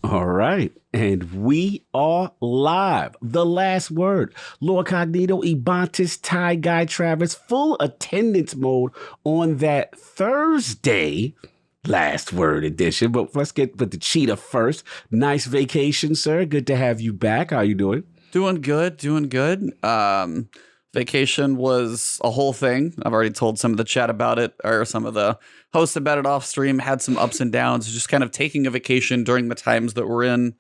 All right. And we are live. The last word. Lord Cognito, Ebontis, Ty Guy Travis, full attendance mode on that Thursday last word edition. But let's get with the cheetah first. Nice vacation, sir. Good to have you back. How you doing? Doing good. Vacation was a whole thing. I've already told some of the chat about it, or some of the hosts about it off stream. Had some ups and downs, just kind of taking a vacation during the times that we're in.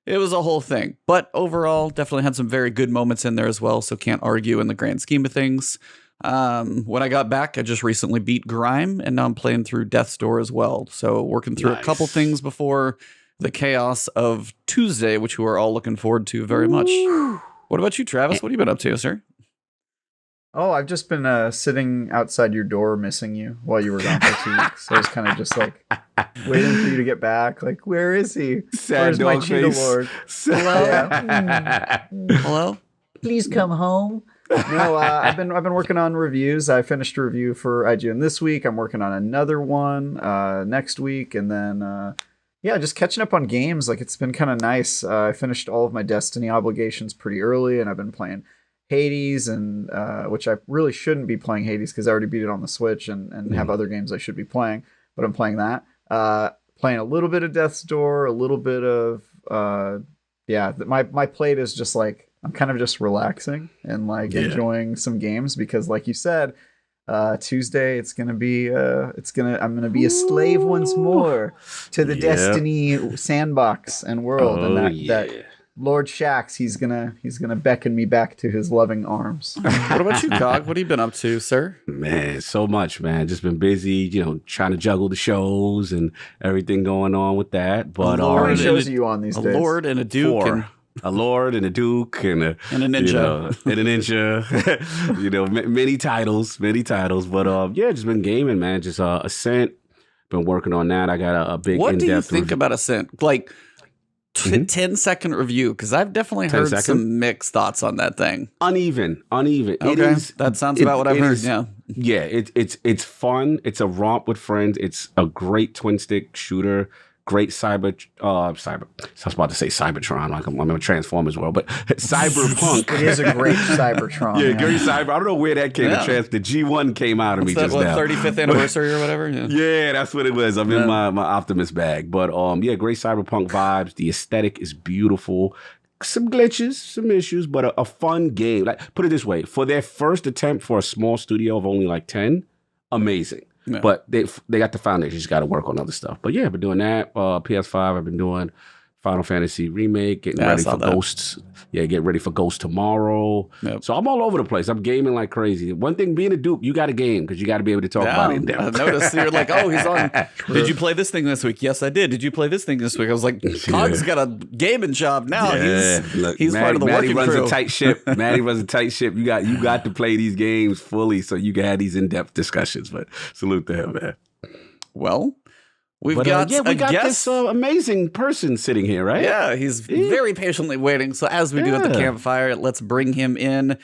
It was a whole thing. But overall, definitely had some very good moments in there as well, so can't argue in the grand scheme of things. When I got back, I just recently beat Grime, and now I'm playing through Death's Door as well. So working through a couple things before the chaos of Tuesday, which we are all looking forward to very much. What about you, Travis? What have you been up to, sir? Oh, I've just been sitting outside your door missing you while you were gone for 2 weeks. So I was kind of just like waiting for you to get back. Like, where is he? Sad Where's my cheetah lord? Hello? Yeah. Hello? Please come home. No, I've been working on reviews. I finished a review for IGN this week. I'm working on another one next week, and then just catching up on games. Like, it's been kind of nice. I finished all of my Destiny obligations pretty early, and I've been playing Hades, and which I really shouldn't be playing Hades because I already beat it on the Switch and have other games I should be playing, but I'm playing that. Playing a little bit of Death's Door, a little bit of my plate is just like, I'm kind of just relaxing and enjoying some games because, like you said, Tuesday I'm gonna be a slave once more to the Destiny sandbox and world, that Lord Shax, he's gonna beckon me back to his loving arms. What about you, Cog? What have you been up to, sir? Man, so much, man. Just been busy, trying to juggle the shows and everything going on with that. But how many shows are you on these days? A lord and a duke. A lord and a duke and a ninja. Many titles. But just been gaming, man. Just Ascent. Been working on that. I got a big What in-depth do you think review. about Ascent? Like 10-second review, because I've definitely heard some mixed thoughts on that thing. Uneven. Okay, that sounds about what I've heard. Yeah, it's fun. It's a romp with friends. It's a great twin stick shooter. Great cyber. I was about to say Cybertron, like I'm in a Transformers world, but Cyberpunk. It is a great Cybertron. Yeah, great cyber. I don't know where that came. The G1 came out of me just now. 35th anniversary or whatever. Yeah, that's what it was. I'm in my Optimus bag, but great Cyberpunk vibes. The aesthetic is beautiful. Some glitches, some issues, but a fun game. Like, put it this way: for their first attempt for a small studio of only 10, amazing. Yeah. But they got the foundation. Just got to work on other stuff. But yeah, I've been doing that. PS5, I've been doing Final Fantasy Remake, getting ready for Ghosts. Yeah, get ready for Ghosts tomorrow. Yep. So I'm all over the place. I'm gaming like crazy. One thing, being a dupe, you got to game because you got to be able to talk about it in depth. I noticed you're like, oh, he's on. Did you play this thing this week? Yes, I did. Did you play this thing this week? I was like, Cog's got a gaming job now. Yeah. He's part of the working runs crew. A tight ship. Maddie runs a tight ship. You got to play these games fully so you can have these in-depth discussions. But salute to him, man. Well, we got this amazing person sitting here, right? Yeah, he's very patiently waiting. So as we do at the campfire, let's bring him in.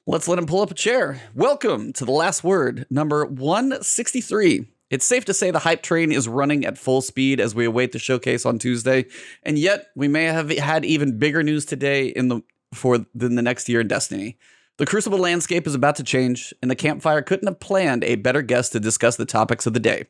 Let's let him pull up a chair. Welcome to The Last Word, number 163. It's safe to say the hype train is running at full speed as we await the showcase on Tuesday. And yet, we may have had even bigger news today than the next year in Destiny. The Crucible landscape is about to change, and the campfire couldn't have planned a better guest to discuss the topics of the day.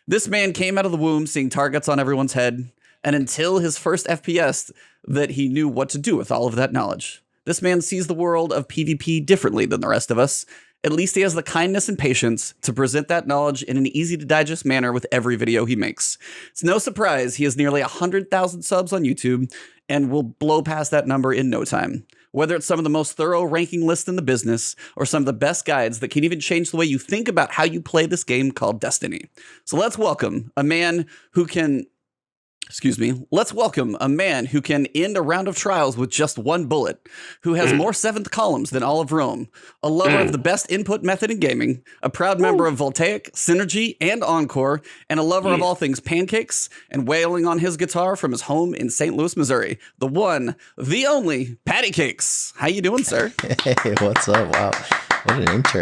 This man came out of the womb seeing targets on everyone's head, and until his first FPS, that he knew what to do with all of that knowledge. This man sees the world of PvP differently than the rest of us. At least he has the kindness and patience to present that knowledge in an easy-to-digest manner with every video he makes. It's no surprise he has nearly 100,000 subs on YouTube and will blow past that number in no time. Whether it's some of the most thorough ranking lists in the business or some of the best guides that can even change the way you think about how you play this game called Destiny. So let's welcome a man who can end a round of trials with just one bullet, who has more seventh columns than all of Rome, a lover of the best input method in gaming, a proud member of Voltaic, Synergy, and Encore, and a lover of all things pancakes, and wailing on his guitar from his home in St. Louis, Missouri. The one, the only, Pattycakes. How you doing, sir? Hey, what's up? Wow. What an intro.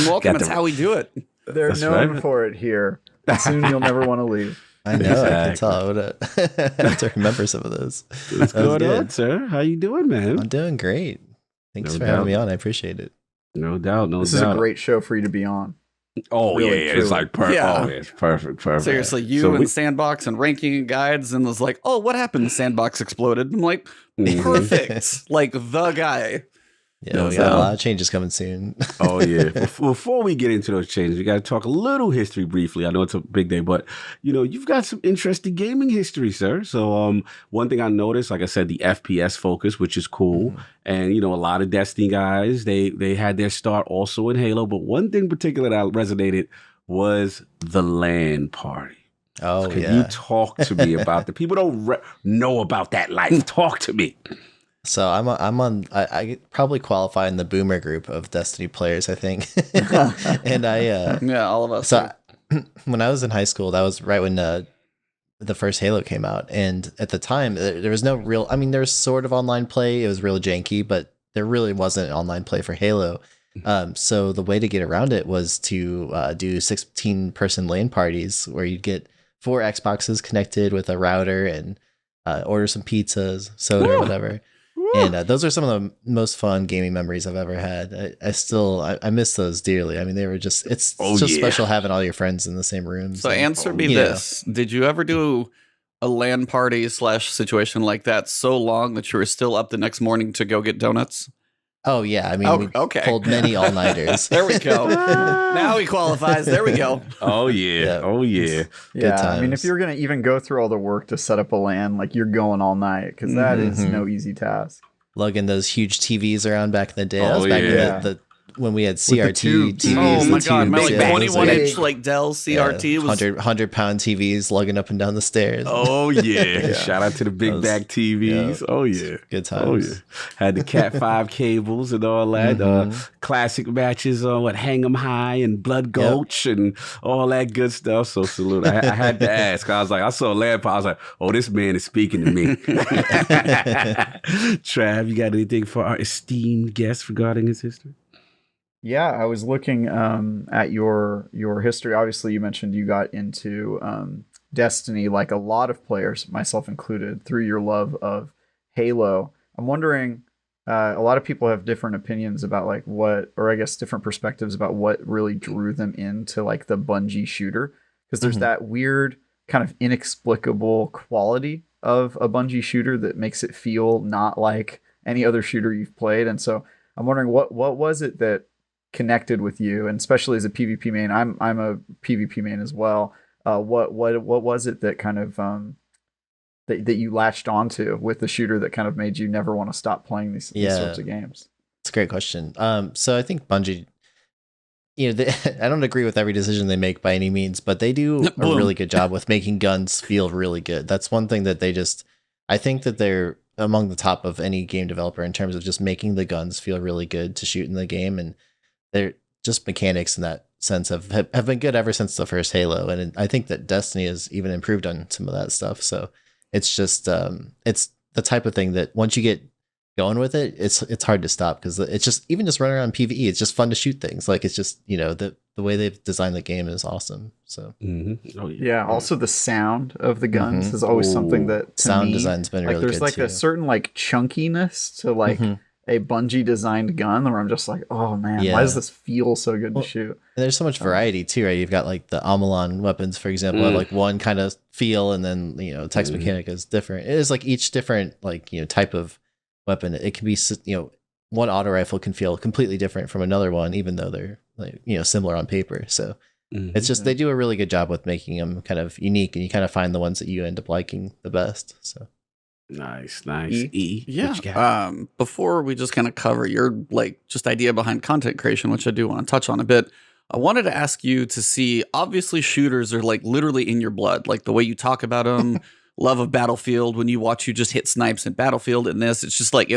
Welcome. That's how we do it. They're known for it here. Soon you'll never want to leave. I know. I can tell. I would have to remember some of those. What's going on, sir? How you doing, man? I'm doing great. Thanks No for doubt. having me on. I appreciate it. No doubt. No This doubt. is a great show for you to be on. Oh, Really, yeah. truly. It's like perfect. Yeah. Oh, yeah, it's perfect. Seriously, you So and we- Sandbox and ranking and guides, and was like, oh, what happened? Sandbox exploded. I'm like, Mhm. perfect. Like the guy. Yeah, No we got a doubt. lot of changes coming soon. Oh yeah. Before we get into those changes, we got to talk a little history briefly. I know it's a big day, but you've got some interesting gaming history, sir. So one thing I noticed, like I said, the FPS focus, which is cool, and a lot of Destiny guys they had their start also in Halo. But one thing in particular that resonated was the LAN party. Oh, Can yeah. you talk to me about the people don't know about that life? Talk to me. So I probably qualify in the boomer group of Destiny players, I think. And Yeah, all of us. so when I was in high school, that was right when the first Halo came out. And at the time, there was no real, I mean, there was sort of online play. It was real janky, but there really wasn't online play for Halo. So the way to get around it was to do 16-person LAN parties where you'd get 4 Xboxes connected with a router and order some pizzas, soda, or whatever. And those are some of the most fun gaming memories I've ever had. I miss those dearly. I mean, they were just, it's just special having all your friends in the same room. So answer me this. Did you ever do a LAN party / situation like that so long that you were still up the next morning to go get donuts? Oh, yeah. I mean, we pulled many all-nighters. There we go. Now he qualifies. There we go. Oh, yeah. Yeah. Oh, yeah. Yeah, times. I mean, if you're going to even go through all the work to set up a LAN, like you're going all night because that is no easy task. Lugging those huge TVs around back in the day. That was back yeah. in the when we had the CRT tubes. TVs. Oh the my god, my tubes, like yeah. 21-inch like Dell CRT was 100-pound TVs lugging up and down the stairs. Oh, yeah. Shout out to the big back TVs. yeah. Oh, yeah. Good Oh, times. yeah. Had the Cat 5 cables and all that. Classic matches on Hang 'em High and Blood Gulch and all that good stuff. So salute. I had to ask. I was like, I saw Lamp. I was like, oh, this man is speaking to me. Trav, you got anything for our esteemed guest regarding his history? Yeah, I was looking at your history. Obviously, you mentioned you got into Destiny, like a lot of players, myself included, through your love of Halo. I'm wondering, a lot of people have different opinions about like what, or I guess different perspectives about what really drew them into like the Bungie shooter, because there's that weird kind of inexplicable quality of a Bungie shooter that makes it feel not like any other shooter you've played. And so I'm wondering what was it that connected with you, and especially as a PvP main. I'm a PvP main as well. What was it that kind of that you latched onto with the shooter that kind of made you never want to stop playing these sorts of games? It's a great question. So I think Bungie, I don't agree with every decision they make by any means, but they do a really good job with making guns feel really good. That's one thing that I think that they're among the top of any game developer in terms of just making the guns feel really good to shoot in the game. And they're just mechanics in that sense have been good ever since the first Halo. And I think that Destiny has even improved on some of that stuff. So it's just, it's the type of thing that once you get going with it, it's hard to stop, because it's just, even just running around PvE, it's just fun to shoot things. Like, it's just, the way they've designed the game is awesome. So Oh, yeah. Also, the sound of the guns is always something that to sound me, design's been like really there's good like too. a certain like chunkiness to like a Bungie designed gun where I'm just like, oh man, why does this feel so good to shoot? And there's so much variety too, right? You've got like the Amalon weapons, for example, have like one kind of feel, and then text mechanic is different. It is like each different type of weapon. It can be one auto rifle can feel completely different from another one, even though they're like similar on paper. So it's just they do a really good job with making them kind of unique, and you kind of find the ones that you end up liking the best. So nice. E. Yeah. What you got? Before we just kind of cover your just idea behind content creation, which I do want to touch on a bit, I wanted to ask you to see, obviously shooters are like literally in your blood, like the way you talk about them, love of Battlefield, when you watch you just hit snipes in Battlefield, and this, it's just like,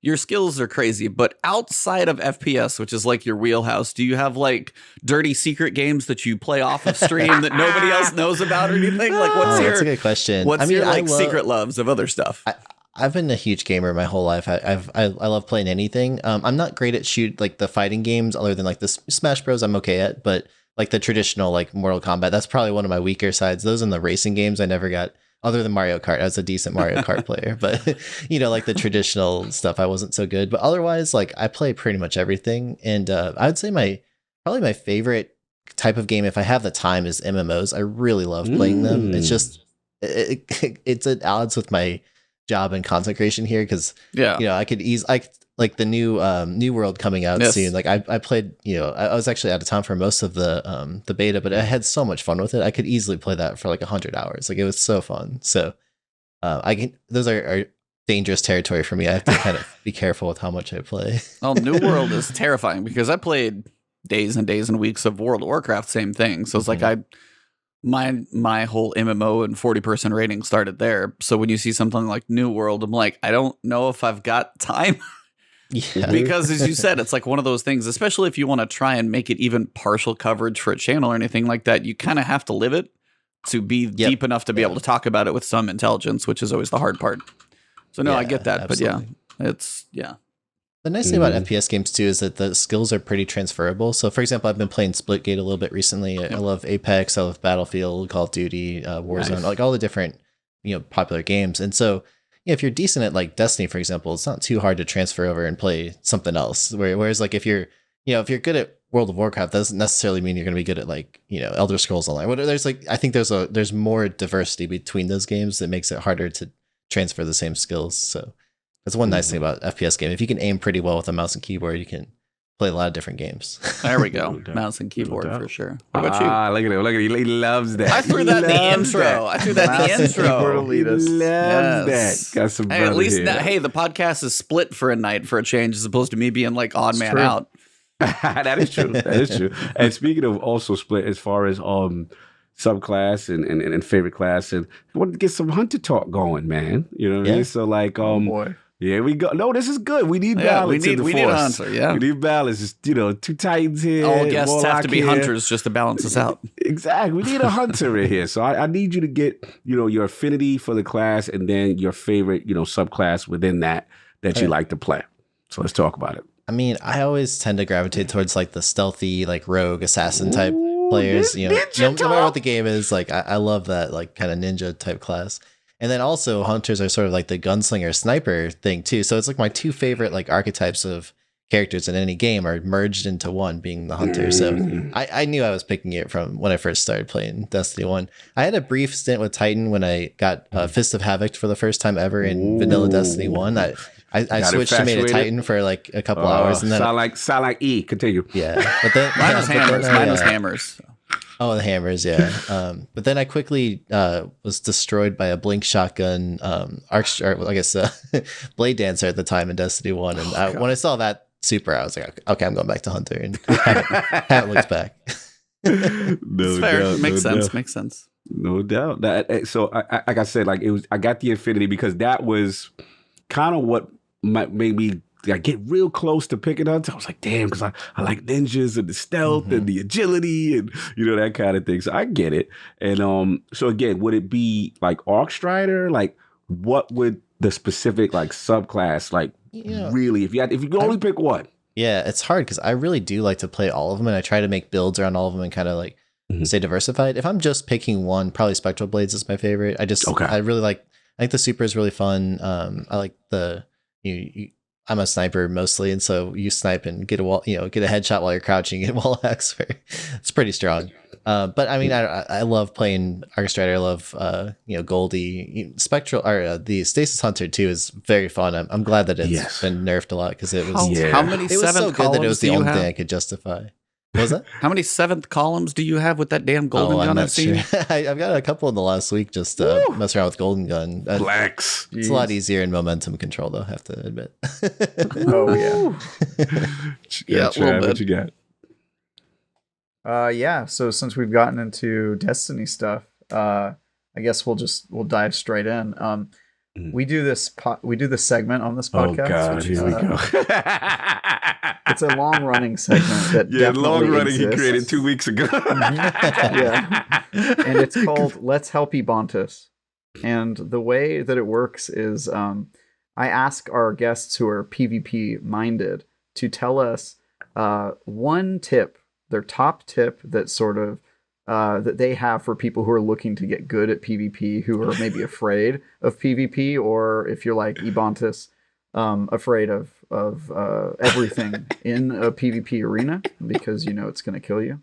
your skills are crazy. But outside of FPS, which is like your wheelhouse, do you have like dirty secret games that you play off of stream that nobody else knows about or anything? Like, what's that's a good question. What's your like secret loves of other stuff? I've been a huge gamer my whole life. I love playing anything. I'm not great at the fighting games, other than like the Smash Bros. I'm okay at, but like the traditional like Mortal Kombat. That's probably one of my weaker sides. Those in the racing games I never got. Other than Mario Kart, I was a decent Mario Kart player, but like the traditional stuff, I wasn't so good. But otherwise, like I play pretty much everything, and I would say probably my favorite type of game, if I have the time, is MMOs. I really love playing them. It's just it's at odds with my job and concentration here because I could like the new world coming out soon. Like I played, I was actually out of town for most of the beta, but I had so much fun with it. I could easily play that for like 100 hours. Like it was so fun. So those are dangerous territory for me. I have to kind of be careful with how much I play. Well, New World is terrifying because I played days and days and weeks of World of Warcraft, same thing. So it's like my whole MMO and 40-person rating started there. So when you see something like New World, I'm like, I don't know if I've got time. Yeah. Because as you said, it's like one of those things, especially if you want to try and make it even partial coverage for a channel or anything like that, you kind of have to live it to be deep enough to be able to talk about it with some intelligence, which is always the hard part. So no, I get that. Absolutely. But The nice thing about FPS games too is that the skills are pretty transferable. So for example, I've been playing Splitgate a little bit recently. I love Apex, I love Battlefield, Call of Duty, Warzone, like all the different, popular games. And so if you're decent at like Destiny, for example, it's not too hard to transfer over and play something else. Whereas like if you're good at World of Warcraft, that doesn't necessarily mean you're going to be good at like, Elder Scrolls Online. I think there's more diversity between those games that makes it harder to transfer the same skills. So that's one nice thing about FPS game. If you can aim pretty well with a mouse and keyboard, you can play a lot of different games. There we go. Mouse and keyboard for sure. What about you? Look at him. Look at him. He loves that. I threw that in the intro. He loves that. Got some at least now, the podcast is split for a night for a change as opposed to me being like odd man out. That is true. That is true. And speaking of also split as far as subclass and favorite class, and I wanted to get some hunter talk going, man. You know what I mean? So like boy. Yeah, we go. No, this is good. We need balance in the force. We need a hunter, yeah. We need balance. It's, two titans here. All guests have to be hunters just to balance us out. Exactly. We need a hunter in here. So I need you to get, your affinity for the class and then your favorite, subclass within that you like to play. So let's talk about it. I mean, I always tend to gravitate towards like the stealthy, like rogue assassin type players. No matter what the game is, like I love that like kind of ninja type class. And then also hunters are sort of like the gunslinger sniper thing too. So it's like my two favorite like archetypes of characters in any game are merged into one, being the hunter. So I knew I was picking it from when I first started playing Destiny 1. I had a brief stint with Titan when I got Fist of Havoc for the first time ever in vanilla Destiny 1. I switched to made a Titan for like a couple hours, and then sound like E. Continue. Yeah, but then mine was hammers. Mine was hammers. Oh, the hammers, yeah. But then I quickly was destroyed by a blink shotgun blade dancer at the time in Destiny 1, and when I saw that super, I was like, okay, I'm going back to hunter, and haven't looked back. It's fair. Makes sense. No doubt. So, like I said, like I got the affinity because that was kind of what made me get real close to picking hunter. I was like, damn, because I like ninjas and the stealth and the agility and that kind of thing. So I get it. And so again, would it be like Arc Strider? Like, what would the specific like subclass like really? If you could only pick one. Yeah, it's hard because I really do like to play all of them, and I try to make builds around all of them and kind of like stay diversified. If I'm just picking one, probably Spectral Blades is my favorite. I really like. I think the super is really fun. I like the I'm a sniper mostly, and so you snipe and get a headshot while you're crouching and wall hacks. It's pretty strong. But I mean, I love playing Arc Strider. I love Goldie, Spectral, or the Stasis Hunter too is very fun. I'm glad that it's been nerfed a lot because it was how many it was so good that it was the only thing I could justify. What was that? How many 7th columns do you have with that damn golden gun? I'm not sure. I've got a couple in the last week just mess around with golden gun. Flex. It's a lot easier in momentum control though, I have to admit. Oh yeah. Yeah, what you got? So since we've gotten into Destiny stuff, I guess we'll dive straight in. We do this segment on this podcast. Oh God, here we go. It's a long running segment that definitely exists. He created 2 weeks ago. Yeah, and it's called Let's Help Ebontis. And the way that it works is, I ask our guests who are PvP minded to tell us one tip their top tip that sort of that they have for people who are looking to get good at PvP, who are maybe afraid of PvP, or if you're like Ebontis, afraid of everything in a PvP arena because you know it's going to kill you.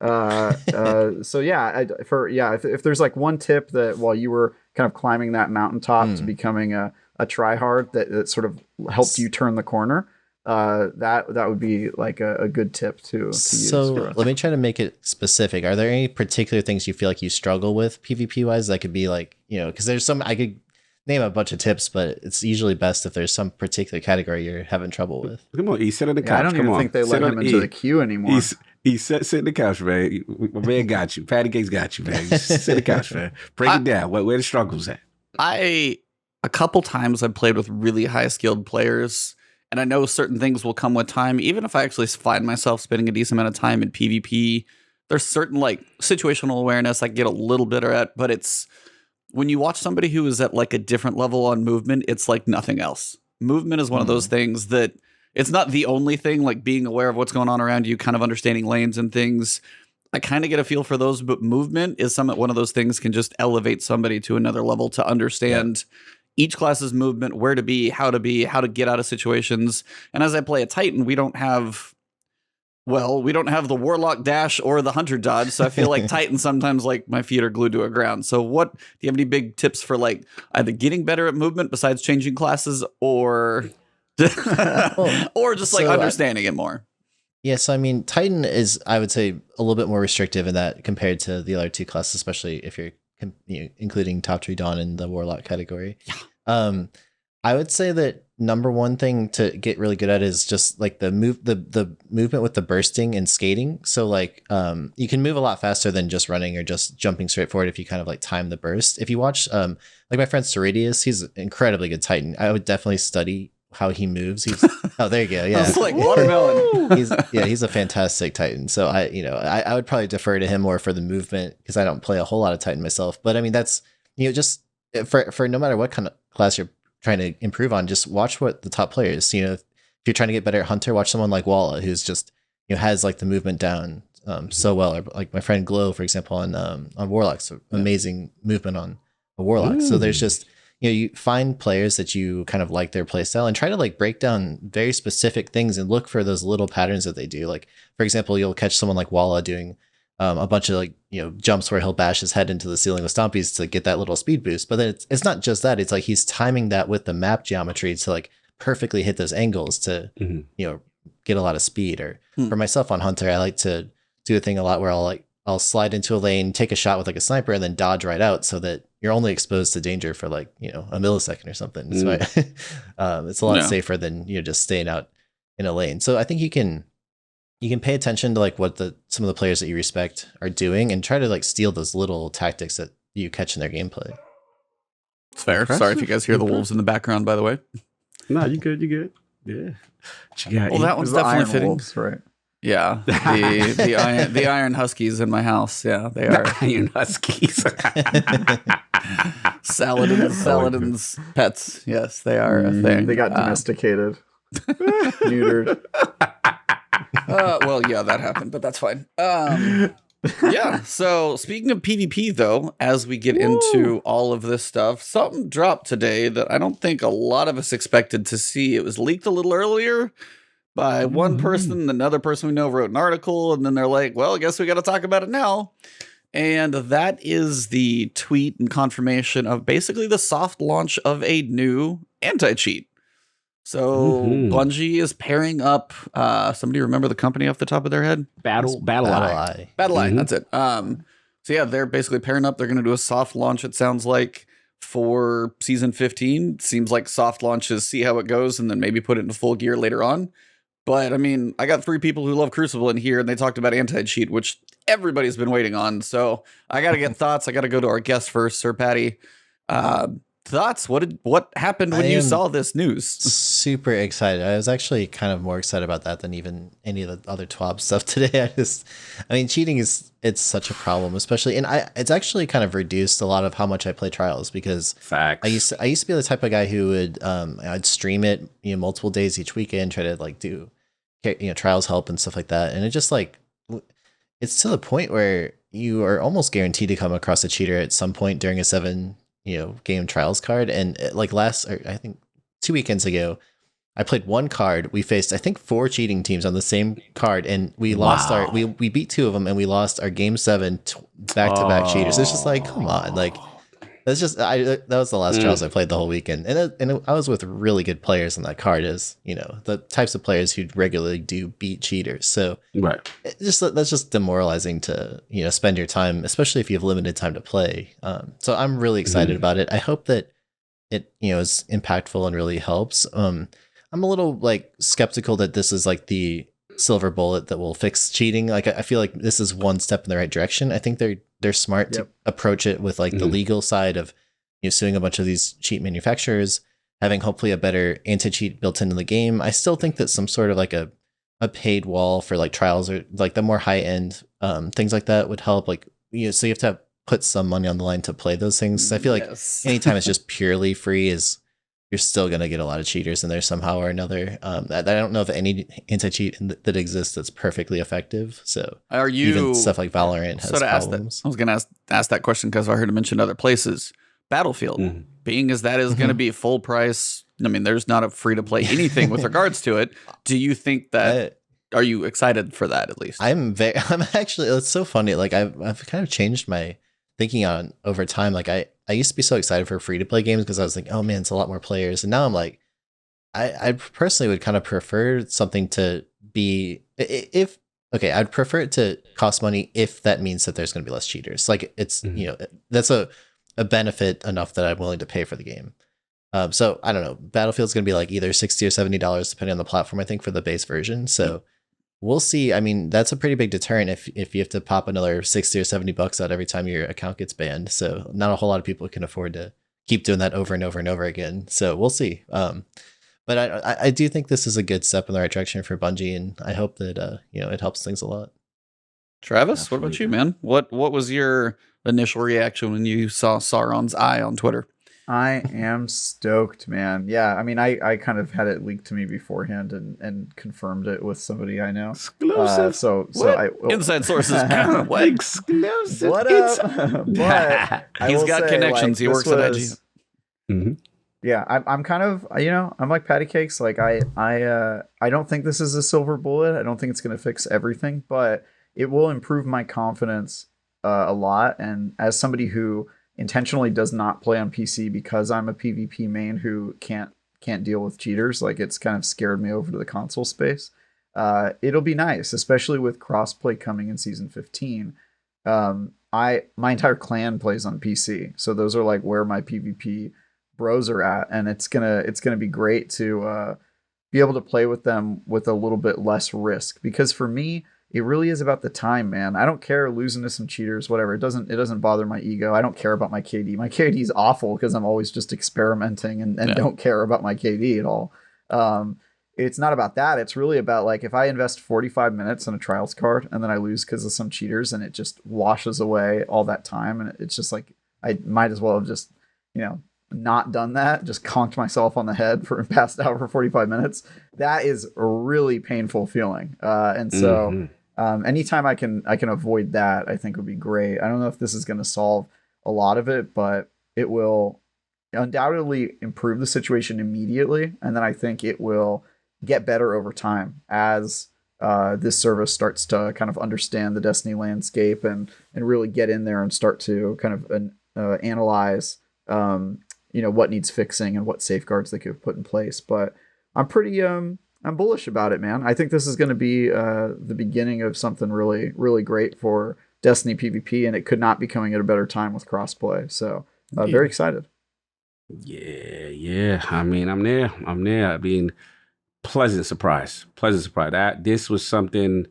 So yeah, if there's like one tip that while you were kind of climbing that mountaintop to becoming a tryhard that sort of helped you turn the corner, that would be like a good tip to use. So let me try to make it specific. Are there any particular things you feel like you struggle with PvP wise? That could be like, you know, because there's some, I could name a bunch of tips, but it's usually best if there's some particular category you're having trouble with. Come on, E, sit on the couch. I don't even think they let him into the queue anymore. Sit in the couch, man. My man got you. Pattycakes got you, man. Just sit in the couch, man. Break it down. Where the struggles at? A couple times I've played with really high skilled players, and I know certain things will come with time. Even if I actually find myself spending a decent amount of time in PvP, there's certain like situational awareness I get a little better at, but it's when you watch somebody who is at like a different level on movement, it's like nothing else. Movement is one of those things that it's not the only thing, like being aware of what's going on around you, kind of understanding lanes and things. I kind of get a feel for those, but movement is one of those things can just elevate somebody to another level to understand each class's movement, where to be, how to get out of situations. And as I play a Titan, we don't have the Warlock dash or the Hunter dodge. So I feel like Titan sometimes like my feet are glued to a ground. So do you have any big tips for like either getting better at movement besides changing classes or just like understanding it more? Yes, I mean, Titan is, I would say, a little bit more restrictive in that compared to the other two classes, especially if you're including Top Tree Dawn in the Warlock category. Yeah. I would say that number one thing to get really good at is just like the movement with the bursting and skating. So like you can move a lot faster than just running or just jumping straight forward if you kind of like time the burst. If you watch like my friend Ceredius, he's an incredibly good Titan. I would definitely study how he moves. Oh, there you go. Yeah. It's like watermelon. He's a fantastic Titan. So I would probably defer to him more for the movement because I don't play a whole lot of Titan myself. But I mean, that's, just for no matter what kind of class you're trying to improve on, just watch what the top players, if you're trying to get better at Hunter, watch someone like Walla, who's just, has like the movement down so well. Or like my friend Glow, for example, on Warlock, so amazing movement on a Warlock. Ooh. So there's just, you find players that you kind of like their playstyle and try to like break down very specific things and look for those little patterns that they do. Like, for example, you'll catch someone like Walla doing a bunch of like, jumps where he'll bash his head into the ceiling with stompies to get that little speed boost. But then it's not just that. It's like he's timing that with the map geometry to like perfectly hit those angles to, get a lot of speed. Or for myself on Hunter, I like to do a thing a lot where I'll slide into a lane, take a shot with like a sniper and then dodge right out so that you're only exposed to danger for like, a millisecond or something. That's why it's a lot safer than, just staying out in a lane. So I think you can pay attention to like what some of the players that you respect are doing and try to like steal those little tactics that you catch in their gameplay. It's fair. Sorry if you guys hear the wolves in the background, by the way. No, you good. Yeah. Well, that one's definitely fitting. Wolves, right? Yeah, the iron huskies in my house. Yeah, they are iron huskies. Saladin's pets. Yes, they are a thing. They got domesticated, neutered. Well, yeah, that happened, but that's fine. Yeah. So speaking of PvP, though, as we get into all of this stuff, something dropped today that I don't think a lot of us expected to see. It was leaked a little earlier by one person. Another person we know wrote an article, and then they're like, well, I guess we got to talk about it now. And that is the tweet and confirmation of basically the soft launch of a new anti-cheat. So Bungie is pairing up. Somebody remember the company off the top of their head? Battle Eye. That's it. So yeah, they're basically pairing up. They're going to do a soft launch, it sounds like, for season 15. Seems like soft launches, see how it goes, and then maybe put it into full gear later on. But I mean, I got 3 people who love Crucible in here, and they talked about anti-cheat, which everybody's been waiting on. So I got to get thoughts. I got to go to our guest first, Sir Patty. Thoughts? What happened when you saw this news? Super excited. I was actually kind of more excited about that than even any of the other TWAB stuff today. I mean, cheating it's such a problem, especially, and it's actually kind of reduced a lot of how much I play Trials because facts. I used to be the type of guy who would I'd stream it multiple days each weekend, try to like do Trials help and stuff like that, and it just like it's to the point where you are almost guaranteed to come across a cheater at some point during a 7 game trials card. And like I think 2 weekends ago, I played one card. We faced, I think, 4 cheating teams on the same card, and we lost we beat 2 of them, and we lost our game 7 back-to-back cheaters. It's just like, come on, like that was the last trials I played the whole weekend, and I was with really good players on that card, as the types of players who regularly do beat cheaters. So that's just demoralizing to spend your time, especially if you have limited time to play. So I'm really excited about it. I hope that it is impactful and really helps. I'm a little like skeptical that this is like the silver bullet that will fix cheating. Like I feel like this is one step in the right direction. I think they're smart to approach it with like the legal side of suing a bunch of these cheat manufacturers, having hopefully a better anti-cheat built into the game. I still think that some sort of like a paid wall for like trials or like the more high end things like that would help. Like so you have to put some money on the line to play those things. I feel like anytime it's just purely free you're still going to get a lot of cheaters in there somehow or another. I don't know of any anti-cheat that exists that's perfectly effective. So even stuff like Valorant has problems. I was going to ask that question because I heard it mentioned other places. Battlefield, being as that is going to be full price. I mean, there's not a free to play anything with regards to it. Do you think that? Are you excited for that at least? I'm actually. It's so funny. Like I've kind of changed my thinking on over time. Like I used to be so excited for free to play games because I was like, oh man, it's a lot more players. And now I'm like, I personally would kind of prefer something to be I'd prefer it to cost money if that means that there's going to be less cheaters. Like it's that's a benefit enough that I'm willing to pay for the game. So I don't know. Battlefield's going to be like either $60 or $70 depending on the platform, I think, for the base version. So we'll see. I mean, that's a pretty big deterrent if you have to pop another $60 or $70 out every time your account gets banned. So not a whole lot of people can afford to keep doing that over and over and over again. So we'll see. But I do think this is a good step in the right direction for Bungie, and I hope that it helps things a lot. Travis, absolutely. What about you, man? What was your initial reaction when you saw Sauron's eye on Twitter? I am stoked, man. Yeah, I mean, I kind of had it leaked to me beforehand and confirmed it with somebody I know. Exclusive. Inside sources. What? Exclusive. What up? But he's got connections. He works at IG. Yeah, I'm kind of I'm like Pattycakes. Like I don't think this is a silver bullet. I don't think it's going to fix everything, but it will improve my confidence a lot. And as somebody who intentionally does not play on PC because I'm a PvP main who can't deal with cheaters, like it's kind of scared me over to the console space. It'll be nice, especially with crossplay coming in season 15. My entire clan plays on PC, so those are like where my PvP bros are at, and it's gonna be great to be able to play with them with a little bit less risk, because for me it really is about the time, man. I don't care losing to some cheaters, whatever. It doesn't bother my ego. I don't care about my KD. My KD is awful because I'm always just experimenting and don't care about my KD at all. It's not about that. It's really about like if I invest 45 minutes on a trials card and then I lose because of some cheaters and it just washes away all that time, and it's just like I might as well have just not done that, just conked myself on the head for passed out for 45 minutes. That is a really painful feeling. And so anytime I can avoid that, I think would be great. I don't know if this is going to solve a lot of it, but it will undoubtedly improve the situation immediately. And then I think it will get better over time as this service starts to kind of understand the Destiny landscape and really get in there and start to kind of analyze what needs fixing and what safeguards they could put in place. But I'm bullish about it, man. I think this is going to be the beginning of something really, really great for Destiny PvP, and it could not be coming at a better time with crossplay. So very excited. Yeah. I mean, I'm there. I mean, pleasant surprise. This was something.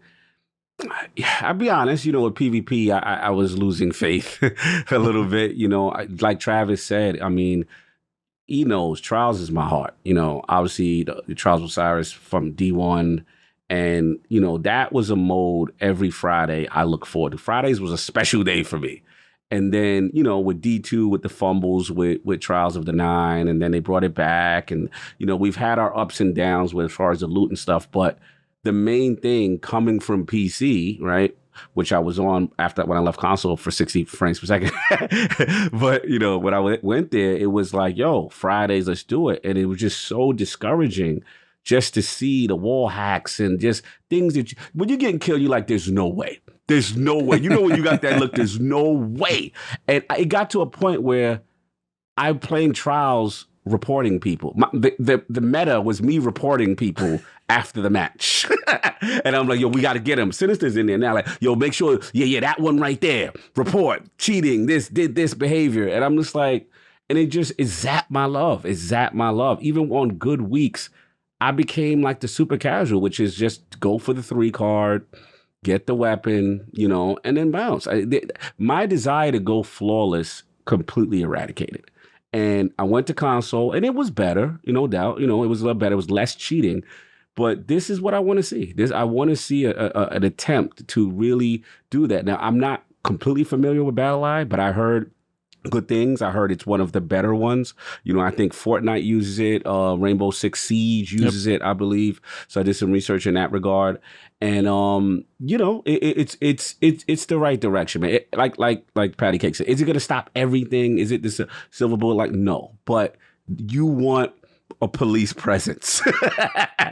I'll be honest, with PvP, I was losing faith a little bit. Like Travis said, I mean, he knows Trials is my heart. Obviously the Trials of Osiris from D1, and that was a mode every Friday I look forward to. Fridays was a special day for me. And then with D2, with the fumbles with Trials of the Nine, and then they brought it back, and we've had our ups and downs with as far as the loot and stuff, but the main thing coming from PC, right, which I was on after when I left console for 60 frames per second. But, you know, when I went there, it was like, yo, Fridays, let's do it. And it was just so discouraging just to see the wall hacks and just things that when you're getting killed, you're like, there's no way. There's no way. You know, when you got that look, there's no way. And it got to a point where I'm playing trials reporting people. The meta was me reporting people after the match. And I'm like, yo, we got to get him. Sinister's in there now. Like, yo, make sure, yeah, that one right there. Report, cheating, did this behavior. And I'm just like, and it zapped my love. It zapped my love. Even on good weeks, I became like the super casual, which is just go for the 3 card, get the weapon, you know, and then bounce. My desire to go flawless completely eradicated. And I went to console, and it was better, no doubt. You know, it was a little better. It was less cheating. But this is what I want to see. I want to see an attempt to really do that. Now, I'm not completely familiar with BattleEye, but I heard good things. I heard it's one of the better ones. You know, I think Fortnite uses it. Rainbow Six Siege uses it, I believe. So I did some research in that regard. And you know, it's the right direction, man. Like Pattycakes said, is it going to stop everything? Is it this silver bullet? Like, no. But you want a police presence.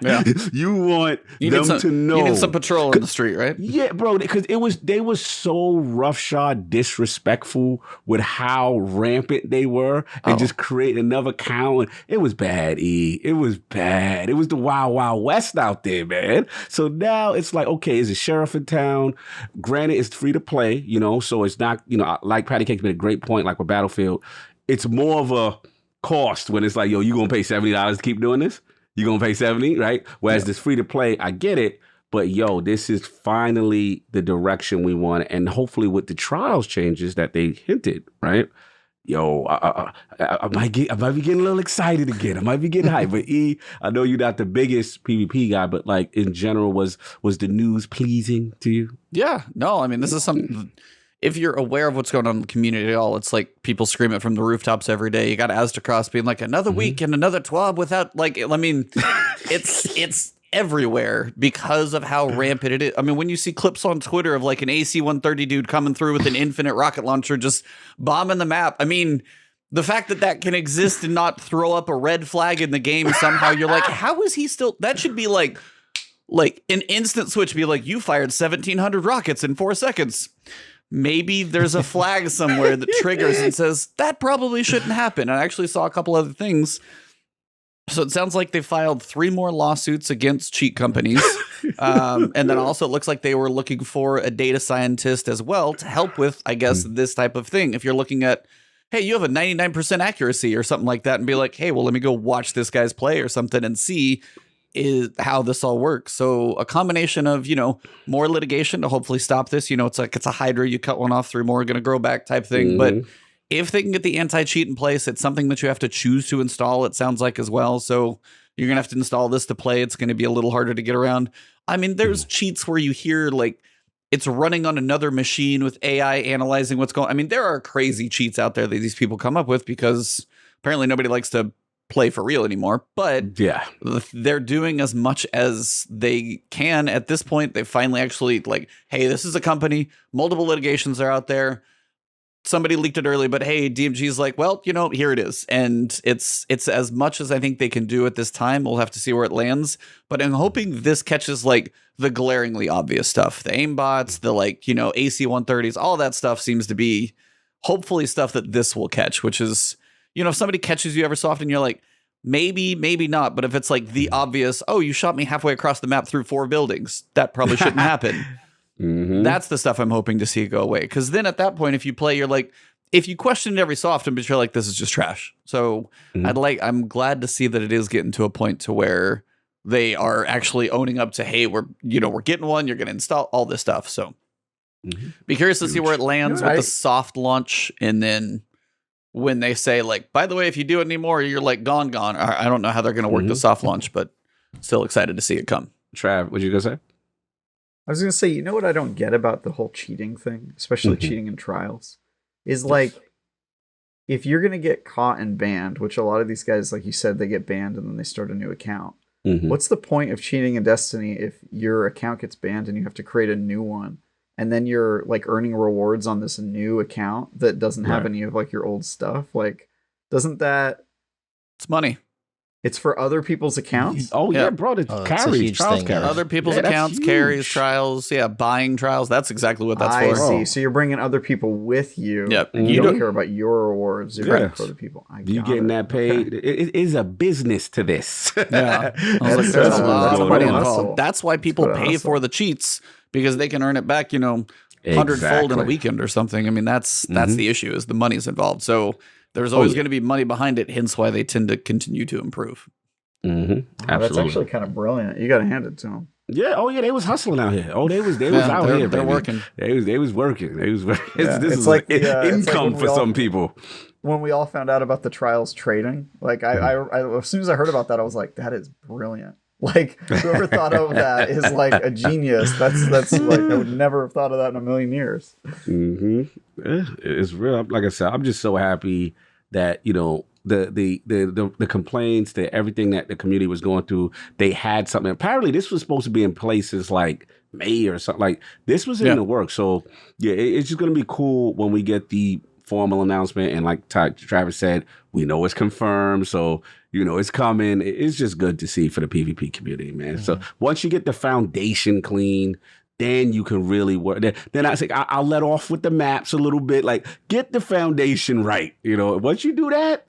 Yeah. You want them to know. You need some patrol in the street, right? Yeah, bro, because they were so roughshod disrespectful with how rampant they were and just create another count. It was bad, E. It was bad. It was the Wild Wild West out there, man. So now it's like, okay, is a sheriff in town? Granted, it's free to play, you know, so it's not, you know, like Pattycakes made a great point, like with Battlefield. It's more of a cost when it's like, yo, you gonna pay $70 to keep doing this? You gonna pay 70, right? Whereas this free to play, I get it, but yo, this is finally the direction we want, and hopefully with the trials changes that they hinted, right? Yo, I might be getting a little excited again. I might be getting hyped. But E, I know you're not the biggest PvP guy, but like in general, was the news pleasing to you? Yeah, no, I mean, this is something. If you're aware of what's going on in the community at all, it's like people scream it from the rooftops every day. You got Aztecross being like, another week and another TWAB without, like, I mean, it's everywhere because of how rampant it is. I mean, when you see clips on Twitter of like an AC-130 dude coming through with an infinite rocket launcher just bombing the map, I mean, the fact that can exist and not throw up a red flag in the game somehow, you're like, how is he still? That should be like an instant switch, be like, you fired 1,700 rockets in 4 seconds. Maybe there's a flag somewhere that triggers and says that probably shouldn't happen. I actually saw a couple other things. So it sounds like they filed 3 more lawsuits against cheat companies. And then also it looks like they were looking for a data scientist as well to help with, I guess, this type of thing. If you're looking at, hey, you have a 99% accuracy or something like that, and be like, hey, well, let me go watch this guy's play or something and see how this all works. So a combination of, you know, more litigation to hopefully stop this. You know, it's like it's a hydra, you cut one off, 3 more are going to grow back type thing. But if they can get the anti-cheat in place, it's something that you have to choose to install, it sounds like, as well. So you're going to have to install this to play. It's going to be a little harder to get around. I mean, there's cheats where you hear like it's running on another machine with AI analyzing what's going on. I mean, there are crazy cheats out there that these people come up with because apparently nobody likes to play for real anymore, but yeah, they're doing as much as they can at this point. They finally actually like, hey, this is a company, multiple litigations are out there. Somebody leaked it early, but hey, DMG's like, well, you know, here it is. And it's as much as I think they can do at this time. We'll have to see where it lands, but I'm hoping this catches like the glaringly obvious stuff, the aimbots, the like, you know, AC-130s, all that stuff seems to be hopefully stuff that this will catch, which is, you know, if somebody catches you ever so often, you're like, maybe not. But if it's like the obvious, oh, you shot me halfway across the map through 4 buildings, that probably shouldn't happen. That's the stuff I'm hoping to see go away. Because then at that point, if you play, you're like, if you question it every so often, but you're like, this is just trash. So I'm glad to see that it is getting to a point to where they are actually owning up to, hey, we're getting one, you're going to install all this stuff. So be curious to see where it lands with the soft launch, and then when they say, like, by the way, if you do it anymore, you're like gone. I don't know how they're going to work the soft launch, but still excited to see it come. Trav, what you going to say? I was going to say, you know what I don't get about the whole cheating thing, especially cheating in trials, is like, if you're going to get caught and banned, which a lot of these guys, like you said, they get banned and then they start a new account. What's the point of cheating in Destiny if your account gets banned and you have to create a new one and then you're like earning rewards on this new account that doesn't have any of like your old stuff. Like, doesn't that? It's money. It's for other people's accounts? Oh, yeah, bro. It's carries, trials thing, carries. Other people's accounts, carries, trials. Yeah, buying trials. That's exactly what that's I for. see. So you're bringing other people with you. Yep. And you don't care about your rewards. You're bringing for other people. You getting that paid. Okay. It is a business to this. Yeah. I was like, there's a lot of money involved. That's why people pay for the cheats, because they can earn it back, 100-fold in a weekend or something. I mean, that's the issue, is the money's involved. So there's always going to be money behind it, hence why they tend to continue to improve. Mm-hmm. Wow, that's actually kind of brilliant. You got to hand it to them. Yeah. Oh, yeah. They was hustling out here. Oh, they was out here. They're working. They was working. They was. Yeah. This is like income for some people. When we all found out about the trials trading, like I as soon as I heard about that, I was like, that is brilliant. Like, whoever thought of that is like a genius. That's like, I would never have thought of that in a million years. It's real. Like I said, I'm just so happy that the complaints, the everything that the community was going through, they had something. Apparently, this was supposed to be in place since like May or something. Like, this was in the works. So yeah, it's just gonna be cool when we get the formal announcement. And like Travis said, we know it's confirmed. So it's coming. It's just good to see for the PvP community, man. So once you get the foundation clean, then you can really work. Then I say I'll let off with the maps a little bit. Like, get the foundation right. Once you do that,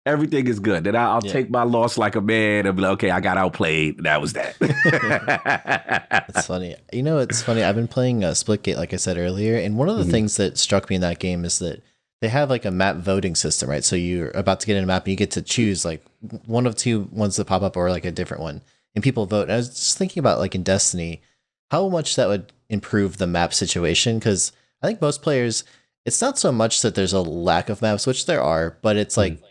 everything is good. Then I'll take my loss like a man and be like, okay, I got outplayed. That was that. It's funny. It's funny. I've been playing Splitgate, like I said earlier, and one of the things that struck me in that game is that they have like a map voting system, right? So you're about to get in a map and you get to choose like one of two ones that pop up or like a different one, and people vote. And I was just thinking about, like, in Destiny, how much that would improve the map situation, because I think most players, it's not so much that there's a lack of maps, which there are, but it's like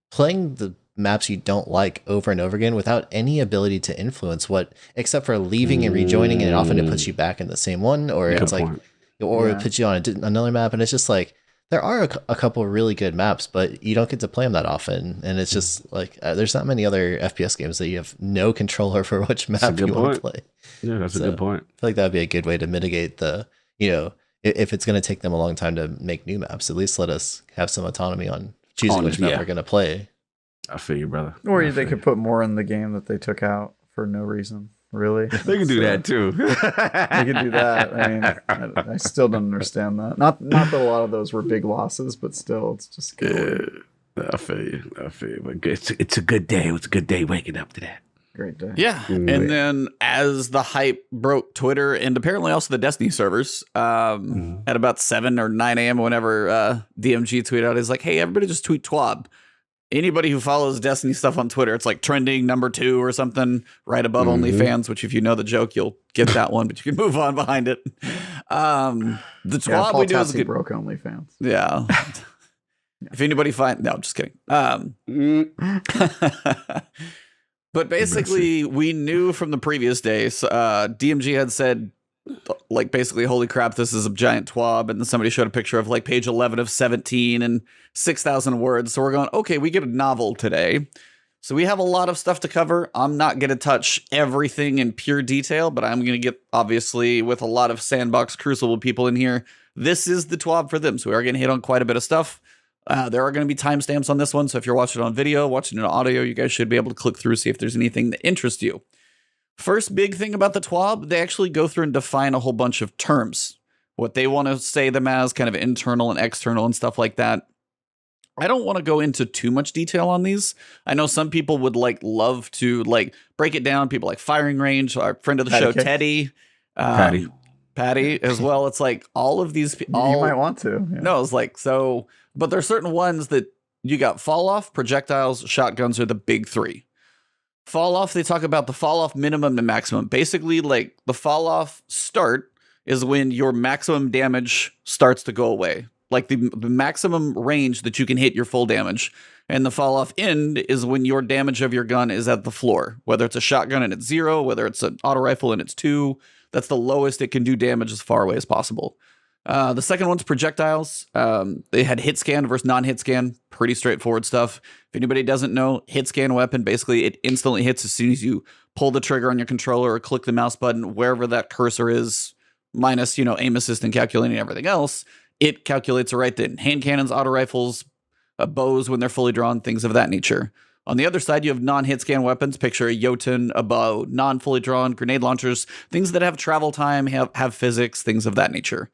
playing the maps you don't like over and over again without any ability to influence except for leaving and rejoining, and often it puts you back in the same one, or it's like, or it puts you on another map, and it's just like, there are a couple of really good maps, but you don't get to play them that often, and it's just like there's not many other FPS games that you have no control over which map you want to play. Yeah, that's a good point. I feel like that would be a good way to mitigate the, if it's going to take them a long time to make new maps, at least let us have some autonomy on choosing which map we're going to play. I feel you, brother. Or they could put more in the game that they took out for no reason. Really? They can do that too. They can do that. I mean, I still don't understand that. Not that a lot of those were big losses, but still, it's just good. I feel you. But it's a good day. It's a good day waking up to that. Great day. Yeah. And then as the hype broke Twitter and apparently also the Destiny servers, at about 7 or 9 a.m. whenever DMG tweeted out, he's like, hey, everybody just tweet TWAB. Anybody who follows Destiny stuff on Twitter, it's like trending number 2 or something right above OnlyFans, which if you know the joke, you'll get that one, but you can move on behind it. The TWAB Paul we do is good. Broke OnlyFans. Yeah. If anybody no, I'm just kidding. But basically, we knew from the previous days, DMG had said, like, basically, holy crap, this is a giant TWAB. And then somebody showed a picture of like page 11 of 17 and 6,000 words. So we're going, okay, we get a novel today. So we have a lot of stuff to cover. I'm not going to touch everything in pure detail, but I'm going to get, obviously, with a lot of Sandbox Crucible people in here, this is the TWAB for them. So we are going to hit on quite a bit of stuff. There are going to be timestamps on this one. So if you're watching it on video, watching it on audio, you guys should be able to click through, see if there's anything that interests you. First big thing about the TWAB, they actually go through and define a whole bunch of terms. What they want to say them as, kind of internal and external and stuff like that. I don't want to go into too much detail on these. I know some people would love to break it down. People like Firing Range, our friend of the show, Teddy. Patty as well. It's like all of these. You might want to. Yeah. No, it's like so. But there's certain ones that you got fall off, projectiles, shotguns are the big 3. Fall off, they talk about the fall off minimum and maximum. Basically, like the fall off start is when your maximum damage starts to go away. Like the maximum range that you can hit your full damage. And the fall off end is when your damage of your gun is at the floor. Whether it's a shotgun and it's 0, whether it's an auto rifle and it's 2, that's the lowest it can do damage as far away as possible. The second one's projectiles. They had hit scan versus non-hit scan. Pretty straightforward stuff. If anybody doesn't know, hit scan weapon, basically it instantly hits as soon as you pull the trigger on your controller or click the mouse button, wherever that cursor is, minus, aim assist and calculating everything else, it calculates a right then. Hand cannons, auto rifles, bows when they're fully drawn, things of that nature. On the other side, you have non-hit scan weapons. Picture a Jotun, a bow, non-fully drawn, grenade launchers, things that have travel time, have physics, things of that nature.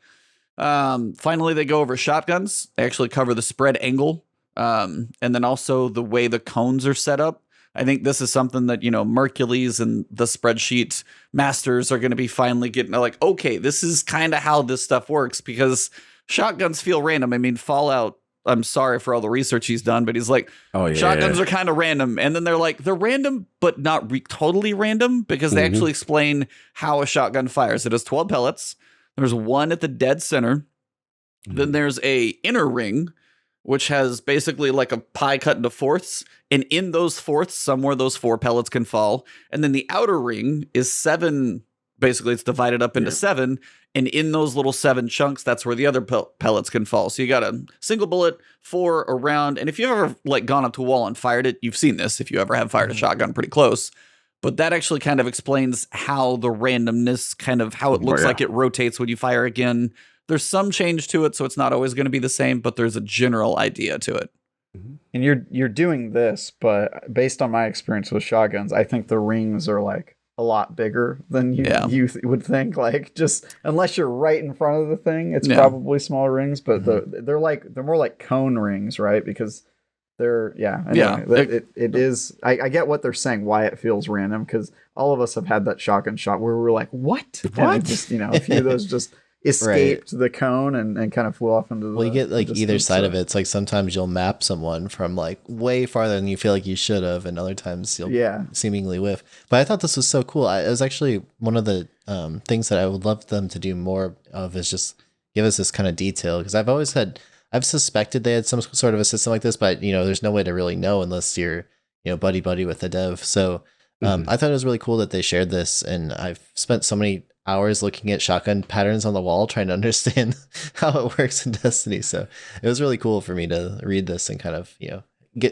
Finally, they go over shotguns. They actually cover the spread angle, and then also the way the cones are set up. I think this is something that, Mercules and the spreadsheet masters are going to be finally getting like, okay, this is kind of how this stuff works, because shotguns feel random. I mean, Fallout, I'm sorry for all the research he's done, but he's like, shotguns are kind of random. And then they're like, they're random, but not totally random, because they actually explain how a shotgun fires. It has 12 pellets. There's one at the dead center. Then there's a inner ring, which has basically like a pie cut into fourths. And in those fourths, somewhere those 4 pellets can fall. And then the outer ring is 7. Basically, it's divided up into 7. And in those little 7 chunks, that's where the other pellets can fall. So you got a single bullet, 4 around. And if you've ever gone up to a wall and fired it, you've seen this. If you ever have fired a shotgun pretty close. But that actually kind of explains how the randomness, kind of how it looks like it rotates when you fire again. There's some change to it, so it's not always going to be the same, but there's a general idea to it. And you're doing this, but based on my experience with shotguns, I think the rings are like a lot bigger than you would think. Like, just unless you're right in front of the thing, it's probably smaller rings. But they're more like cone rings, right? Because they're it is. I get what they're saying, why it feels random, because all of us have had that shotgun shot where we're like, what? And it just a few of those just escaped the cone and kind of flew off into the you get like either side of it. It's like sometimes you'll map someone from like way farther than you feel like you should have, and other times you'll seemingly whiff. But I thought this was so cool. It was actually one of the things that I would love them to do more of, is just give us this kind of detail, because I've suspected they had some sort of a system like this, but there's no way to really know unless you're buddy with the dev. So I thought it was really cool that they shared this, and I've spent so many hours looking at shotgun patterns on the wall trying to understand how it works in Destiny. So it was really cool for me to read this and kind of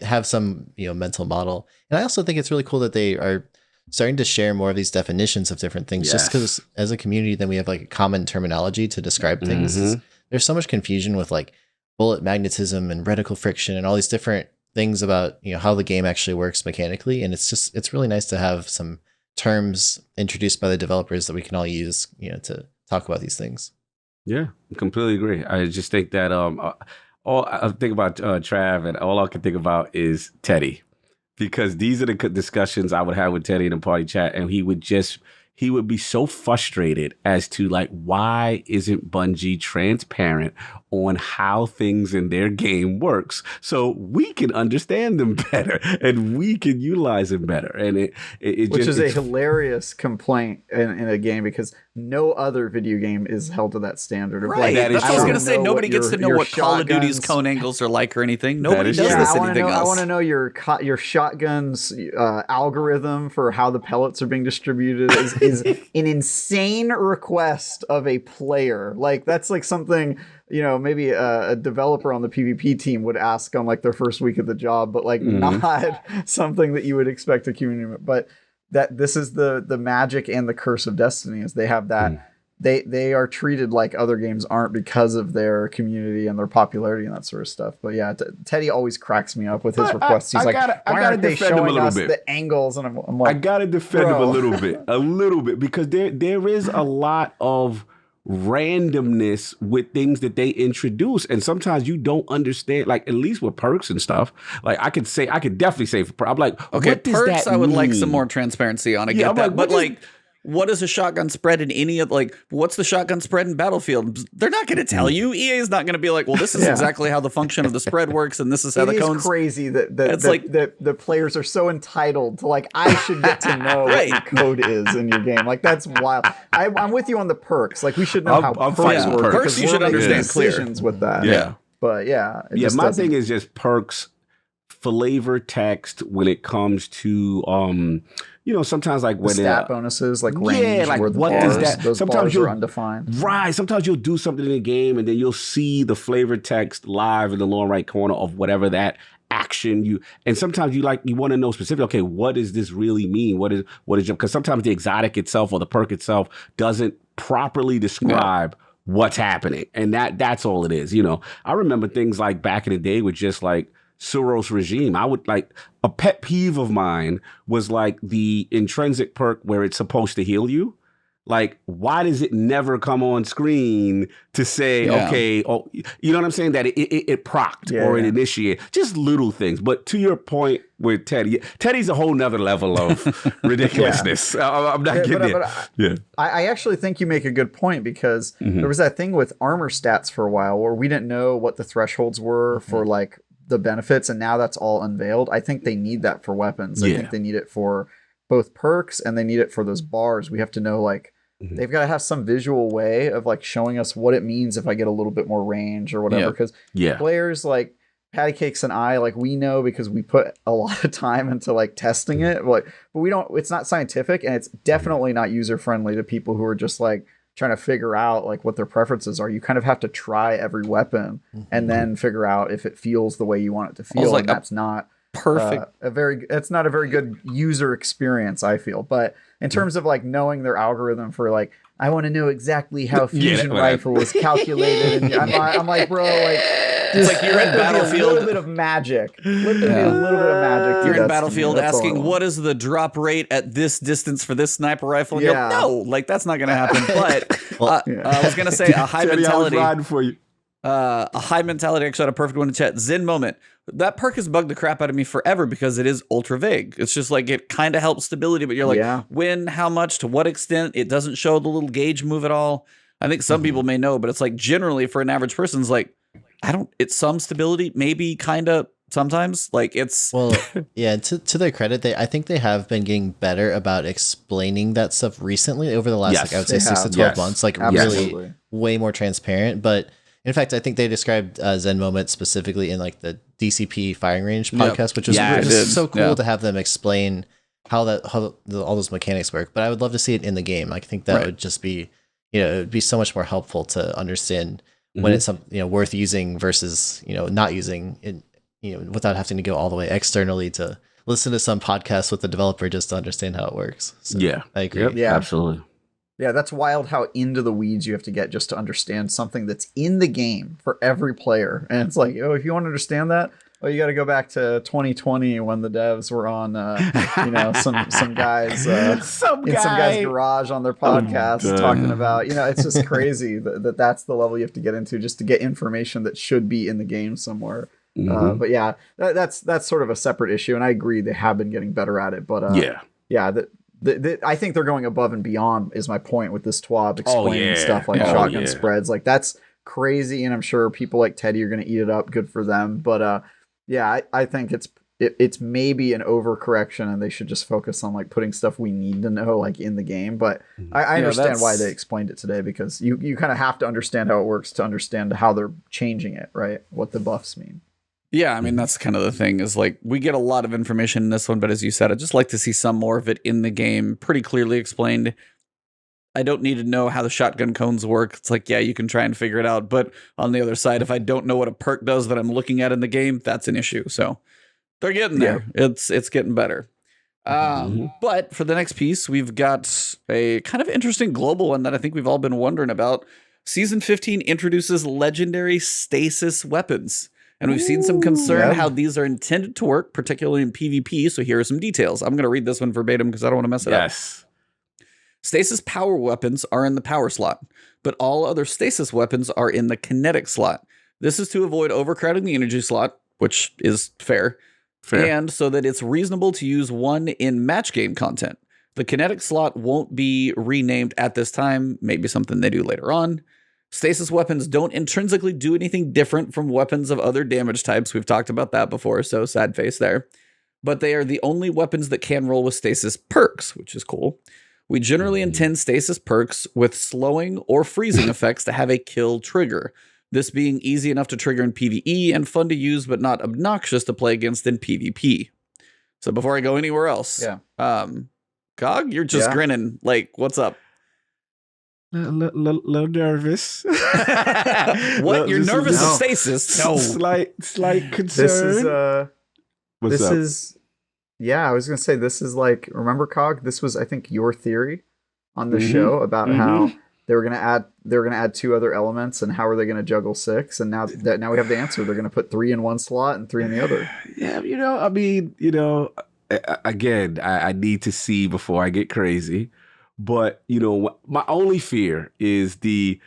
have some mental model. And I also think it's really cool that they are starting to share more of these definitions of different things, just because as a community then we have like a common terminology to describe things. There's so much confusion with like bullet magnetism and reticle friction and all these different things about how the game actually works mechanically, and it's really nice to have some terms introduced by the developers that we can all use to talk about these things. Yeah, I completely agree. I just think that all I think about Trav, and all I can think about is Teddy, because these are the discussions I would have with Teddy in the party chat, and he would be so frustrated as to like, why isn't Bungie transparent on how things in their game works so we can understand them better and we can utilize them better? And which is a hilarious complaint in a game, because no other video game is held to that standard. Right. That's what I was going to say. Nobody gets to know what Call of Duty's cone angles are like or anything. Nobody does this anything else. I want to know your shotgun's algorithm for how the pellets are being distributed is an insane request of a player. Like, that's like something maybe a developer on the PvP team would ask on like their first week of the job, but like not something that you would expect a community. But that this is the magic and the curse of Destiny, is they have that they are treated like other games aren't because of their community and their popularity and that sort of stuff. But yeah, Teddy always cracks me up with his requests. He's like, why aren't they showing us the angles? And I'm like, I gotta defend him a little bit, because there is a lot of randomness with things that they introduce, and sometimes you don't understand, like at least with perks and stuff. Like I could definitely say for I'm like, okay, what does perks that I would mean? like some more transparency on. I get that, but like, what is a shotgun spread in any of, like, what's the shotgun spread in Battlefield? They're not going to tell you. EA is not going to be like, well, this is exactly how the function of the spread works, and this is how the cones. It is crazy that the players are so entitled to, like, I should get to know what your code is in your game. Like, that's wild. I'm with you on the perks. Like, we should know how perks work. Perks you should understand decisions with that. Yeah. But yeah. My thing is just perks, flavor text when it comes to sometimes like when stat bonuses, like range, like where the what bars, is that? Those sometimes bars are undefined. Right. Sometimes you'll do something in the game and then you'll see the flavor text live in the lower right corner of whatever that action and sometimes you want to know specifically, okay, what does this really mean? What is because sometimes the exotic itself or the perk itself doesn't properly describe what's happening. And that's all it is. You know, I remember things like back in the day with just like Suros regime. I would like a pet peeve of mine was like the intrinsic perk where it's supposed to heal you. Like, why does it never come on screen to say, okay, oh, you know what I'm saying? That it procced or it initiated. Just little things. But to your point with Teddy's a whole nother level of ridiculousness. I'm not kidding. I actually think you make a good point because there was that thing with armor stats for a while where we didn't know what the thresholds were for like the benefits, and now that's all unveiled. I think they need that for weapons. I think they need it for both perks and they need it for those bars. We have to know like they've got to have some visual way of like showing us what it means if I get a little bit more range or whatever. Because players like Pattycakes and I, like we know because we put a lot of time into like testing it, but we don't. It's not scientific, and it's definitely not user friendly to people who are just like trying to figure out like what their preferences are. You kind of have to try every weapon and then figure out if it feels the way you want it to feel. Like, and that's not perfect. It's not a very good user experience, I feel. But in terms of like knowing their algorithm for like, I want to know exactly how fusion rifle was calculated. And I'm like, bro, like, it's like you're in Battlefield. A little bit of magic. A little bit of magic. You're in Battlefield asking, what is the drop rate at this distance for this sniper rifle? And you're like, no, like that's not going to happen. But I was going to say a high mentality. I was riding for you. A high mentality actually had a perfect one in chat. Zen moment. That perk has bugged the crap out of me forever because it is ultra vague. It's just like it kind of helps stability, but you're like, when, how much, to what extent? It doesn't show the little gauge move at all. I think some people may know, but it's like generally for an average person, it's like, it's some stability, maybe kind of sometimes. Like it's to their credit, I think they have been getting better about explaining that stuff recently over the last like I would say 6 to 12 months, like really way more transparent. But in fact, I think they described Zen Moment specifically in like the DCP firing range podcast, which was just so cool to have them explain how all those mechanics work. But I would love to see it in the game. I think that would just be, it would be so much more helpful to understand when it's worth using versus not using it, without having to go all the way externally to listen to some podcast with the developer just to understand how it works. So, I agree. Yep, absolutely. Yeah, that's wild how into the weeds you have to get just to understand something that's in the game for every player. And it's like, if you want to understand that, you got to go back to 2020 when the devs were on, some guys in some guy's garage on their podcast talking about, it's just crazy that's the level you have to get into just to get information that should be in the game somewhere. But yeah, that's sort of a separate issue, and I agree they have been getting better at it. But I think they're going above and beyond. Is my point with this TWAB explaining stuff like shotgun spreads, like that's crazy, and I'm sure people like Teddy are going to eat it up. Good for them, but I think it's maybe an overcorrection, and they should just focus on like putting stuff we need to know like in the game. But I understand why they explained it today, because you kind of have to understand how it works to understand how they're changing it, right? What the buffs mean. Yeah, I mean, that's kind of the thing is like we get a lot of information in this one, but as you said, I'd just like to see some more of it in the game pretty clearly explained. I don't need to know how the shotgun cones work. It's like, you can try and figure it out. But on the other side, if I don't know what a perk does that I'm looking at in the game, that's an issue. So they're getting there. It's getting better. But for the next piece, we've got a kind of interesting global one that I think we've all been wondering about. Season 15 introduces legendary stasis weapons. And we've seen some concern how these are intended to work, particularly in PvP. So here are some details. I'm going to read this one verbatim because I don't want to mess it up. Stasis power weapons are in the power slot, but all other stasis weapons are in the kinetic slot. This is to avoid overcrowding the energy slot, which is fair, and so that it's reasonable to use one in match game content. The kinetic slot won't be renamed at this time, maybe something they do later on. Stasis weapons don't intrinsically do anything different from weapons of other damage types. We've talked about that before, so sad face there. But they are the only weapons that can roll with stasis perks, which is cool. We generally intend stasis perks with slowing or freezing effects to have a kill trigger. This being easy enough to trigger in PvE and fun to use, but not obnoxious to play against in PvP. So before I go anywhere else, Cog, you're just grinning. Like, what's up? Little nervous. What? You're nervous of stasis? No. Slight concern. I was gonna say this is like, remember, Cog? This was, I think, your theory on the show about how they were gonna add 2 other elements, and how are they gonna juggle 6? And now we have the answer. They're gonna put 3 in one slot and 3 in the other. Yeah, again, I need to see before I get crazy. But, my only fear is the,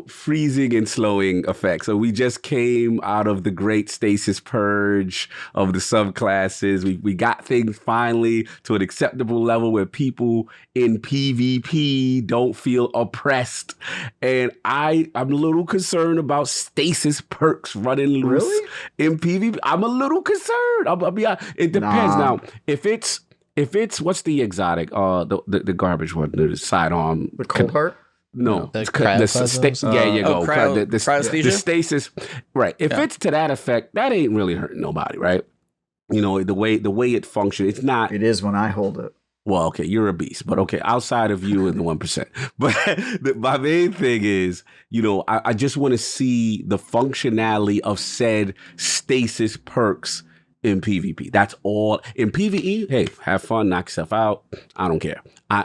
freezing and slowing effect. So we just came out of the great Stasis purge of the subclasses. We got things finally to an acceptable level where people in PvP don't feel oppressed. And I'm a little concerned about Stasis perks running loose in PvP. I'm a little concerned. I'll be honest. It depends. Now, if it's what's the exotic? The garbage one, the sidearm. The cold heart? No, The you go. Cryosthesia? The stasis, right? If it's to that effect, that ain't really hurting nobody, right? The way it functions, it's not. It is when I hold it. Well, okay, you're a beast, but okay, outside of you and the 1%. But my main thing is, I just want to see the functionality of said stasis perks in PvP. That's all. In PvE, hey, have fun, knock yourself out. I don't care.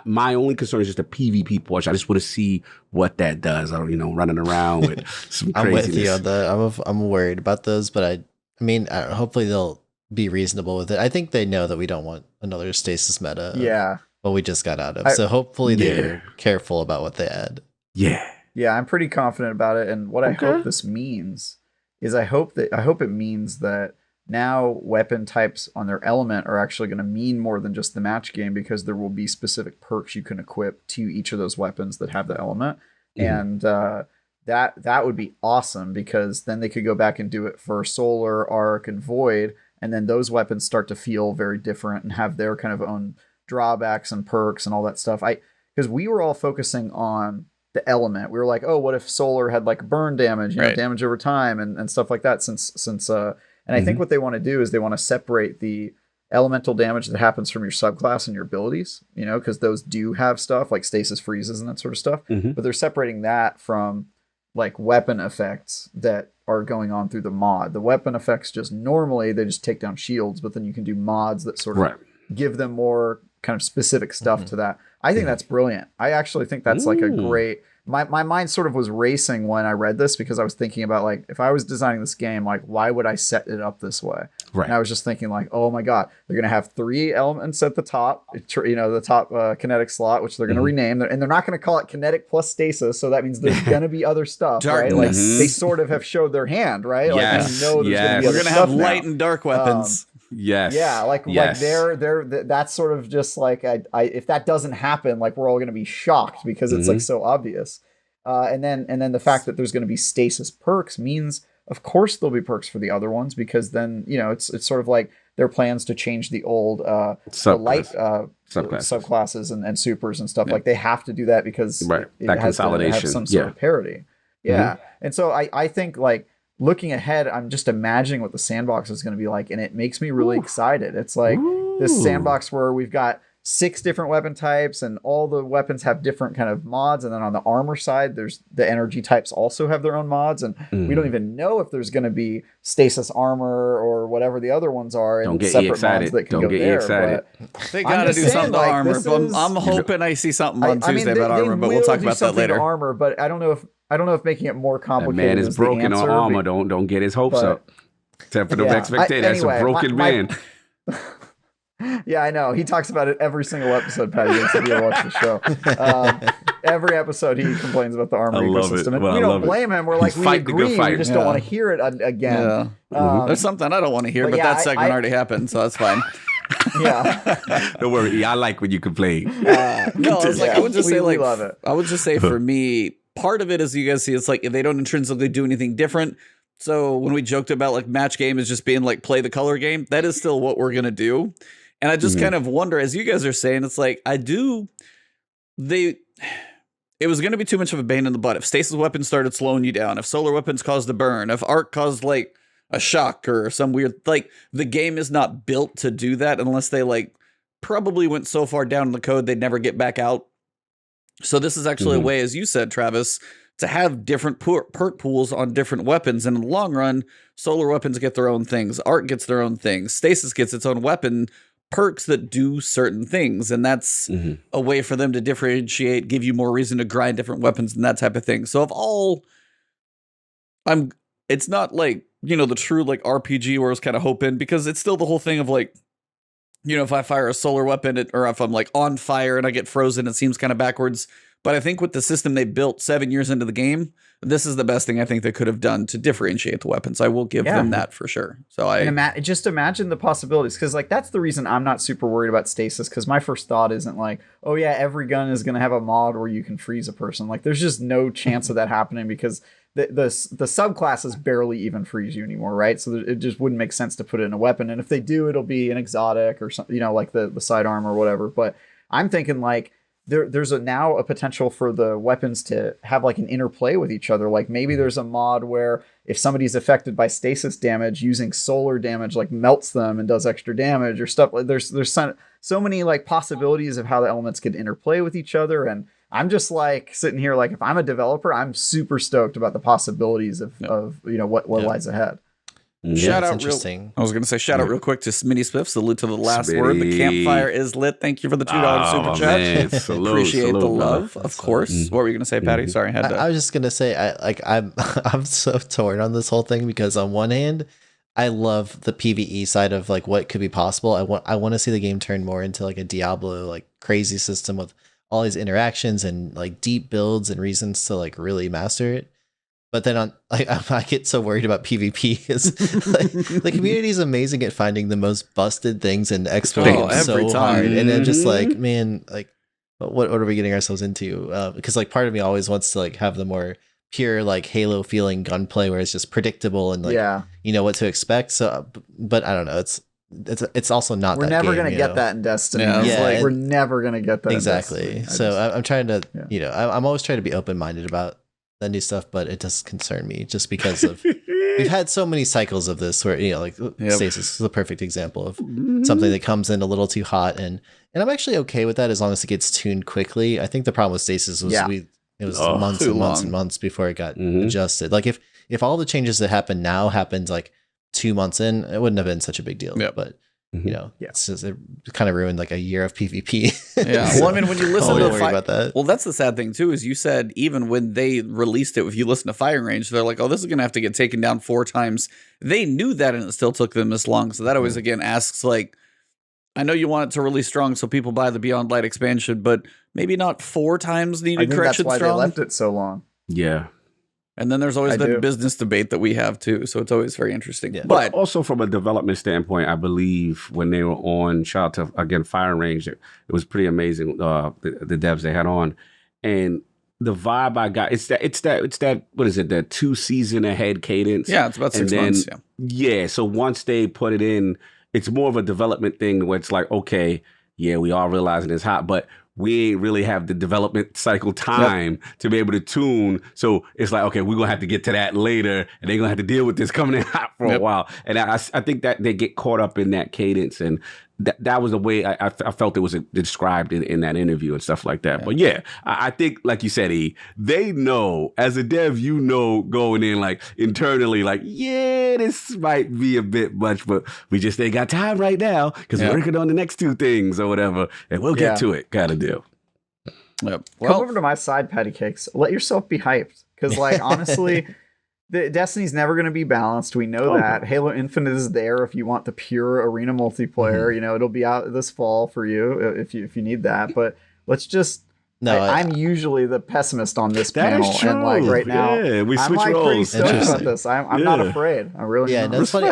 My only concern is just the PvP portion. I just want to see what that does. Running around with some craziness. I'm with you on that. I'm worried about those, but I mean, hopefully they'll be reasonable with it. I think they know that we don't want another stasis meta. Yeah. What we just got out of. So hopefully they're careful about what they add. Yeah. Yeah, I'm pretty confident about it. And what I hope this means is I hope it means that now weapon types on their element are actually going to mean more than just the match game, because there will be specific perks you can equip to each of those weapons that have the element. And that would be awesome, because then they could go back and do it for Solar, Arc, and Void, and then those weapons start to feel very different and have their kind of own drawbacks and perks and all that stuff. Because we were all focusing on the element. We were like, oh, what if Solar had like burn damage, damage over time and stuff like that, and I think what they want to do is they want to separate the elemental damage that happens from your subclass and your abilities, because those do have stuff like stasis freezes and that sort of stuff. But they're separating that from like weapon effects that are going on through the mod. The weapon effects just normally they just take down shields, but then you can do mods that sort of give them more kind of specific stuff to that. I think that's brilliant. I actually think that's like a great. My mind sort of was racing when I read this, because I was thinking about like, if I was designing this game, like why would I set it up this way? Right. And I was just thinking like, oh my God, they're going to have 3 elements at the top, the top kinetic slot, which they're going to rename, and they're not going to call it kinetic plus stasis. So that means there's going to be other stuff, right? Like they sort of have showed their hand, right? Yes. Like, there's going to be we're other going to stuff have light and dark weapons. Yes. Yeah, like they're that's sort of just like if that doesn't happen, like we're all going to be shocked, because it's like so obvious. And then the fact that there's going to be stasis perks means, of course, there'll be perks for the other ones, because then it's sort of like their plans to change the old subclasses and supers and stuff. Like they have to do that because that has consolidation to have some sort of parity. Yeah, and so I think like. Looking ahead, I'm just imagining what the sandbox is going to be like, and it makes me really excited. It's like this sandbox where we've got 6 different weapon types, and all the weapons have different kind of mods. And then on the armor side, there's the energy types also have their own mods, and we don't even know if there's going to be stasis armor or whatever the other ones are. Don't get you excited. Don't get you excited. They got to do something to armor. But I'm hoping I see something on Tuesday about armor, but we'll talk about that later. Armor, but I don't know if making it more complicated. That man is broken on armor. Don't get his hopes up. Temper those expectations. That's a broken man. Yeah, I know. He talks about it every single episode, Pattycakes, if you watch the show. Every episode, he complains about the armor ecosystem. And we don't blame him. We're like, we agree. We just don't want to hear it again. Yeah. There's something I don't want to hear, but that segment already happened, so that's fine. Yeah. Don't worry. I like when you complain. No, it's like, I would just say, like, love it. I would just say for me, part of it is, you guys see, it's like they don't intrinsically do anything different. So when we joked about like match game is just being like play the color game, that is still what we're going to do. And I just kind of wonder, as you guys are saying, it's like, it was going to be too much of a bane in the butt. If stasis weapons started slowing you down, if solar weapons caused a burn, if arc caused like a shock or some weird, like the game is not built to do that unless they like probably went so far down in the code they'd never get back out. So this is actually a way, as you said, Travis, to have different perk pools on different weapons. And in the long run, solar weapons get their own things. Arc gets their own things. Stasis gets its own weapon perks that do certain things, and that's a way for them to differentiate, give you more reason to grind different weapons and that type of thing. So it's not like, the true like RPG where I was kind of hoping, because it's still the whole thing of like, if I fire a solar weapon or if I'm like on fire and I get frozen, it seems kind of backwards. But I think with the system they built 7 years into the game, this is the best thing I think they could have done to differentiate the weapons. I will give them that for sure. So just imagine the possibilities, because like that's the reason I'm not super worried about stasis, because my first thought isn't like, oh yeah, every gun is going to have a mod where you can freeze a person. Like there's just no chance of that happening, because the subclasses barely even freeze you anymore, right? So it just wouldn't make sense to put it in a weapon. And if they do, it'll be an exotic or something, like the sidearm or whatever. But I'm thinking like, there's now a potential for the weapons to have like an interplay with each other. Like maybe there's a mod where if somebody's affected by stasis damage, using solar damage like melts them and does extra damage or stuff. Like there's so many like possibilities of how the elements could interplay with each other. And I'm just like sitting here like, if I'm a developer, I'm super stoked about the possibilities of what lies ahead. Shout out interesting. I was going to say shout out real quick to Smitty Spiff. Salute to the last word. The campfire is lit. Thank you for the $2 super chat. Man, salute, Appreciate the love, brother. of course. What were you going to say, Patty? Sorry, I was just gonna say I'm so torn on this whole thing, because on one hand, I love the PvE side of like what could be possible. I want to see the game turn more into like a Diablo like crazy system with all these interactions and like deep builds and reasons to like really master it. But then I get so worried about PvP is like, the community is amazing at finding the most busted things and exploiting them so hard. And I'm just like, man, like what are we getting ourselves into? Because like part of me always wants to like have the more pure like Halo feeling gunplay where it's just predictable and like you know what to expect. So, but I don't know. It's also not. We're never gonna get that in Destiny. Like we're never gonna get that. Exactly. So I'm trying to, I'm always trying to be open minded about that new stuff, but it does concern me just because of we've had so many cycles of this where Stasis is the perfect example of something that comes in a little too hot, and I'm actually okay with that as long as it gets tuned quickly. I think the problem with Stasis was it was months and months and months before it got adjusted. Like if all the changes that happen now happened like 2 months in, it wouldn't have been such a big deal. But it's just, it kind of ruined like a year of PvP. Well, I mean, when you listen to about that. Well, that's the sad thing too, is you said even when they released it, if you listen to Firing Range, they're like, oh, this is going to have to get taken down 4 times. They knew that, and it still took them this long. So that always, again, asks like, I know you want it to really strong so people buy the Beyond Light expansion, but maybe not 4 times needed correction strong. That's why they left it so long. Yeah. And then there's always the business debate that we have too. So it's always very interesting. Yeah. But also from a development standpoint, I believe when they were on, shout out to, again, Firing Range, it was pretty amazing, the devs they had on. And the vibe I got, it's that, what is it, that 2 season ahead cadence? Yeah, it's about 6 months. Yeah, so once they put it in, it's more of a development thing where it's like, okay, yeah, we are realizing it's hot, but we ain't really have the development cycle time to be able to tune. So it's like, okay, we're going to have to get to that later, and they're going to have to deal with this coming in hot for a while. And I think that they get caught up in that cadence, and that was the way I felt it was described in that interview and stuff like that. But yeah, I think, like you said, E, they know, as a dev, going in like internally, like, yeah, this might be a bit much, but we just ain't got time right now because we're working on the next 2 things or whatever, and we'll get to it, kind of deal. Come over to my side, Pattycakes. Let yourself be hyped, because like honestly, the Destiny's never going to be balanced. We know that. Halo Infinite is there if you want the pure arena multiplayer. It'll be out this fall for you if you need that. But let's just. No, I'm usually the pessimist on this panel, and like right now, we switch I'm like roles. pretty stoked about this. I'm not afraid. I really am. That's funny.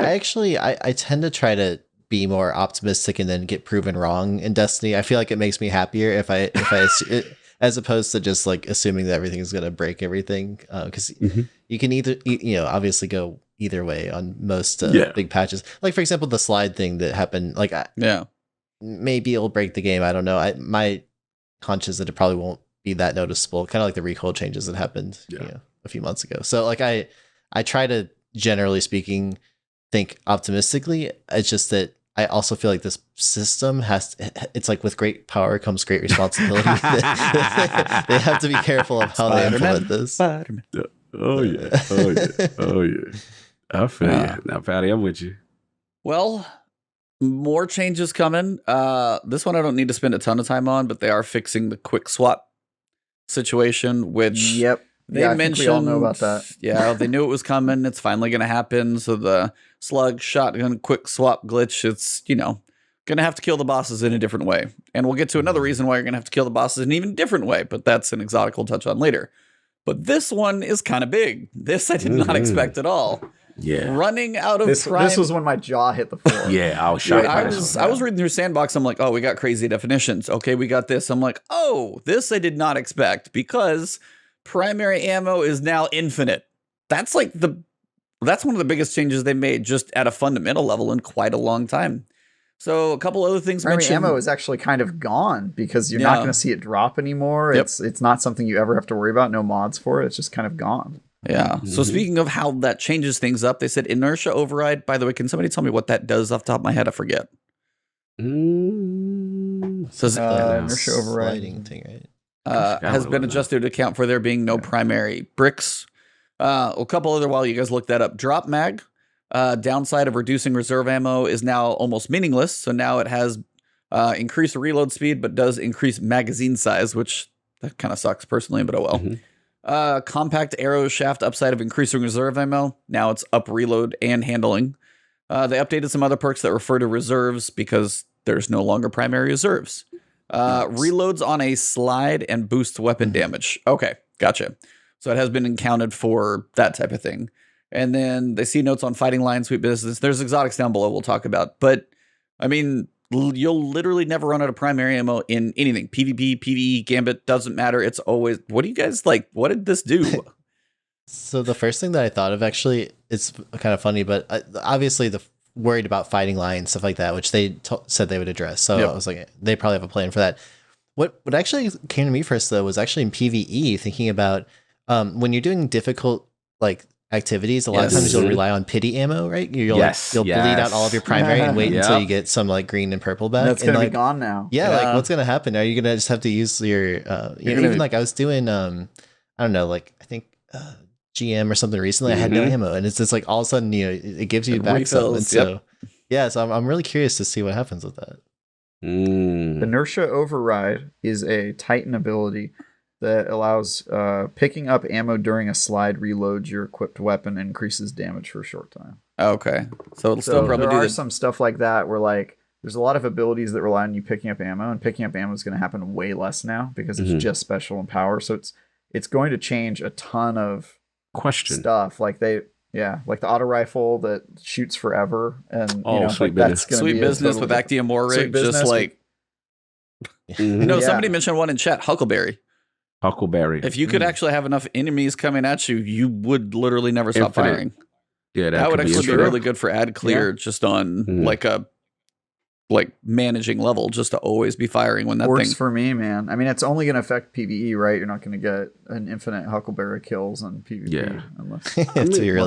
I tend to try to be more optimistic and then get proven wrong in Destiny. I feel like it makes me happier if I as opposed to just like assuming that everything is going to break everything, because you can either obviously go either way on most big patches. Like for example, the slide thing that happened, like maybe it'll break the game. I don't know. My hunch is that it probably won't be that noticeable, kind of like the recoil changes that happened a few months ago. So like I try to, generally speaking, think optimistically. It's just that I also feel like this system it's like with great power comes great responsibility. They have to be careful of how they implement this. Oh yeah. I feel you. Now, Patty, I'm with you. Well, my 1 More changes coming. This one I don't need to spend a ton of time on, but they are fixing the quick swap situation, which Yep. they I mentioned. think we all know about that. Yeah, they knew it was coming. It's finally going to happen. So the slug shotgun quick swap glitch, it's, going to have to kill the bosses in a different way. And we'll get to another reason why you're going to have to kill the bosses in an even different way, but that's an exotic we'll touch on later. But this one is kind of big. This I did not expect at all. Yeah. Running out of This was when my jaw hit the floor. Yeah, I was shocked. I was reading through Sandbox. I'm like, oh, we got crazy definitions. Okay, we got this. I'm like, oh, this I did not expect because primary ammo is now infinite. That's one of the biggest changes they made just at a fundamental level in quite a long time. So a couple other things primary mentioned. ammo is actually kind of gone because you're not going to see it drop anymore. Yep. It's not something you ever have to worry about. No mods for it. It's just kind of gone. Yeah. So speaking of how that changes things up, they said inertia override. By the way, can somebody tell me what that does off the top of my head? I forget. So inertia override thing, right? Has been adjusted to account for there being no primary bricks. A couple other while you guys look that up. Drop mag. Downside of reducing reserve ammo is now almost meaningless. So now it has increased reload speed, but does increase magazine size, which that kind of sucks personally, but oh well. Compact arrow shaft upside of increasing reserve ammo. Now it's up reload and handling. They updated some other perks that refer to reserves because there's no longer primary reserves. Reloads on a slide and boosts weapon damage. Okay, gotcha. So it has been accounted for that type of thing. And then they see notes on fighting line, sweet business. There's exotics down below we'll talk about. But, I mean, you'll literally never run out of primary ammo in anything. PvP, PvE, Gambit, doesn't matter. It's always, what do you guys like? What did this do? So the first thing that I thought of, actually, it's kind of funny, but obviously worried about fighting line, stuff like that, which they said they would address. So I was like, they probably have a plan for that. What actually came to me first, though, was actually in PvE, thinking about when you're doing difficult, activities, a lot of times you'll rely on pity ammo, right? You'll bleed out all of your primary and wait until you get some green and purple back. That's gonna be gone now. Yeah, what's gonna happen? Are you gonna just have to use your even I was doing I don't know, I think GM or something recently, I had no ammo, and it's just all of a sudden it gives you back some. And so so I'm really curious to see what happens with that. Inertia override is a Titan ability that allows picking up ammo during a slide reloads your equipped weapon and increases damage for a short time. Okay. So it'll still probably there are some stuff like that where there's a lot of abilities that rely on you picking up ammo, and picking up ammo is going to happen way less now because it's just special and power. So it's going to change a ton of stuff. Like the auto rifle that shoots forever, and sweet business. That's sweet business with Actium War Rig, just somebody mentioned one in chat, Huckleberry. If you could actually have enough enemies coming at you, you would literally never stop firing. Yeah, that would actually be really good for ad clear, just on a managing level, just to always be firing when that works thing for me, man. I mean, it's only going to affect PvE, right? You're not going to get an infinite Huckleberry kills on PvP unless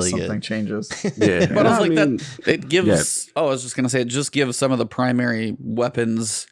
something changes. Yeah, but I was that it gives. I was just going to say it just gives some of the primary weapons.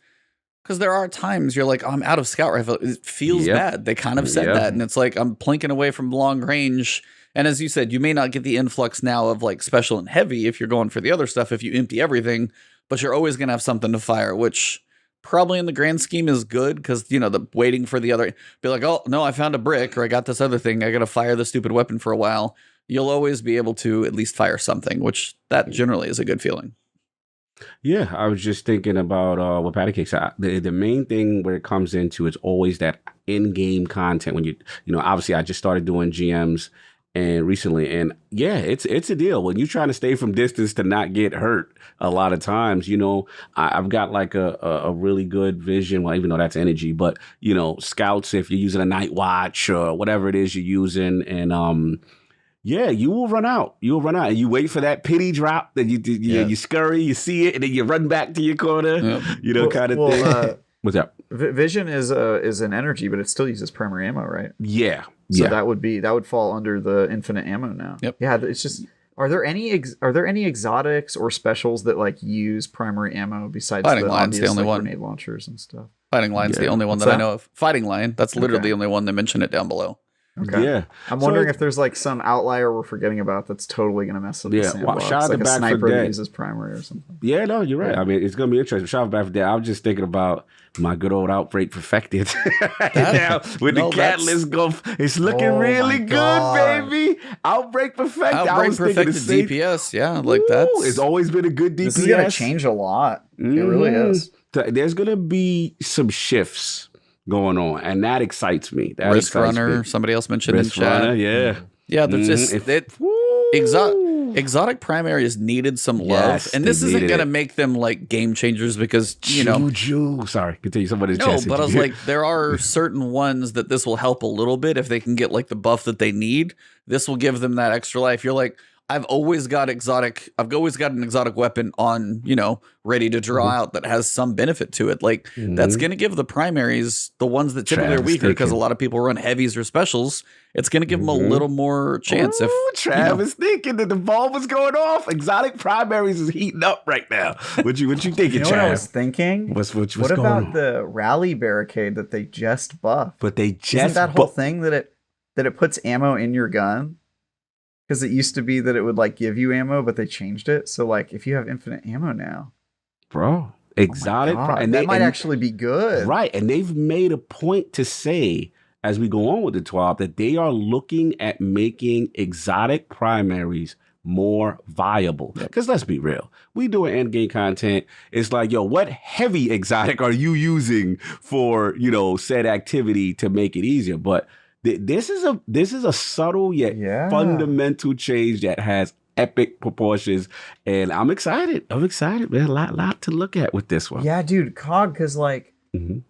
Because there are times you're like, oh, I'm out of scout rifle. It feels bad. They kind of said that. And it's like, I'm plinking away from long range. And as you said, you may not get the influx now of special and heavy if you're going for the other stuff, if you empty everything. But you're always going to have something to fire, which probably in the grand scheme is good. Because, the waiting for the other, be like, oh, no, I found a brick or I got this other thing. I got to fire the stupid weapon for a while. You'll always be able to at least fire something, which that generally is a good feeling. Yeah, I was just thinking about with Pattycakes. The main thing where it comes into, it's always that in-game content. When obviously I just started doing GMs and recently, and it's a deal when you're trying to stay from distance to not get hurt. A lot of times, I've got a really good vision. Well, even though that's energy, but scouts, if you're using a night watch or whatever it is you're using, and you will run out. You'll run out. And you wait for that pity drop. Then you scurry, you see it, and then you run back to your corner. Kind of thing. What's up? Vision is an energy, but it still uses primary ammo, right? Yeah. So that would fall under the infinite ammo now. Yep. Yeah. It's just. Are there any exotics or specials that use primary ammo besides Fighting Line's the only one. Grenade launchers and stuff? Fighting Line's the only one that I know of. Fighting Line. That's literally the only one they mention it down below. Okay. Yeah. I'm So wondering it's- if there's like some outlier we're forgetting about that's totally going to mess up the Yeah, sandbox. shout out like to a Back for sniper that Dead. uses primary or something. Yeah, no, you're right. Yeah. I mean, it's gonna be interesting. Shout out back for that. I was just thinking about my good old Outbreak Perfected. Now with no, the catalyst go, it's looking Oh really my good, God. baby. Outbreak Perfected. I Outbreak was thinking the Perfected same. DPS. Yeah, like Ooh, that's it's always been a good DPS. This is going to change a lot. It really Mhm. is. There's gonna be some shifts going on, and that excites me. That Risk excites Runner. Me. Somebody else mentioned Risk in chat. Runner, yeah. Yeah, there's just exotic primaries needed some love, Yes, and they this isn't needed going to it. make them like game changers because you know. Juju. Sorry, continue. Somebody's No, but I was like, there are certain ones that this will help a little bit if they can get like the buff that they need. This will give them that extra life. You're like, I've always got an exotic weapon on, you know, ready to draw out that has some benefit to it. Like that's going to give the primaries, the ones that typically are weaker, because a lot of people run heavies or specials. It's going to give them a little more chance. If Travis thinking that the ball was going off, exotic primaries is heating up right now. What you thinking, You know what I Trav? was thinking? What's what going about on? the rally barricade that they just buffed? But they just Isn't that whole thing that it puts ammo in your gun? Because it used to be that it would like give you ammo, but they changed it. So like if you have infinite ammo now, bro, exotic, God, that might actually be good. Right, and they've made a point to say as we go on with the 12 that they are looking at making exotic primaries more viable. Because let's be real, we do end game content. It's like, yo, what heavy exotic are you using for, you know, said activity to make it easier? But this is a subtle yet fundamental change that has epic proportions, and I'm excited. Man, a lot to look at with this one. Yeah, dude, COG, because like,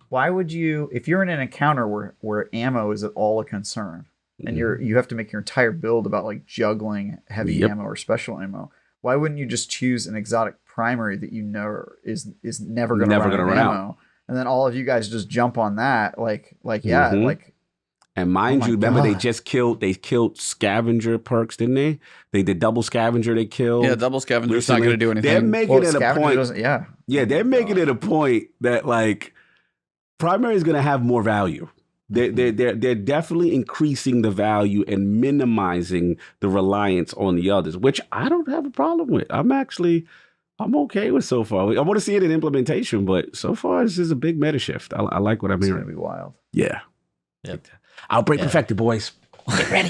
why would you, if you're in an encounter where ammo is at all a concern, and you have to make your entire build about like juggling heavy ammo or special ammo, why wouldn't you just choose an exotic primary that you know is never going to run ammo, and then all of you guys just jump on that, like. And mind you, remember God. they killed scavenger perks, didn't they? They did double scavenger. They killed. Yeah, double scavenger's not going to do anything. They're making it a point. Yeah, they're making it a point that like primary is going to have more value. They're definitely increasing the value and minimizing the reliance on the others, which I don't have a problem with. I'm okay with so far. I want to see it in implementation, but so far this is a big meta shift. I like what I'm hearing. It's going to be wild. Yeah. Yep. Outbreak Perfected, boys. Get ready.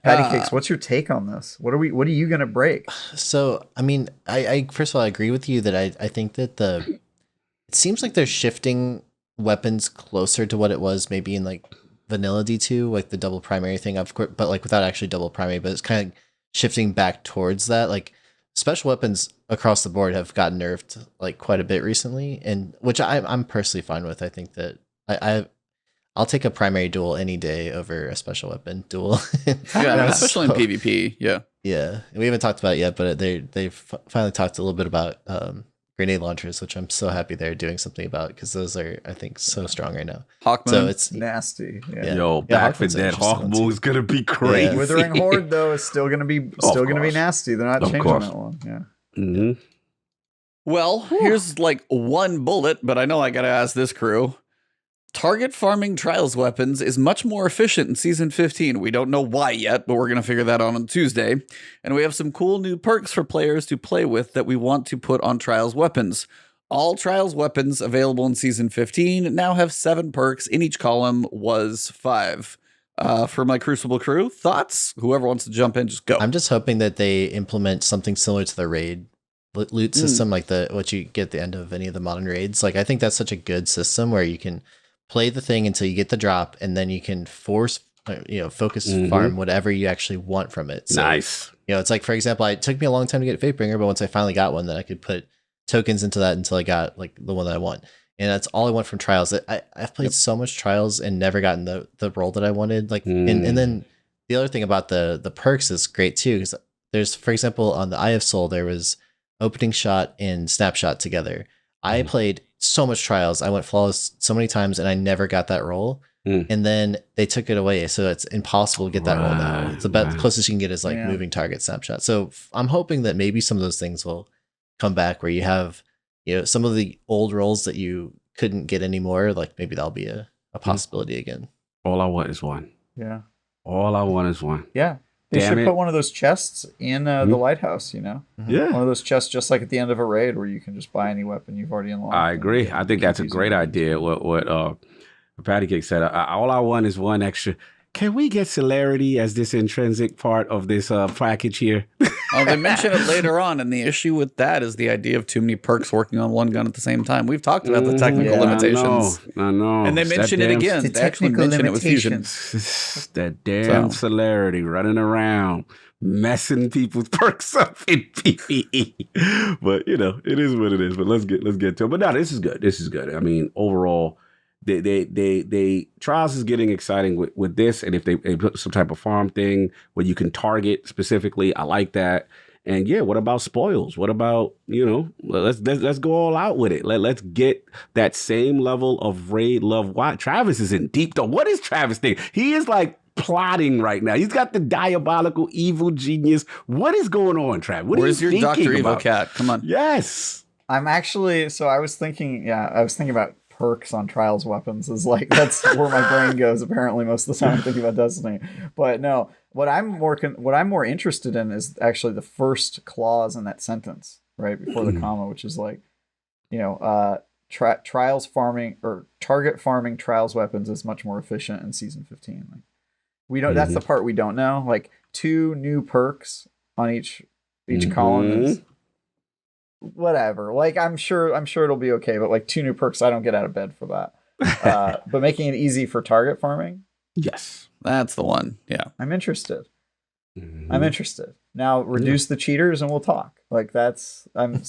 Pattycakes, what's your take on this? What are you going to break? So, I mean, I first of all, I agree with you that I think that it seems like they're shifting weapons closer to what it was maybe in like vanilla D2, like the double primary thing, of course, but like without actually double primary, but it's kind of shifting back towards that. Like special weapons across the board have gotten nerfed like quite a bit recently, and which I'm personally fine with. I think that I'll take a primary duel any day over a special weapon duel. Yeah, especially in PvP. Yeah. Yeah, we haven't talked about it yet, but they've finally talked a little bit about grenade launchers, which I'm so happy they're doing something about, because those are, I think, so strong right now. Hawkmoon. So it's nasty. Yeah. Yo, Yeah, Back for Hawkmoon's Dead. an interesting one, too. Hawkmoon's gonna be crazy. Yeah. Withering Horde though is still gonna be nasty. They're not Of changing course. that one. Yeah. Mm-hmm. Well, here's like one bullet, but I know I got to ask this crew. Target farming trials weapons is much more efficient in Season 15. We don't know why yet, but we're going to figure that out on Tuesday. And we have some cool new perks for players to play with that we want to put on trials weapons. All trials weapons available in Season 15 now have 7 perks. In each column was 5. For my Crucible crew, thoughts? Whoever wants to jump in, just go. I'm just hoping that they implement something similar to the raid loot system, like what you get at the end of any of the modern raids. Like, I think that's such a good system where you can play the thing until you get the drop, and then you can focus farm whatever you actually want from it. So, Nice. You know, it's like, for example, it took me a long time to get Fatebringer, but once I finally got one, then I could put tokens into that until I got like the one that I want. And that's all I want from trials. I've played so much trials and never gotten the role that I wanted. Like, and then the other thing about the perks is great too, because there's, for example, on the Eye of Soul, there was opening shot and snapshot together. I played so much trials. I went flawless so many times and I never got that role. And then they took it away. So it's impossible to get that role now. It's the closest you can get is like moving target snapshot. So I'm hoping that maybe some of those things will come back where you have, you know, some of the old roles that you couldn't get anymore. Like maybe that'll be a possibility again. All I want is one. Yeah. All I want is one. Yeah. They Damn should it. put one of those chests in the lighthouse, you know? Yeah. One of those chests just like at the end of a raid where you can just buy any weapon you've already unlocked. I agree. I think that's a great idea. What Pattycakes said. All I want is one extra. Can we get celerity as this intrinsic part of this package here? Oh, they mention it later on, and the issue with that is the idea of too many perks working on one gun at the same time. We've talked about the technical limitations. I know. And they mention it again. They actually mention it with Fusion. That damn celerity running around, messing people's perks up in PvE. But it is what it is. But let's get to it. But no, this is good. This is good. I mean, overall, they Trials is getting exciting with this, and if they put some type of farm thing where you can target specifically, I like that. And yeah, what about spoils? What about let's go all out with it. Let's get that same level of raid love. Why Travis is in deep though? What is Travis thing? He is like plotting right now. He's got the diabolical evil genius. What is going on, Travis? Where's your Dr. Evil Cat? Come on. Yes. I'm actually I was thinking about perks on Trials weapons is like that's where my brain goes apparently most of the time I'm thinking about Destiny. But no, what I'm more interested in is actually the first clause in that sentence right before the comma, which is like Trials farming or target farming Trials weapons is much more efficient in season 15. Like we don't that's the part we don't know. Like 2 new perks on each column is whatever. Like I'm sure it'll be okay, but like 2 new perks, I don't get out of bed for that. But making it easy for target farming, yes, that's the one. Yeah, I'm interested. I'm interested. Now reduce the cheaters and we'll talk. Like that's we'll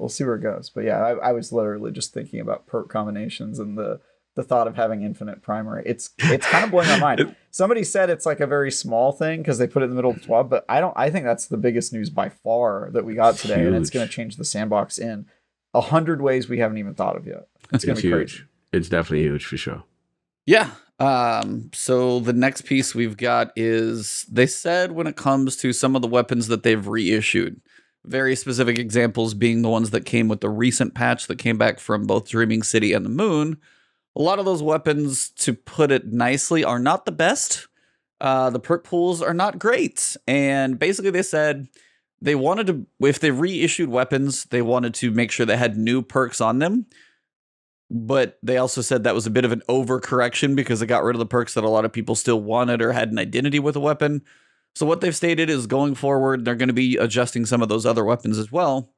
see where it goes. But yeah, I was literally just thinking about perk combinations and the thought of having infinite primary. It's kind of blowing my mind. Somebody said it's like a very small thing because they put it in the middle of the TWAB, but I think that's the biggest news by far that we got today. And it's going to change the sandbox in 100 ways we haven't even thought of yet. It's going to be huge. Crazy. It's definitely huge for sure. Yeah. So the next piece we've got is they said when it comes to some of the weapons that they've reissued, very specific examples being the ones that came with the recent patch that came back from both Dreaming City and the Moon. A lot of those weapons, to put it nicely, are not the best. The perk pools are not great. And basically they said they wanted to, if they reissued weapons, they wanted to make sure they had new perks on them. But they also said that was a bit of an overcorrection because it got rid of the perks that a lot of people still wanted or had an identity with a weapon. So what they've stated is going forward, they're going to be adjusting some of those other weapons as well.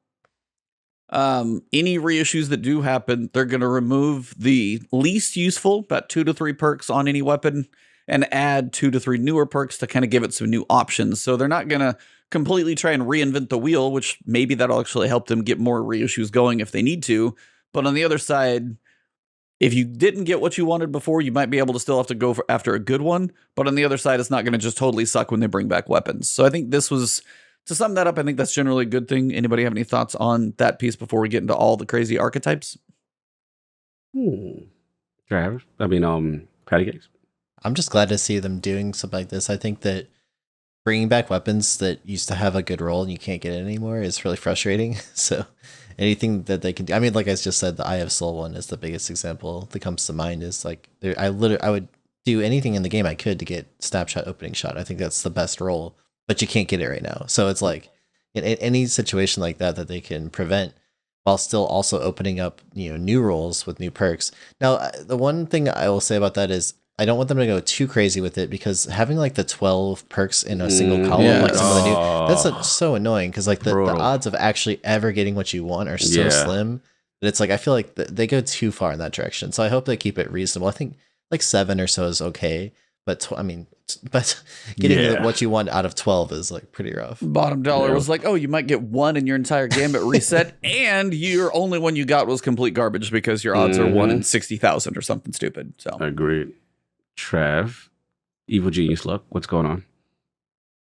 Any reissues that do happen, they're going to remove the least useful, about 2 to 3 perks on any weapon, and add 2 to 3 newer perks to kind of give it some new options. So they're not going to completely try and reinvent the wheel, which maybe that'll actually help them get more reissues going if they need to. But on the other side, if you didn't get what you wanted before, you might be able to still have to go after a good one. But on the other side, it's not going to just totally suck when they bring back weapons. So I think this was... To sum that up, I think that's generally a good thing. Anybody have any thoughts on that piece before we get into all the crazy archetypes? Travis? Pattycakes? I'm just glad to see them doing something like this. I think that bringing back weapons that used to have a good role and you can't get it anymore is really frustrating. So anything that they can do. I mean, like I just said, the Eye of Soul one is the biggest example that comes to mind. Is like I would do anything in the game I could to get Snapshot Opening Shot. I think that's the best role. But you can't get it right now. So it's like in any situation like that they can prevent while still also opening up, new roles with new perks. Now, the one thing I will say about that is I don't want them to go too crazy with it because having like the 12 perks in a single column, like some of the new, that's so annoying because like the odds of actually ever getting what you want are so slim that it's like I feel like they go too far in that direction. So I hope they keep it reasonable. I think like 7 or so is okay. But but getting what you want out of 12 is like pretty rough. Bottom dollar was like, oh, you might get 1 in your entire gambit reset, and your only one you got was complete garbage because your odds are 1 in 60,000 or something stupid. So agreed. Trav, Evil Genius Luck, what's going on?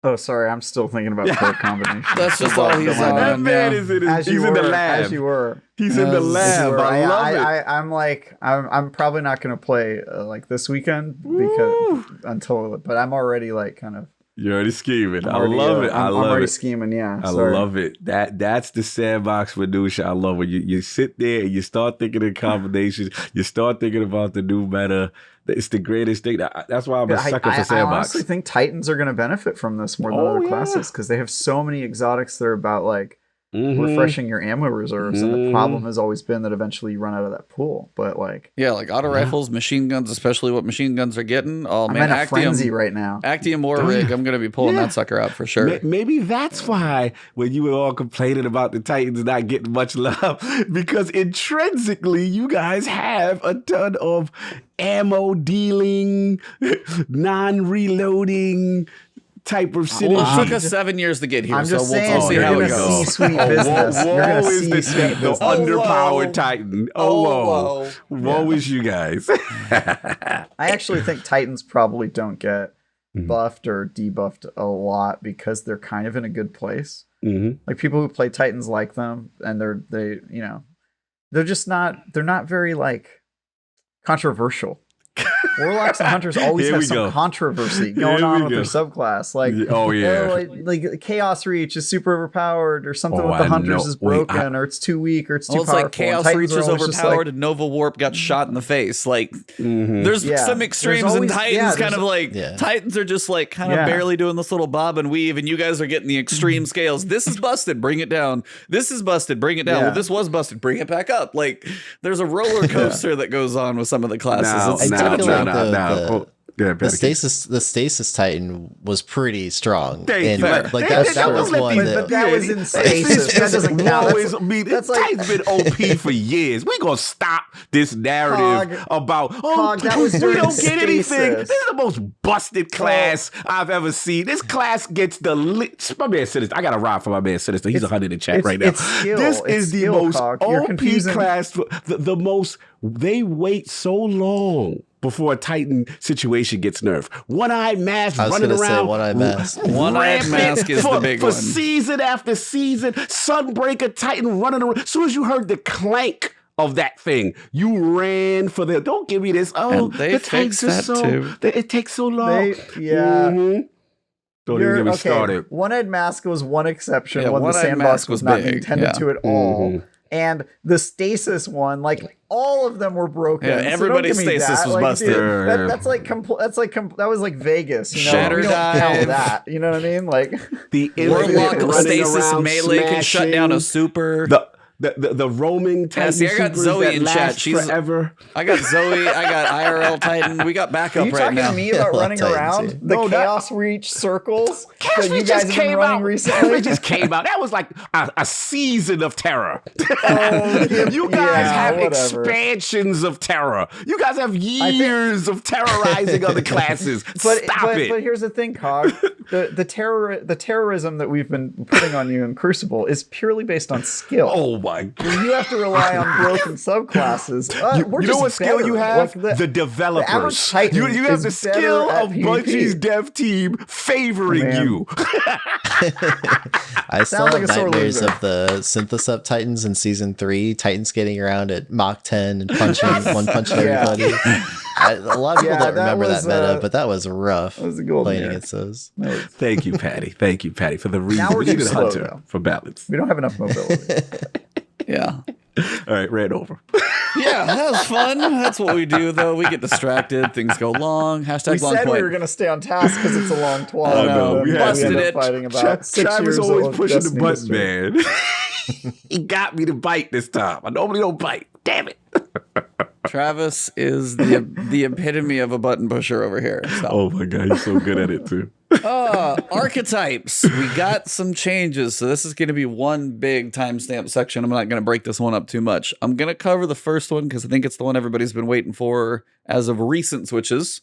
Oh, sorry, I'm still thinking about perk combinations. That's just all he's on. That man is in he's in the lab. As you were. He's in the lab. I love it. I'm probably not going to play like this weekend because but I'm already like kind of You're already scheming. I already, love it. I I'm love already it. scheming. Yeah, I sorry. love it. That's the Sandbox minutia. I love it. You sit there and you start thinking in combinations. You start thinking about the new meta. It's the greatest thing. That's why I'm a sucker for I Sandbox. honestly think Titans are going to benefit from this more than other classes because they have so many exotics that are about like refreshing your ammo reserves, and the problem has always been that eventually you run out of that pool. But like, Yeah, like auto rifles, machine guns, especially what machine guns are getting. Oh I'm man, in a frenzy right now. Actium War Rig, I'm gonna be pulling that sucker out for sure. Maybe that's why when you were all complaining about the Titans not getting much love, because intrinsically you guys have a ton of ammo dealing, non-reloading type of synergy. Well, it took us 7 years to get here, I'm so just we'll saying, see you're how it gonna goes. see sweet business. You're gonna Woe is see the sweet business. underpowered Titan. whoa. Woe is you guys. I actually think Titans probably don't get buffed or debuffed a lot because they're kind of in a good place. Like people who play Titans like them, and they're just not. They're not very like controversial. Warlocks and Hunters always have some controversy going on with their subclass. Like, like Chaos Reach is super overpowered, or something with the Hunters is broken, or it's too weak, or it's too powerful. It's like Chaos Reach is overpowered and Nova Warp got shot in the face. Like, there's some extremes in Titans, kind of like Titans are just like kind of barely doing this little bob and weave, and you guys are getting the extreme scales. This is busted, bring it down. This is busted, bring it down. Well, this was busted, bring it back up. Like, there's a roller coaster that goes on with some of the classes. The Stasis Titan was pretty strong. That was one. But that was in Stasis. That doesn't count. That's like, Titan's been OP for years. We gonna stop this narrative about we don't get anything. This is the most busted class I've ever seen. This class gets the my man Sinister. I got a ride for my man Sinister. He's 100 in chat right now. This is the most OP class. The most. They wait so long before a Titan situation gets nerfed. One-eyed mask running around. One-eyed mask. One-eyed mask is the big one. For season after season, Sunbreaker Titan running around. As soon as you heard the clank of that thing, you ran for the. Don't give me this. Oh, the tanks are so. It takes so long. Don't even get me started. One-eyed mask was one exception when the Sandbox was not intended to at all. And the Stasis one, like all of them were broken. Yeah, everybody's Stasis was busted. Dude, that was like Vegas. You know? Shatter dive. That. You know what I mean? Like the Warlock Stasis melee can shut down a super. The roaming Titan. I got Zoe in chat. She's forever. I got Zoe. I got IRL Titan. We got backup right now. Are you talking to me about running around the Chaos Reach circles that you guys have been running recently? It just came out. That was like a season of terror. You guys have expansions of terror. You guys have years of terrorizing other classes. Stop it. But here's the thing, Cog. The terrorism that we've been putting on you in Crucible is purely based on skill. Oh my God. You have to rely on growth and subclasses. You know what skill you have? Like the developers. You have the skill of Bungie's dev team favoring you. I saw nightmares of the Synthesub Titans in Season 3. Titans getting around at Mach 10 and punching everybody. A lot of people don't remember that meta, but that was rough. That was a golden playing against those. Thank you, Patty. Thank you, Patty, for the reason. Now we're we need a hunter though. for balance. We don't have enough mobility. Yeah. All right, ran over. Yeah, that was fun. That's what we do, though. We get distracted. Things go long. Hashtag we long said point. we were going to stay on task because it's a long twat. Oh, no. We busted it. Fighting about 6 years Travis always old pushing Destiny the button, history. man. He got me to bite this time. I normally don't bite. Damn it. Travis is the epitome of a button pusher over here. So. Oh my God, he's so good at it too. Archetypes. We got some changes. So this is going to be one big timestamp section. I'm not going to break this one up too much. I'm going to cover the first one because I think it's the one everybody's been waiting for as of recent switches.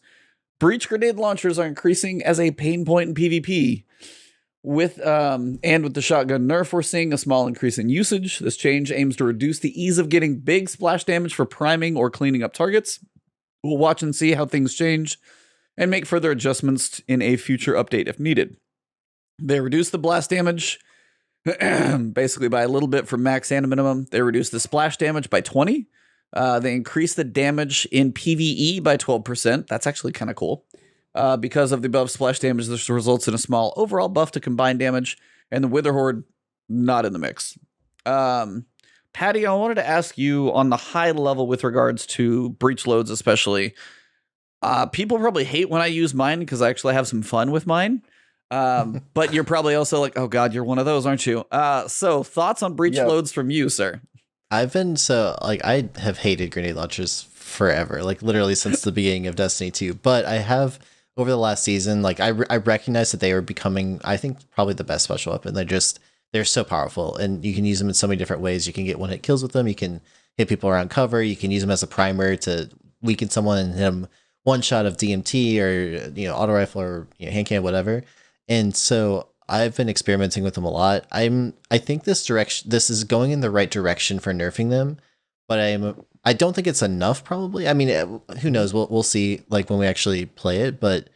Breach grenade launchers are increasing as a pain point in PvP. With the shotgun nerf, we're seeing a small increase in usage. This change aims to reduce the ease of getting big splash damage for priming or cleaning up targets. We'll watch and see how things change and make further adjustments in a future update if needed. They reduce the blast damage basically by a little bit from max and minimum. They reduce the splash damage by 20. They increase the damage in PvE by 12%. That's actually kind of cool. Because of the above splash damage, this results in a small overall buff to combined damage, and the Wither Horde not in the mix. Patty, I wanted to ask you on the high level with regards to breach loads, especially. People probably hate when I use mine because I actually have some fun with mine. But you're probably also like, oh God, you're one of those, aren't you? So thoughts on breach loads from you, sir? I have hated grenade launchers forever, like literally since the beginning of Destiny 2. But I have over the last season, like I recognize that they are becoming, I think, probably the best special weapon. They're so powerful, and you can use them in so many different ways. You can get one-hit kills with them. You can hit people around cover. You can use them as a primer to weaken someone and hit them one shot of DMT or auto rifle or hand cannon, whatever. And so I've been experimenting with them a lot. I think this is going in the right direction for nerfing them, but I don't think it's enough. Probably. I mean, who knows? We'll see. Like when we actually play it, but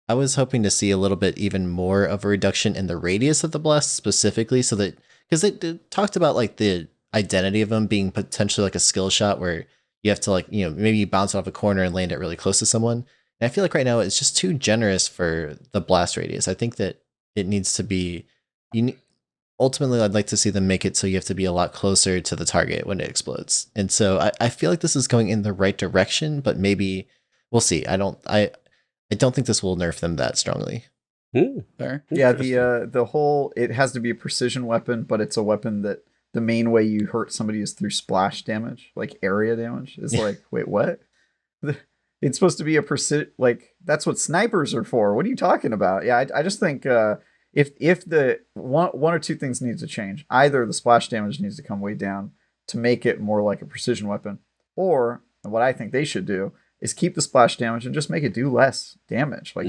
I was hoping to see a little bit even more of a reduction in the radius of the blast specifically, so that because it talked about like the identity of them being potentially like a skill shot where you have to like maybe you bounce it off a corner and land it really close to someone. And I feel like right now it's just too generous for the blast radius. I think that it needs to be. Ultimately, I'd like to see them make it so you have to be a lot closer to the target when it explodes. And so I feel like this is going in the right direction, but maybe we'll see. I don't think this will nerf them that strongly. Fair. Yeah, the whole it has to be a precision weapon, but it's a weapon that the main way you hurt somebody is through splash damage, like area damage. It's like, wait, what? It's supposed to be a precision, like that's what snipers are for. What are you talking about? Yeah, I just think if the one or two things needs to change, either the splash damage needs to come way down to make it more like a precision weapon, or what I think they should do is keep the splash damage and just make it do less damage. Like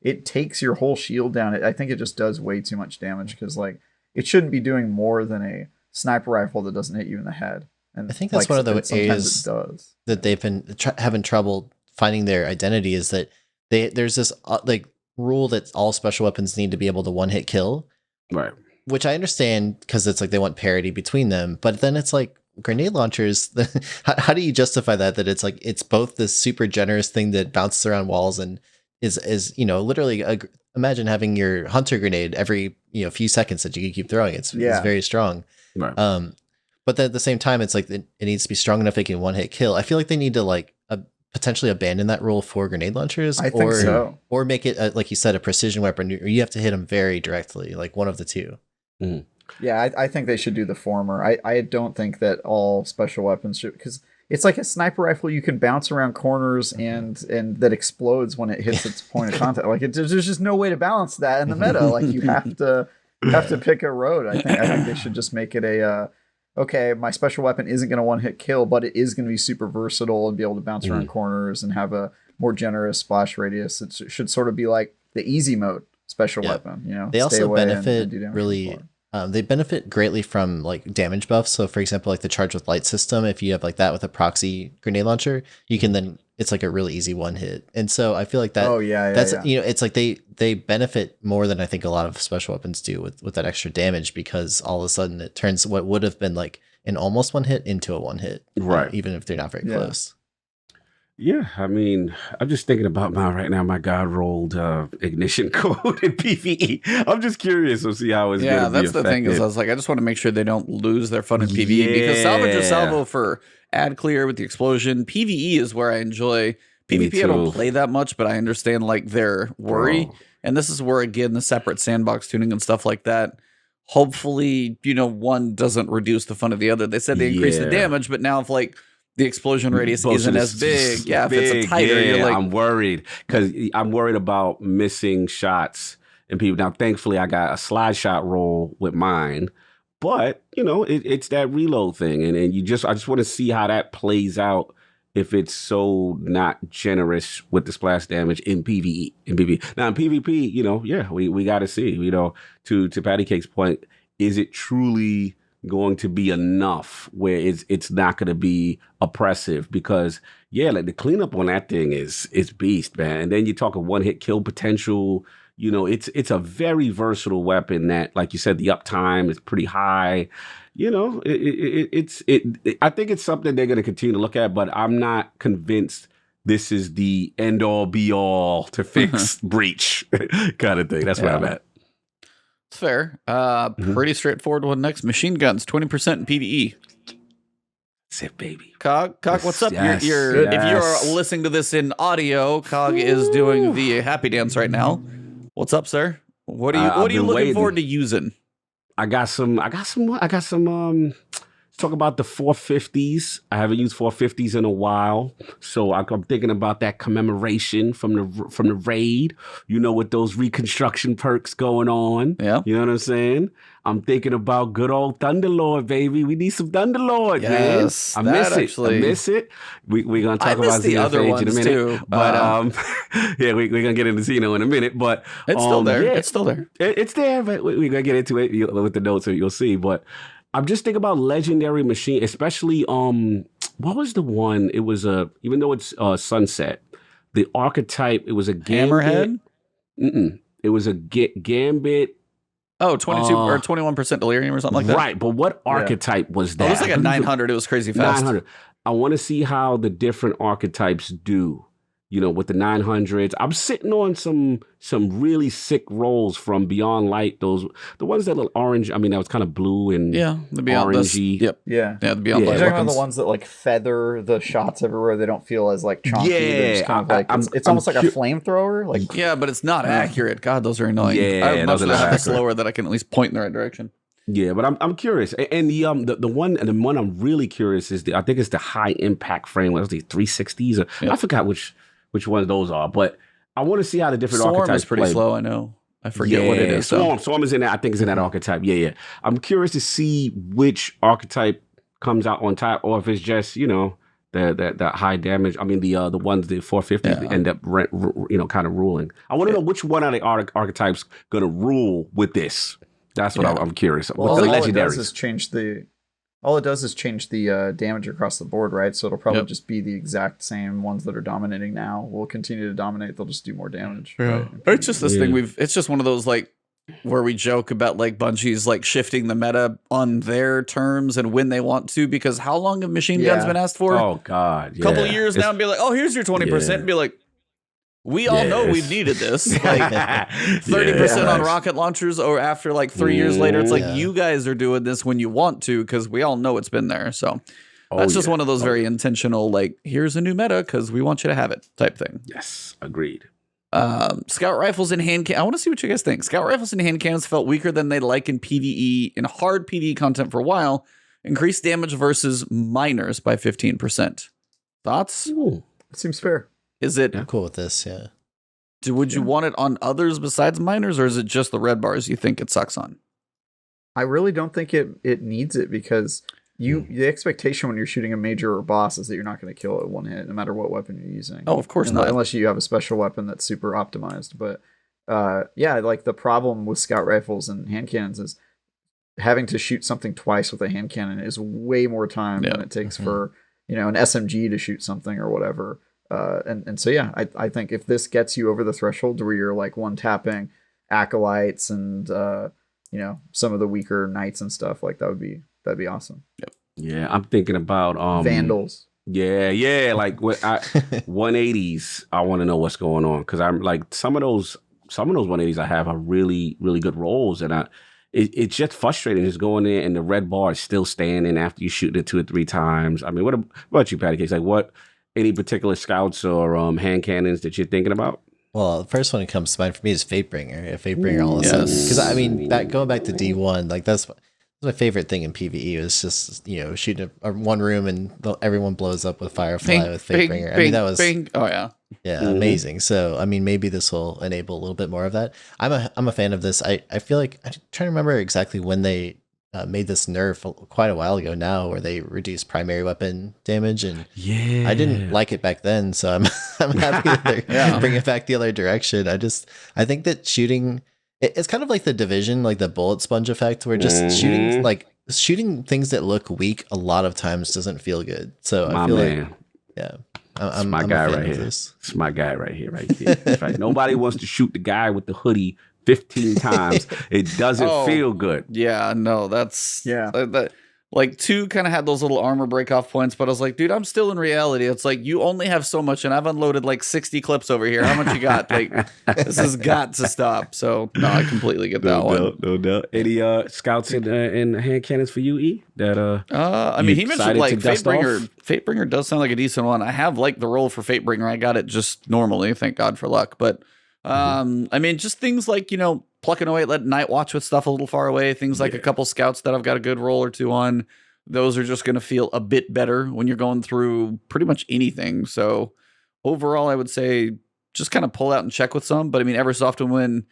it takes your whole shield down. I think it just does way too much damage because like it shouldn't be doing more than a sniper rifle that doesn't hit you in the head. And I think that's one of the areas that they've been having trouble finding their identity is that there's this like rule that all special weapons need to be able to one hit kill, right? Which I understand because it's like they want parity between them, but then it's like grenade launchers. How do you justify that it's like it's both this super generous thing that bounces around walls and is literally imagine having your hunter grenade every few seconds that you can keep throwing. It's very strong, right? But then at the same time, it's like it needs to be strong enough they can one hit kill. I feel like they need to like potentially abandon that rule for grenade launchers, I think so, or make it like you said a precision weapon, or you have to hit them very directly, like one of the two. Yeah, I think they should do the former. I don't think that all special weapons should, because it's like a sniper rifle. You can bounce around corners and that explodes when it hits its point of contact. Like there's just no way to balance that in the meta. Like you have to pick a road. I think they should just make it a okay, my special weapon isn't going to one hit kill, but it is going to be super versatile and be able to bounce around corners and have a more generous splash radius. It should sort of be like the easy mode special weapon. They also benefit really. They benefit greatly from like damage buffs. So for example, like the charge with light system, if you have like that with a proxy grenade launcher, you can then it's like a really easy one hit. And so I feel like that that's it's like they benefit more than I think a lot of special weapons do with that extra damage, because all of a sudden it turns what would have been like an almost one hit into a one hit. Right. Even if they're not very close. Yeah, I mean, I'm just thinking about right now. My God rolled ignition code in PvE. I'm just curious to see how it's going to be affected. Yeah, that's the thing is, I was like, I just want to make sure they don't lose their fun in PvE because salvage is salvo for ad clear with the explosion. PvE is where I enjoy. PvP I don't play that much, but I understand like their worry. And this is where again the separate sandbox tuning and stuff like that. Hopefully, one doesn't reduce the fun of the other. They said they increased the damage, but now if like the explosion radius isn't as big. Yeah, if it's a tighter, you're like... I'm worried because I'm worried about missing shots and people. Now, thankfully, I got a slide shot roll with mine, but it's that reload thing, and I just want to see how that plays out if it's so not generous with the splash damage in PvE. Now in PvP, we got to see. To Pattycakes' point, is it truly going to be enough where it's not going to be oppressive? Because like the cleanup on that thing is beast, man. And then you talk a one hit kill potential. It's a very versatile weapon that, like you said, the uptime is pretty high. I think it's something they're going to continue to look at, but I'm not convinced this is the end all be all to fix breach kind of thing. That's where I'm at. It's fair. Pretty straightforward one next. Machine guns, 20% in PvE. That's it, baby. Cog, what's up? Yes, If you're listening to this in audio, Cog is doing the happy dance right now. What's up, sir? What are you looking forward to using? I got some. Let's talk about the 450s. I haven't used 450s in a while, so I'm thinking about that commemoration from the raid. You know, with those reconstruction perks going on. Yeah, you know what I'm saying. I'm thinking about good old Thunderlord, baby. We need some Thunderlord, yes, man. I miss it. We're gonna talk about the other ones in a minute, too. But yeah, we're gonna get into Xeno in a minute. But it's still there. Yeah, it's still there. It's there, but we're gonna get into it with the notes, so you'll see. But I'm just thinking about legendary machine, especially what was the one? It was even though it's Sunset, the archetype. It was a Gambit. Hammerhead. It was a Gambit. Oh, 22 or 21% delirium or something like that. Right, but what archetype was that? Oh, it was like a 900. It was crazy fast. 900. I want to see how the different archetypes do. You know, with the 900s, I'm sitting on some really sick rolls from Beyond Light. The ones that look orange. I mean, that was kind of blue and the Beyond orangey. Yep. Yeah. The Beyond Light. You're talking about the ones that like feather the shots everywhere. They don't feel as like chunky. They're just kind of like it's almost like a flamethrower. Like but it's not accurate. God, those are annoying. Yeah, I'd much rather have this lower that I can at least point in the right direction. Yeah, but I'm curious, and the one I'm really curious is I think it's the high impact frame. What was the 360s? I forgot which ones those are, but I want to see how the different archetypes is pretty play. slow. I know. I forget what it is. Swarm is in that. I think it's in that archetype. Yeah. I'm curious to see which archetype comes out on top, or if it's just the high damage. I mean the ones the 450s end up kind of ruling. I want to know which one of the archetypes going to rule with this. That's what I'm curious. Well, all it does is change the damage across the board, right? So it'll probably just be the exact same ones that are dominating now. Will continue to dominate. They'll just do more damage. Yeah. Right? It's just this thing it's just one of those like where we joke about like Bungie's like shifting the meta on their terms and when they want to, because how long have machine guns been asked for? Oh God. A couple of years now, and be like, oh, here's your 20%, and be like, we all know we've needed this. Like 30% on rocket launchers, or after like 3 years later, it's like you guys are doing this when you want to, because we all know it's been there. So that's just one of those very intentional, like, here's a new meta because we want you to have it type thing. Yes, agreed. Scout rifles and hand I want to see what you guys think. Scout rifles and hand cannons felt weaker than they'd like in PvE, in hard PvE content for a while. Increased damage versus miners by 15%. Thoughts? Ooh, it seems fair. Is it? I'm cool with this, yeah. Would you want it on others besides miners, or is it just the red bars you think it sucks on? I really don't think it needs it, because the expectation when you're shooting a major or boss is that you're not going to kill it one hit, no matter what weapon you're using. Oh, of course not. Unless you have a special weapon that's super optimized. But like the problem with scout rifles and hand cannons is having to shoot something twice with a hand cannon is way more time than it takes for an SMG to shoot something or whatever. And so I think if this gets you over the threshold where you're like one tapping acolytes and some of the weaker knights and stuff, like that'd be awesome. Yep. Yeah, I'm thinking about vandals. Yeah, like 180s. I want to know what's going on, because I'm like some of those 180s I have are really really good rolls, and it's just frustrating just going there and the red bar is still standing after you shoot it 2 or 3 times. I mean, what about you, Pattycakes? Like what? Any particular scouts or hand cannons that you're thinking about? Well, the first one that comes to mind for me is Fatebringer. Fatebringer all of a sudden. Because, I mean, going back to D1, like that's my favorite thing in PvE. Was just, shooting one room and everyone blows up with Firefly with Fatebringer. I mean, that was... Oh, yeah. Yeah, amazing. So, I mean, maybe this will enable a little bit more of that. I'm a fan of this. I feel like... I'm trying to remember exactly when they... made this nerf quite a while ago now, where they reduced primary weapon damage, and I didn't like it back then, so I'm happy that they're bringing it back the other direction. I think that shooting, it's kind of like the Division, like the bullet sponge effect, where just shooting things that look weak a lot of times doesn't feel good. So I feel like I'm my guy right here. It's my guy right here, right there. That's right. Nobody wants to shoot the guy with the hoodie 15 times. It doesn't feel good. Yeah, no, that's Like 2 kind of had those little armor break off points, but I was like, dude, I'm still in reality. It's like you only have so much, and I've unloaded like 60 clips over here. How much you got? Like, this has got to stop. So no, I completely get that one. No doubt. Any scouts and hand cannons for you, E? That I mean, he mentioned like Fatebringer. Fatebringer does sound like a decent one. I have like the roll for Fatebringer. I got it just normally, thank God for luck. But I mean, just things like, you know, plucking away, let Night Watch with stuff a little far away. Things like a couple scouts that I've got a good roll or 2 on. Those are just going to feel a bit better when you're going through pretty much anything. So overall, I would say just kind of pull out and check with some. But I mean, ever so often when,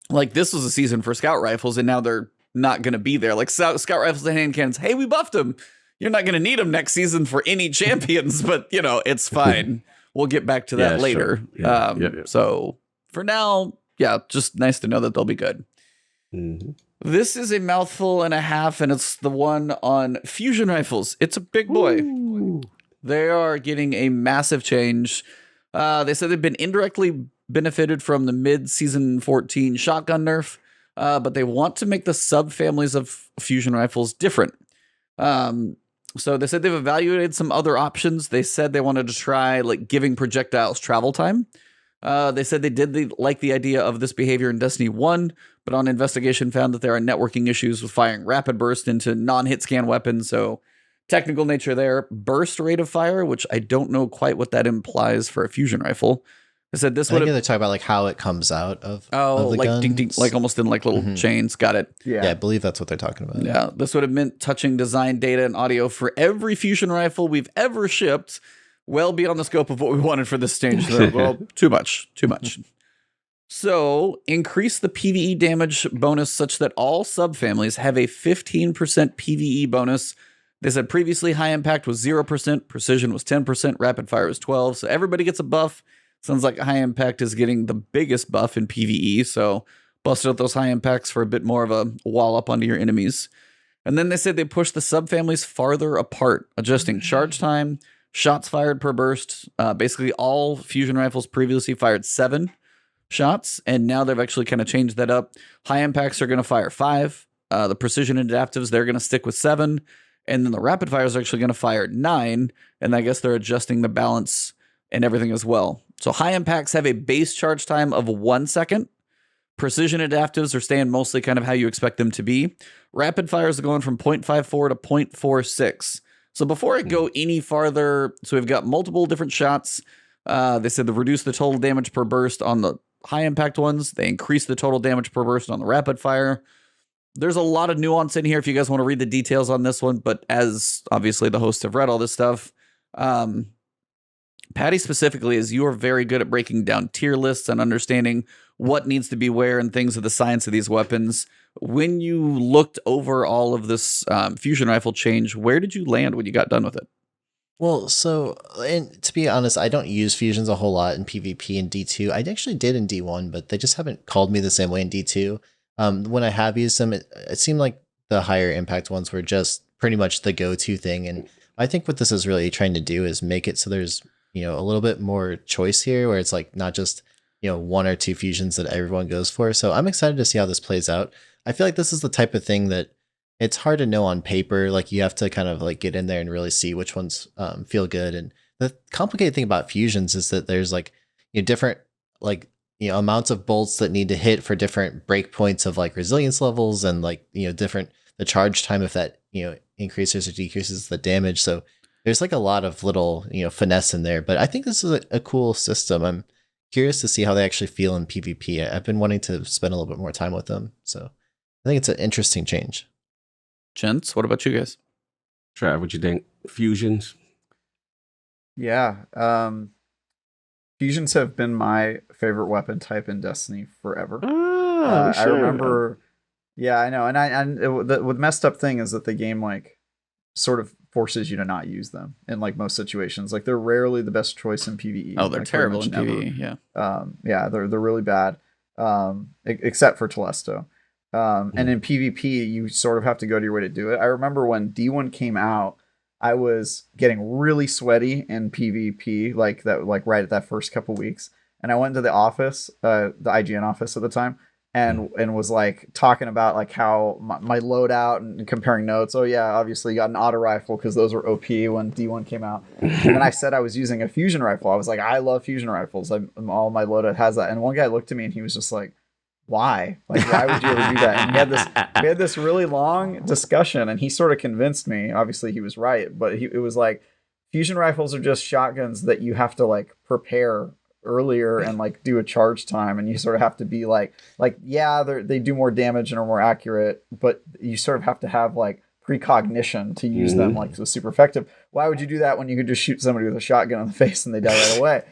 like, this was a season for scout rifles and now they're not going to be there. Like scout rifles and hand cannons. Hey, we buffed them. You're not going to need them next season for any champions, but you know, it's fine. We'll get back to that later. Sure. So for now, yeah, just nice to know that they'll be good. Mm-hmm. This is a mouthful and a half, and it's the one on fusion rifles. It's a big boy. Ooh. They are getting a massive change. They said they've been indirectly benefited from the mid-season 14 shotgun nerf, but they want to make the subfamilies of fusion rifles different. So they said they've evaluated some other options. They said they wanted to try like giving projectiles travel time. They said they did like the idea of this behavior in Destiny 1, but on investigation found that there are networking issues with firing rapid burst into non-hit scan weapons. So technical nature there. Burst rate of fire, which I don't know quite what that implies for a fusion rifle. I said this would. They're talking about like how it comes out of the like guns. Ding, ding, like almost in like little chains. Got it. Yeah, I believe that's what they're talking about. Yeah, this would have meant touching design data and audio for every fusion rifle we've ever shipped. Well beyond the scope of what we wanted for this stage. So, well, too much. So increase the PvE damage bonus such that all subfamilies have a 15% PvE bonus. They said previously high impact was 0%, precision was 10%, rapid fire was 12%. So everybody gets a buff. Sounds like high impact is getting the biggest buff in PvE. So busted out those high impacts for a bit more of a wall up onto your enemies. And then they said they pushed the subfamilies farther apart, adjusting charge time, shots fired per burst. Basically, all fusion rifles previously fired 7 shots, and now they've actually kind of changed that up. High impacts are going to fire 5. The precision adaptives, they're going to stick with 7. And then the rapid fires are actually going to fire 9. And I guess they're adjusting the balance and everything as well. So high impacts have a base charge time of 1 second. Precision adaptives are staying mostly kind of how you expect them to be. Rapid fires are going from 0.54 to 0.46. So before I go any farther, so we've got multiple different shots. They said they reduce the total damage per burst on the high impact ones. They increase the total damage per burst on the rapid fire. There's a lot of nuance in here if you guys want to read the details on this one. But as obviously the hosts have read all this stuff, Patty specifically is you are very good at breaking down tier lists and understanding what needs to be where and things of the science of these weapons. When you looked over all of this fusion rifle change, where did you land when you got done with it? Well, so, and to be honest, I don't use fusions a whole lot in PvP and D2. I actually did in D1, but they just haven't called me the same way in D2. When I have used them, it seemed like the higher impact ones were just pretty much the go-to thing. And I think what this is really trying to do is make it so there's, you know, a little bit more choice here where it's like not just, you know, 1 or 2 fusions that everyone goes for. So I'm excited to see how this plays out. I feel like this is the type of thing that it's hard to know on paper. Like you have to kind of like get in there and really see which ones feel good. And the complicated thing about fusions is that there's like, you know, different like, you know, amounts of bolts that need to hit for different breakpoints of like resilience levels and like, you know, different the charge time if that, you know, increases or decreases the damage. So there's like a lot of little, you know, finesse in there. But I think this is a cool system. I'm curious to see how they actually feel in PvP. I've been wanting to spend a little bit more time with them. So I think it's an interesting change. Gents, what about you guys? Trav, what you think? Fusions? Yeah. Fusions have been my favorite weapon type in Destiny forever. Oh, sure. I remember. Yeah, I know. The messed up thing is that the game like sort of forces you to not use them in like most situations. Like they're rarely the best choice in PvE. Oh, they're like, terrible in PvE. Yeah. Yeah, they're really bad. Except for Telesto. And in PvP, you sort of have to go to your way to do it. I remember when D1 came out, I was getting really sweaty in PvP, like right at that first couple weeks. And I went to the office, the IGN office at the time, and was like talking about like how my loadout and comparing notes. Oh yeah, obviously you got an auto rifle because those were OP when D1 came out. And then I said I was using a fusion rifle. I was like, I love fusion rifles. All my loadout has that. And one guy looked at me and he was just like, why? Like, why would you ever do that? And we had this really long discussion, and he sort of convinced me. Obviously, he was right, but it was like fusion rifles are just shotguns that you have to like prepare earlier and like do a charge time, and you sort of have to be like yeah, they do more damage and are more accurate, but you sort of have to have like precognition to use them like so super effective. Why would you do that when you could just shoot somebody with a shotgun in the face and they die right away?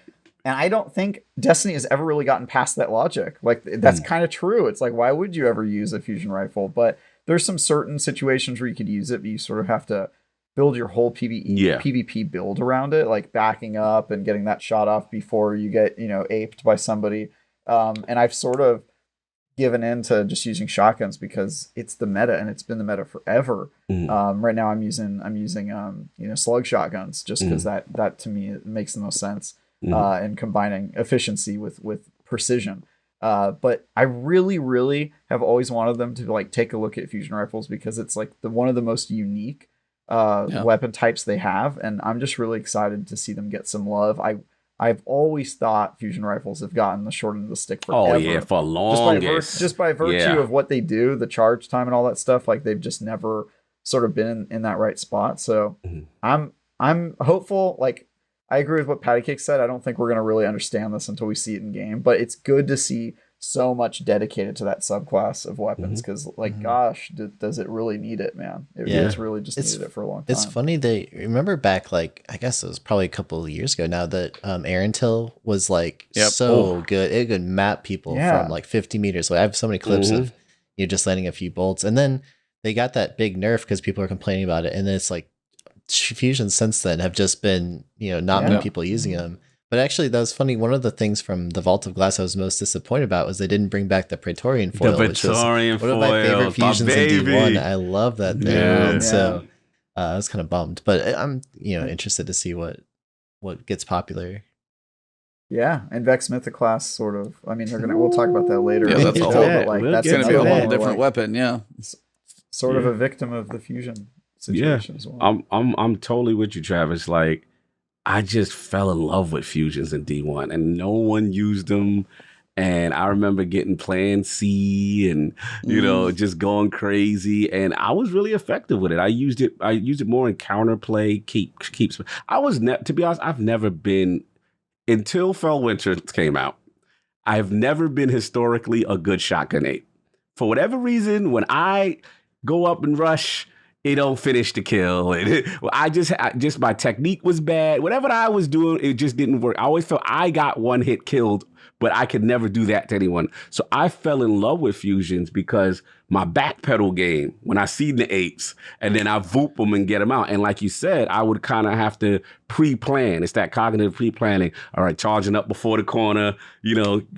And I don't think Destiny has ever really gotten past that logic. Like, that's kind of true. It's like, why would you ever use a fusion rifle? But there's some certain situations where you could use it, but you sort of have to build your whole PvP build around it, like backing up and getting that shot off before you get, aped by somebody. And I've sort of given in to just using shotguns because it's the meta, and it's been the meta forever. Right now I'm using slug shotguns just because that to me, it makes the most sense. And combining efficiency with precision. But I really, really have always wanted them to like take a look at fusion rifles because it's like one of the most unique weapon types they have, and I'm just really excited to see them get some love. I've always thought fusion rifles have gotten the short end of the stick forever. Oh yeah, for longest. Just by virtue of what they do, the charge time and all that stuff, like they've just never sort of been in that right spot. So I'm hopeful. Like, I agree with what Pattycakes said. I don't think we're going to really understand this until we see it in game, but it's good to see so much dedicated to that subclass of weapons because, gosh, does it really need it, man? It's really just needed it for a long time. It's funny. They remember back, like, I guess it was probably a couple of years ago now that Arantil was like so good. It could map people from like 50 meters away. I have so many clips of just landing a few bolts. And then they got that big nerf because people are complaining about it. And then it's like, fusions since then have just been not many people using them. But actually, that was funny. One of the things from the Vault of Glass I was most disappointed about was they didn't bring back the Praetorian foil, which was one of my favorite fusions in D1. I love that thing. And so I was kind of bummed, but I'm interested to see what gets popular. Yeah, and Vex Mythoclast sort of. I mean, we'll talk about that later. Yeah, that's that's going to be a whole different weapon. Yeah, sort of a victim of the fusion situation as well. I'm totally with you, Travis. Like, I just fell in love with fusions in D1, and no one used them. And I remember getting Plan C and just going crazy. And I was really effective with it. I used it more in counterplay, keeps. I was to be honest, I've never been until Fellwinter came out. I've never been historically a good shotgun ape. For whatever reason, when I go up and rush, it don't finish the kill. I just my technique was bad. Whatever I was doing, it just didn't work. I always felt I got one hit killed, but I could never do that to anyone. So I fell in love with fusions because my backpedal game, when I see the apes and then I voop them and get them out. And like you said, I would kind of have to pre-plan. It's that cognitive pre-planning. All right, charging up before the corner,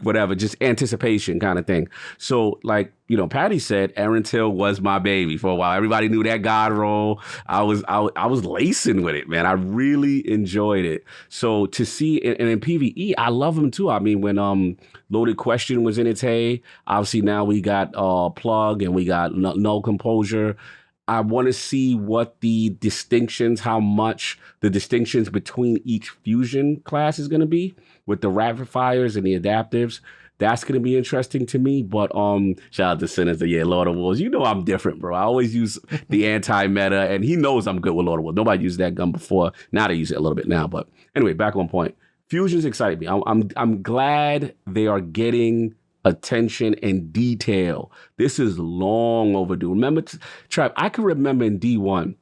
whatever, just anticipation kind of thing. So like, Patty said, Arantil was my baby for a while. Everybody knew that God roll. I was lacing with it, man. I really enjoyed it. So to see, and in PvE, I love them too. I mean, when Loaded Question was in its hay, obviously now we got Plug and we got Null Composure. I want to see what the distinctions, how much the distinctions between each fusion class is going to be with the rapid fires and the adaptives. That's going to be interesting to me. But shout out to Sinners, Lord of Wolves. I'm different, bro. I always use the anti-meta, and he knows I'm good with Lord of Wolves. Nobody used that gun before. Now they use it a little bit now. But anyway, back on point. Fusions excite me. I'm glad they are getting attention and detail. This is long overdue. Remember, Trav, I can remember in D1,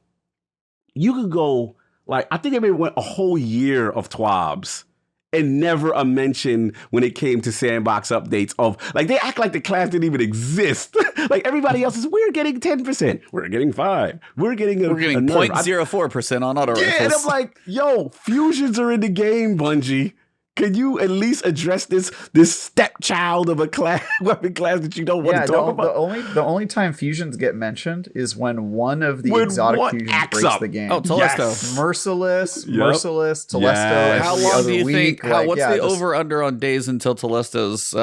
you could go, like, I think they went a whole year of TWABs and never a mention when it came to Sandbox updates of, like, they act like the class didn't even exist. Like, everybody else is, we're getting 10%. We're getting 5. We're getting 0.04% on auto rifles. Yeah, and I'm like, yo, fusions are in the game, Bungie. Can you at least address this stepchild of a weapon class that you don't want to talk about? The only time fusions get mentioned is when one of the exotic fusions breaks the game. Oh, Telesto. Yes. Merciless, Telesto. How long do you think? What's the over-under on days until Telesto's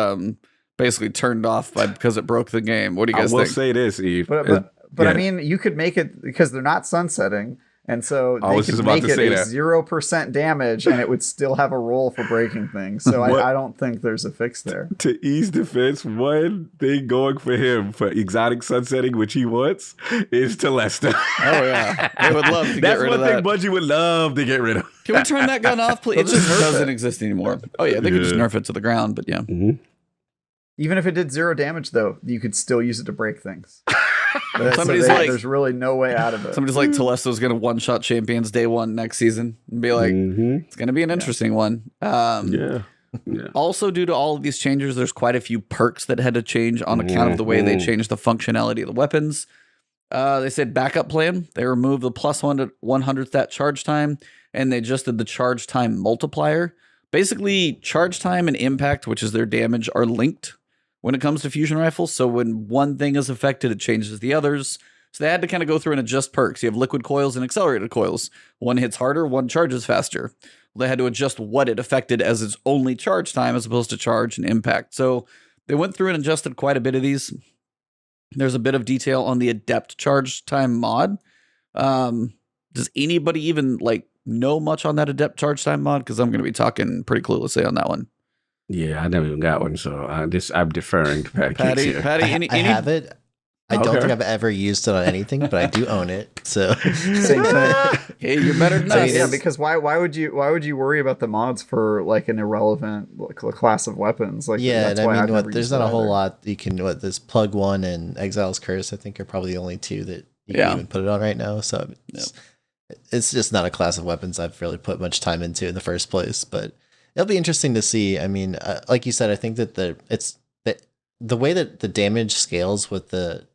basically turned off because it broke the game. What do you guys I will think? say this, Eve. But I mean, you could make it because they're not sunsetting. And so they could make it a 0% damage and it would still have a roll for breaking things. So I don't think there's a fix there. To E's defense, one thing going for him for exotic sunsetting, which he wants, is Telesta. Oh, yeah. They would love to get rid of that. That's one thing Bungie would love to get rid of. Can we turn that gun off, please? It just doesn't exist anymore. Oh, yeah. They could just nerf it to the ground, but yeah. Mm-hmm. Even if it did 0 damage, though, you could still use it to break things. There's really no way out of it. Somebody's like, Telesto's going to one-shot champions day 1 next season and be like, it's going to be an interesting one. Yeah. Also, due to all of these changes, there's quite a few perks that had to change on account of the way they changed the functionality of the weapons. They said backup plan. They removed the +1 to 100 stat charge time, and they adjusted the charge time multiplier. Basically, charge time and impact, which is their damage, are linked when it comes to fusion rifles. So when one thing is affected, it changes the others. So they had to kind of go through and adjust perks. You have liquid coils and accelerated coils. One hits harder, one charges faster. They had to adjust what it affected as its only charge time as opposed to charge and impact. So they went through and adjusted quite a bit of these. There's a bit of detail on the adept charge time mod. Does anybody even know much on that adept charge time mod? Because I'm going to be talking pretty cluelessly on that one. Yeah, I never even got one, so I'm deferring to Patty. Patty, I have it. I don't think I've ever used it on anything, but I do own it. So same thing. Hey, you're better than us. Yeah, because why would you worry about the mods for an irrelevant class of weapons? That's why I mean, there's not a whole lot you can. This Plug 1 and Exile's Curse, I think, are probably the only 2 that you can even put it on right now. So it's just not a class of weapons I've really put much time into in the first place, but it'll be interesting to see. I mean, like you said, I think that the way that the damage scales with the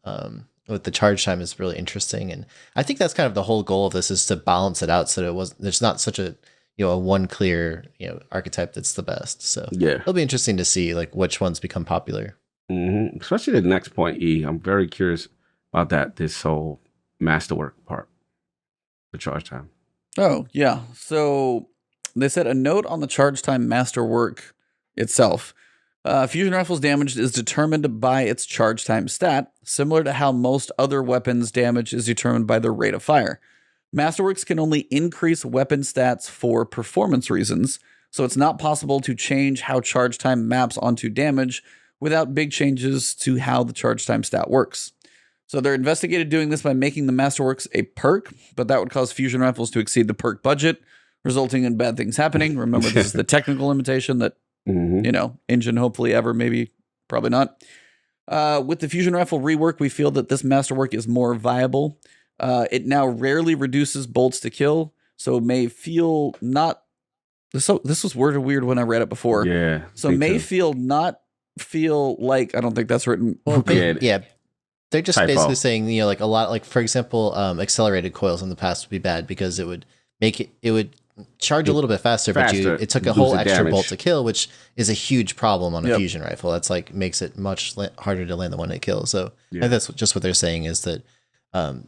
charge time is really interesting, and I think that's kind of the whole goal of this, is to balance it out so that there's not such a one clear archetype that's the best. So it'll be interesting to see which ones become popular. Mm-hmm. Especially the next point, E. I'm very curious about this whole masterwork part, the charge time. Oh yeah, so. They said a note on the charge time masterwork itself. Fusion rifle's damage is determined by its charge time stat, similar to how most other weapons' damage is determined by their rate of fire. Masterworks can only increase weapon stats for performance reasons, so it's not possible to change how charge time maps onto damage without big changes to how the charge time stat works. So they're investigated doing this by making the masterworks a perk, but that would cause fusion rifles to exceed the perk budget, resulting in bad things happening. Remember, this is the technical limitation that, engine hopefully ever, maybe, probably not. With the fusion rifle rework, we feel that this masterwork is more viable. It now rarely reduces bolts to kill, so may feel not... This was worded weird when I read it before. Yeah. So may feel like... I don't think that's written. Well, they're just basically saying, a lot, for example, accelerated coils in the past would be bad because it would charge a little bit faster, but it took a whole extra bolt to kill, which is a huge problem on a fusion rifle. That's makes it much harder to land the one-hit kill. So I think that's just what they're saying, is that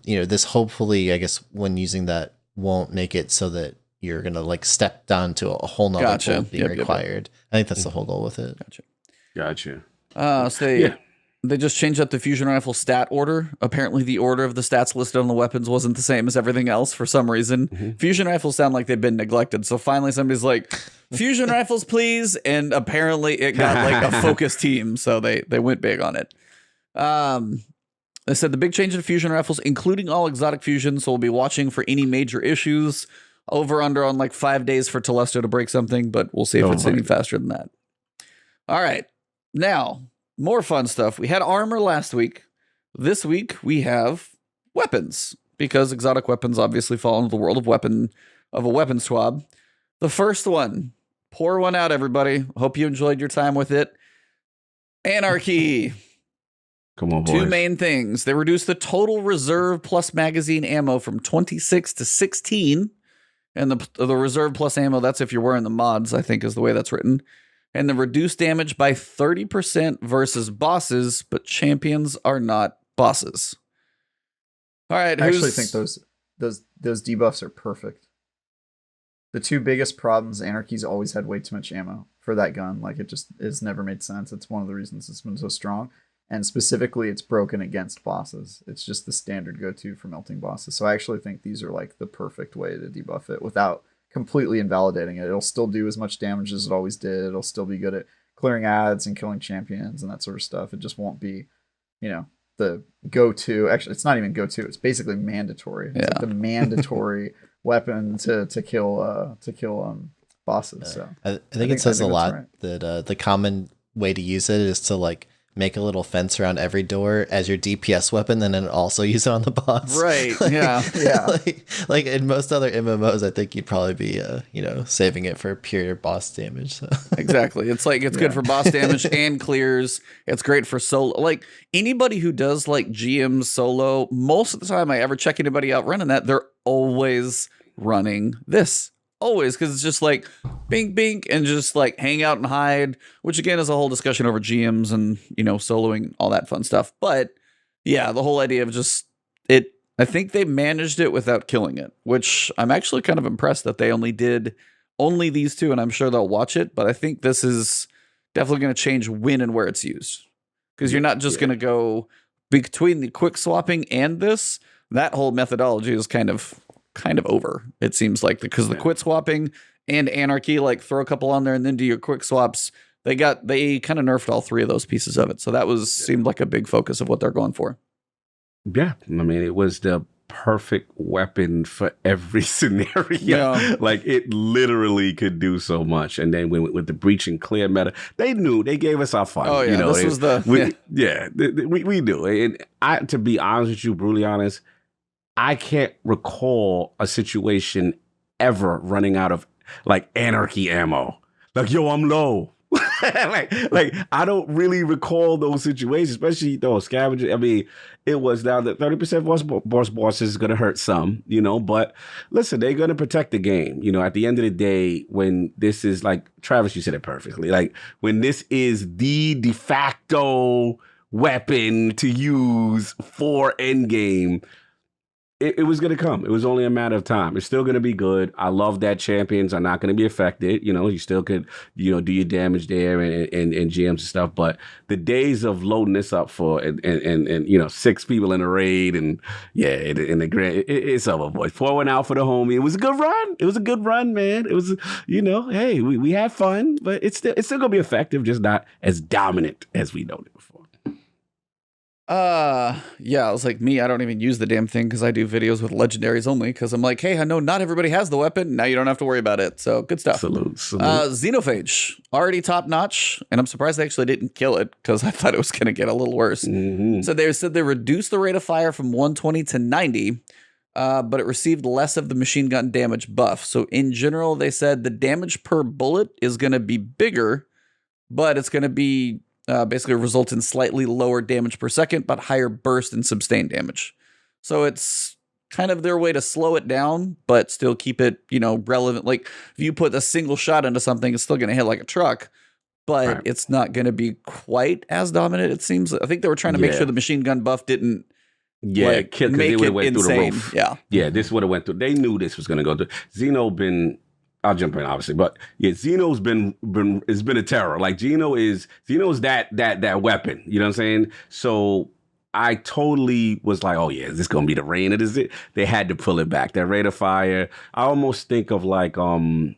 this hopefully, I guess, when using that, won't make it so that you're gonna step down to a whole nother bolt being required. I think that's the whole goal with it. Gotcha. So they just changed up the fusion rifle stat order. Apparently, the order of the stats listed on the weapons wasn't the same as everything else for some reason. Fusion rifles sound like they've been neglected. So finally, somebody's like, fusion rifles, please. And apparently, it got a focus team. So they went big on it. They said the big change in fusion rifles, including all exotic fusions. So we'll be watching for any major issues. Over under on 5 days for Telesto to break something, but we'll see if it's any faster than that. All right. Now, more fun stuff. We had armor last week. This week we have weapons, because exotic weapons obviously fall into the world of a weapon swab. The first one, pour one out, everybody. Hope you enjoyed your time with it. Anarchy. Come on, boys. 2 main things. They reduced the total reserve plus magazine ammo from 26 to 16. And the reserve plus ammo, that's if you're wearing the mods, I think is the way that's written. And the reduced damage by 30% versus bosses, but champions are not bosses. All right, I actually think those debuffs are perfect. the two biggest problems, Anarchy's always had way too much ammo for that gun. Like it just has never made sense. It's one of the reasons it's been so strong. And specifically, it's broken against bosses. It's just the standard go-to for melting bosses. So I actually think these are like the perfect way to debuff it without completely invalidating it. It'll still do as much damage as it always did. It'll still be good at clearing ads and killing champions and that sort of stuff. It just won't be, the go-to. Actually, it's not even go-to. It's basically mandatory. It's like the mandatory weapon to kill bosses. So I think it says a lot right. That the common way to use it is to like make a little fence around every door as your DPS weapon, and then also use it on the boss. Right. Like, yeah. Like in most other MMOs, I think you'd probably be, saving it for pure boss damage. So. Exactly. It's like, it's good for boss damage and clears. It's great for solo. Like anybody who does like GM solo, most of the time I ever check anybody out running that, they're always running this. Always, because it's just like bink bink and just like hang out and hide, which again is a whole discussion over GMs and soloing, all that fun stuff. But yeah, the whole idea of just it, I think they managed it without killing it, which I'm actually kind of impressed that they only did these two, and I'm sure they'll watch it. But I think this is definitely going to change when and where it's used, because you're not just going to go between the quick swapping and this. That whole methodology is kind of over, it seems like, because the quit swapping and Anarchy, like throw a couple on there and then do your quick swaps. They kind of nerfed all three of those pieces of it. So that seemed like a big focus of what they're going for. Yeah. I mean, it was the perfect weapon for every scenario. Yeah. Like it literally could do so much. And then with the breach and clear meta, they gave us our fun. Oh yeah. We do. And to be honest with you, brutally honest, I can't recall a situation ever running out of like Anarchy ammo. Like, yo, I'm low. like I don't really recall those situations, especially those scavengers. I mean, it was now that 30% boss is going to hurt some, but listen, they're going to protect the game. At the end of the day, when this is like, Travis, you said it perfectly. Like when this is the de facto weapon to use for endgame, it was going to come. It was only a matter of time. It's still going to be good. I love that champions are not going to be affected. You still could, do your damage there and GMs and stuff. But the days of loading this up for and 6 people in a raid and in the grand, it's over, boys. Pour one out for the homie. It was a good run. It was a good run, man. It was, hey, we had fun, but it's still going to be effective, just not as dominant as we know it before. Yeah, I was like, I don't even use the damn thing because I do videos with legendaries only, because I'm like, hey, I know not everybody has the weapon. Now you don't have to worry about it. So good stuff. Salute. Xenophage, already top notch, and I'm surprised they actually didn't kill it, because I thought it was going to get a little worse. Mm-hmm. So they said they reduced the rate of fire from 120 to 90, but it received less of the machine gun damage buff. So in general, they said the damage per bullet is going to be bigger, but it's going to be basically result in slightly lower damage per second, but higher burst and sustained damage. So it's kind of their way to slow it down, but still keep it, relevant. Like if you put a single shot into something, it's still going to hit like a truck, but it's not going to be quite as dominant, it seems. I think they were trying to make sure the machine gun buff didn't because they would have went through the roof. Yeah, this would have went through. They knew this was going to go through. Xeno been... I'll jump in, obviously, but Xeno's been a terror. Like Xeno's that weapon. You know what I'm saying? So I totally was like, oh yeah, is this gonna be the rain? Is it? They had to pull it back. That rate of fire. I almost think of like I don't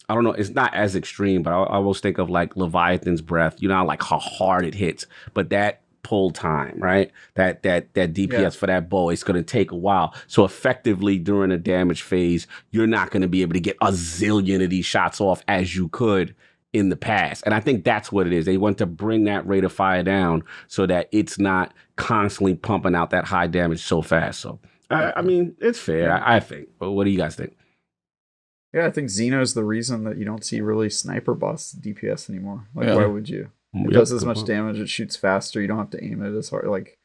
know. It's not as extreme, but I almost think of like Leviathan's breath. Like how hard it hits, but that pull time, right? That DPS for that bow, it's going to take a while. So effectively during a damage phase, you're not going to be able to get a zillion of these shots off as you could in the past. And I think that's what it is. They want to bring that rate of fire down so that it's not constantly pumping out that high damage so fast. So, I mean, it's fair, I think. But what do you guys think? Yeah, I think Xeno's the reason that you don't see really sniper boss DPS anymore. Like, why would you? It does as much damage. It shoots faster. You don't have to aim it as hard. Like,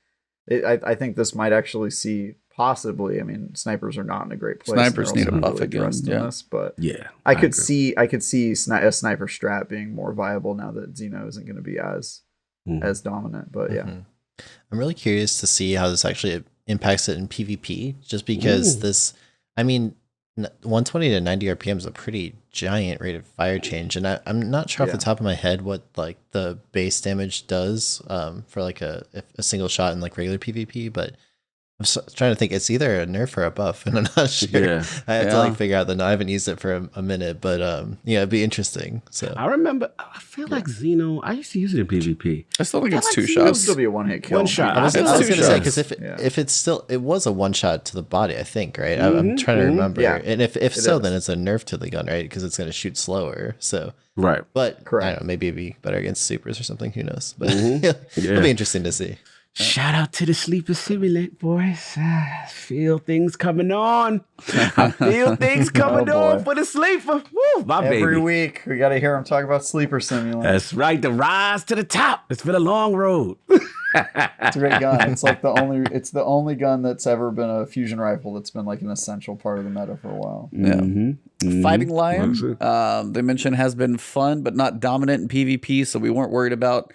I think this might actually see possibly. I mean, snipers are not in a great place. Snipers need a buff again. This, but yeah, I could see a sniper strat being more viable now that Xeno isn't going to be as dominant. But yeah, I'm really curious to see how this actually impacts it in PvP. Just because this, I mean, 120 to 90 RPM is a pretty giant rate of fire change, and I'm not sure off the top of my head what like the base damage does for like a single shot in like regular PvP, but I'm trying to think. It's either a nerf or a buff, and I'm not sure. Yeah. I have to like figure out I haven't used it for a minute, but yeah, it'd be interesting. So I remember, I feel like Xeno, I used to use it in PvP. I still think it's 2 It'll shots. still be a one-hit kill. One shot. I was It's going two to say, shots. because if it's still, it was a one shot to the body, I think, right? I'm trying to remember. Yeah, And if so, is. then it's a nerf to the gun, right? Because it's going to shoot slower. So, Right. but Correct. I don't know, maybe it'd be better against supers or something. Who knows? But Yeah. it'll be interesting to see. Shout out to the Sleeper Simulant, boys. I feel things coming on. I feel things coming Oh, on boy. for the Sleeper. Woo, my Every baby. week, we got to hear him talk about Sleeper Simulant. That's right. The rise to the top. It's been a long road. It's a great gun. It's like the only gun that's ever been a fusion rifle that's been like an essential part of the meta for a while. Fighting Lion, That's they mentioned, has been fun but not dominant in PvP, so we weren't worried about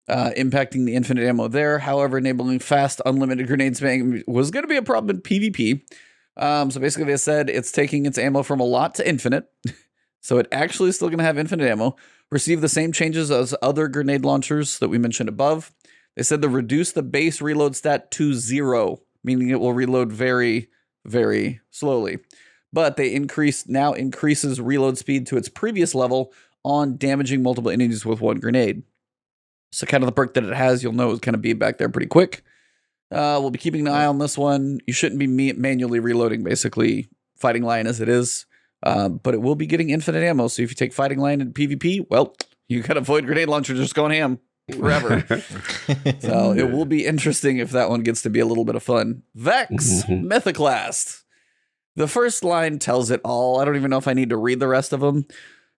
impacting the infinite ammo there. However, enabling fast, unlimited grenade spamming was going to be a problem in PvP. So basically, they said it's taking its ammo from a lot to infinite. So it actually is still going to have infinite ammo. Receive the same changes as other grenade launchers that we mentioned above. They said they reduce the base reload stat to 0, meaning it will reload very, very slowly. But they now increases reload speed to its previous level on damaging multiple enemies with one grenade. So kind of the perk that it has, you'll know, is kind of be back there pretty quick. We'll be keeping an eye on this one. You shouldn't be manually reloading, basically, Fighting Lion as it is. But it will be getting infinite ammo. So if you take Fighting Lion in PvP, well, you got a Void Grenade Launcher just going ham forever. So it will be interesting if that one gets to be a little bit of fun. Vex, Mythoclast. The first line tells it all. I don't even know if I need to read the rest of them.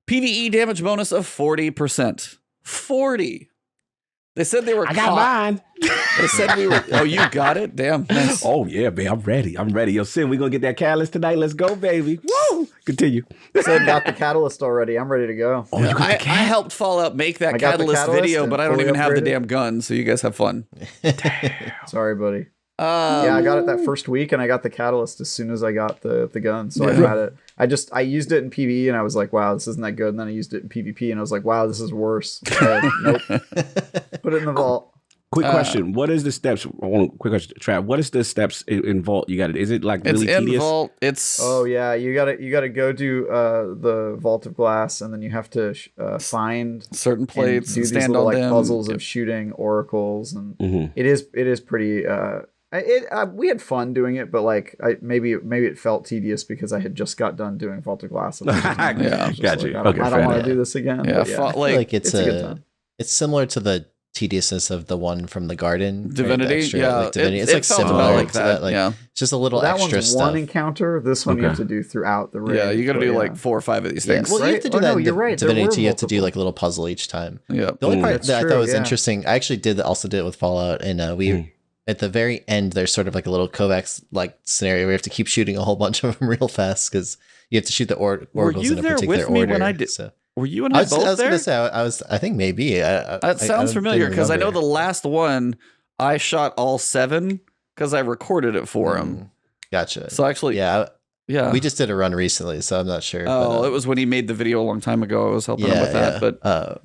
PvE damage bonus of 40%. 40. They said they were I got mine. They said we were. Oh, you got it? Damn. Nice. Oh, yeah, man. I'm ready. Yo, Sid, we going to get that catalyst tonight. Let's go, baby. Woo! Continue. So I got the catalyst already. I'm ready to go. Oh, you got the I helped Fallout make that I got the catalyst catalyst video, and but I don't fully even have the upgraded. damn gun. So you guys have fun. Sorry, buddy. Yeah, I got it that first week, and I got the catalyst as soon as I got the gun. So I had it. I used it in PvE, and I was like, wow, this isn't that good. And then I used it in PvP, and I was like, wow, this is worse. Nope. Put it in the vault. Quick question. What is the steps? Quick question. Trav, what is the steps in Vault? You got it. Is it like It's really in tedious? Vault. It's Oh yeah, you gotta go do the Vault of Glass, and then you have to find certain and plates do and these stand little on like them. puzzles of shooting oracles, and it is pretty. We had fun doing it, but like maybe it felt tedious because I had just got done doing Vault of Glass. And Yeah, got you. Okay, I fair don't want enough. to do this again. Yeah, but I feel like like it's a good time. it's similar to the tediousness of the one from the garden. right? The Divinity. extra, Yeah, like, Divinity. It's it like felt similar about like to that. Like, yeah, it's just a little That extra one's stuff. one encounter. This one you have to do throughout the raid. yeah. You got to but do yeah. like 4 or 5 of these Yeah, things. well, you have right? to do Oh, that no, in you're right. There Divinity were too. You have to do multiple. like a little puzzle each time. Yeah. The only part That's that I true, thought was yeah. interesting, I actually also did it with Fallout, and we at the very end there's sort of like a little Kovacs like scenario where you have to keep shooting a whole bunch of them real fast because you have to shoot the oracles you in a there particular with me order. when I did- So Were you and I I was both there? gonna say I think maybe That sounds familiar because I know the last one I shot all 7 because I recorded it for him. Gotcha. So actually, yeah, yeah. we just did a run recently, so I'm not sure. Oh, but, it was when he made the video a long time ago. I was helping him with that, but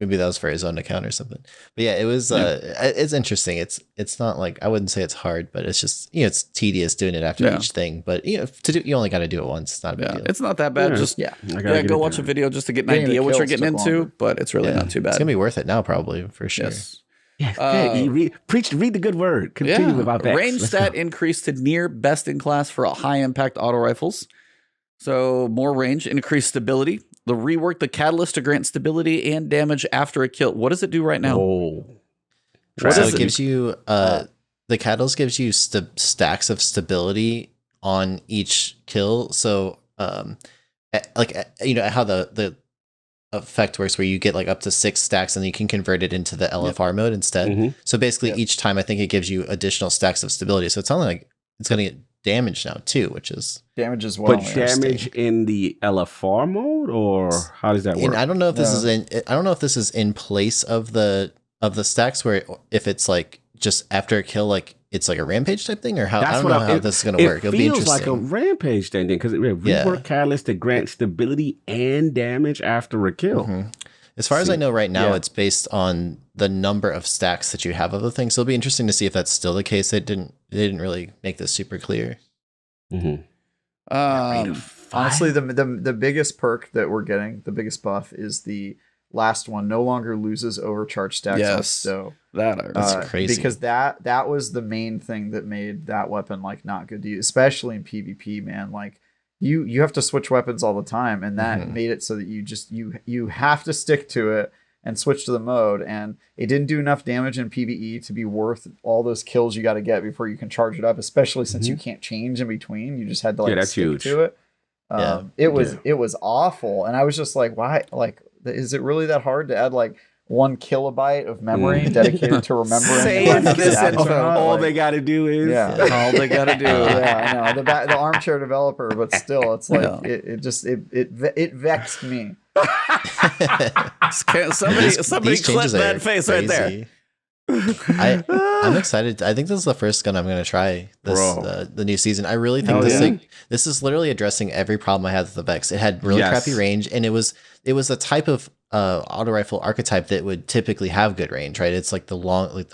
maybe that was for his own account or something. But yeah, it was. It's interesting. It's not like I wouldn't say it's hard, but it's just it's tedious doing it after each thing. But to do, you only got to do it once. It's not a big deal. it's not that bad. Yeah. Just I gotta get go it watch a done. video just to get an Getting the idea what you're kills getting took into. longer. But it's really not too bad. It's gonna be worth it now, probably for sure. Yes. Yeah, you read the good word. Continue with our Vex. Range Let's stat go. increased to near best in class for high impact auto rifles. So more range, increased stability. The rework the catalyst to grant stability and damage after a kill. What does it do right now? Oh. What So is it it? gives you the catalyst gives you stacks of stability on each kill. So how the effect works where you get like up to 6 stacks and you can convert it into the LFR mode instead. So basically each time I think it gives you additional stacks of stability. So it's only like it's going to get damage now too, which is Damage as well. But damage in the LFR mode, or how does that work? and I don't know if this is in place of the stacks where if it's like just after a kill, like it's like a rampage type thing, or how? That's I don't know how this is going to work. It'll be It feels interesting. like a rampage thing because rework catalyst to grant stability and damage after a kill. As far as I know right now, it's based on the number of stacks that you have of the thing. So it'll be interesting to see if that's still the case. They didn't really make this super clear. Honestly, the biggest perk that we're getting, the biggest buff, is the last one. No longer loses overcharge stacks on Stow. That's crazy. Because that was the main thing that made that weapon like not good to use, especially in PvP, man. Like you have to switch weapons all the time, and that made it so that you have to stick to it and switch to the mode, and it didn't do enough damage in PvE to be worth all those kills you got to get before you can charge it up, especially since you can't change in between. You just had to like stick to it. It was awful, and I was just like, why? Like, is it really that hard to add like 1 kilobyte of memory dedicated to remembering? Save this info. All they got to do is all they got to do. Yeah, I know the armchair developer, but still, it's like it vexed me. Somebody clip that face right there. I'm excited. I think this is the first gun I'm going to try this the new season. I really think this is literally addressing every problem I had with the Vex. It had really crappy range, and it was a type of auto rifle archetype that would typically have good range, right? It's like the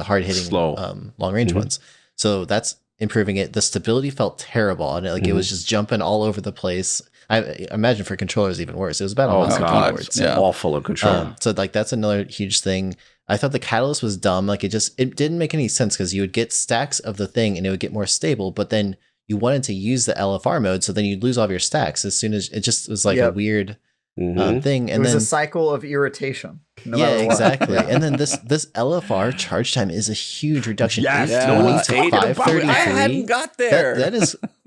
hard hitting long range ones. So that's improving it. The stability felt terrible, and it was just jumping all over the place. I imagine for controllers even worse. It was bad on keyboards. Awful of control. So like that's another huge thing. I thought the catalyst was dumb. Like it didn't make any sense because you would get stacks of the thing and it would get more stable, but then you wanted to use the LFR mode, so then you'd lose all of your stacks as soon as it just was like a weird thing. And it was then a cycle of irritation. Exactly. And then this LFR charge time is a huge reduction. Yes, 820 to 533. I hadn't got there.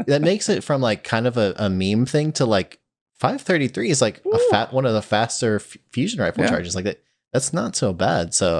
That makes it from like kind of a meme thing to like 533 is like one of the faster fusion rifle charges. Like that. That's not so bad. So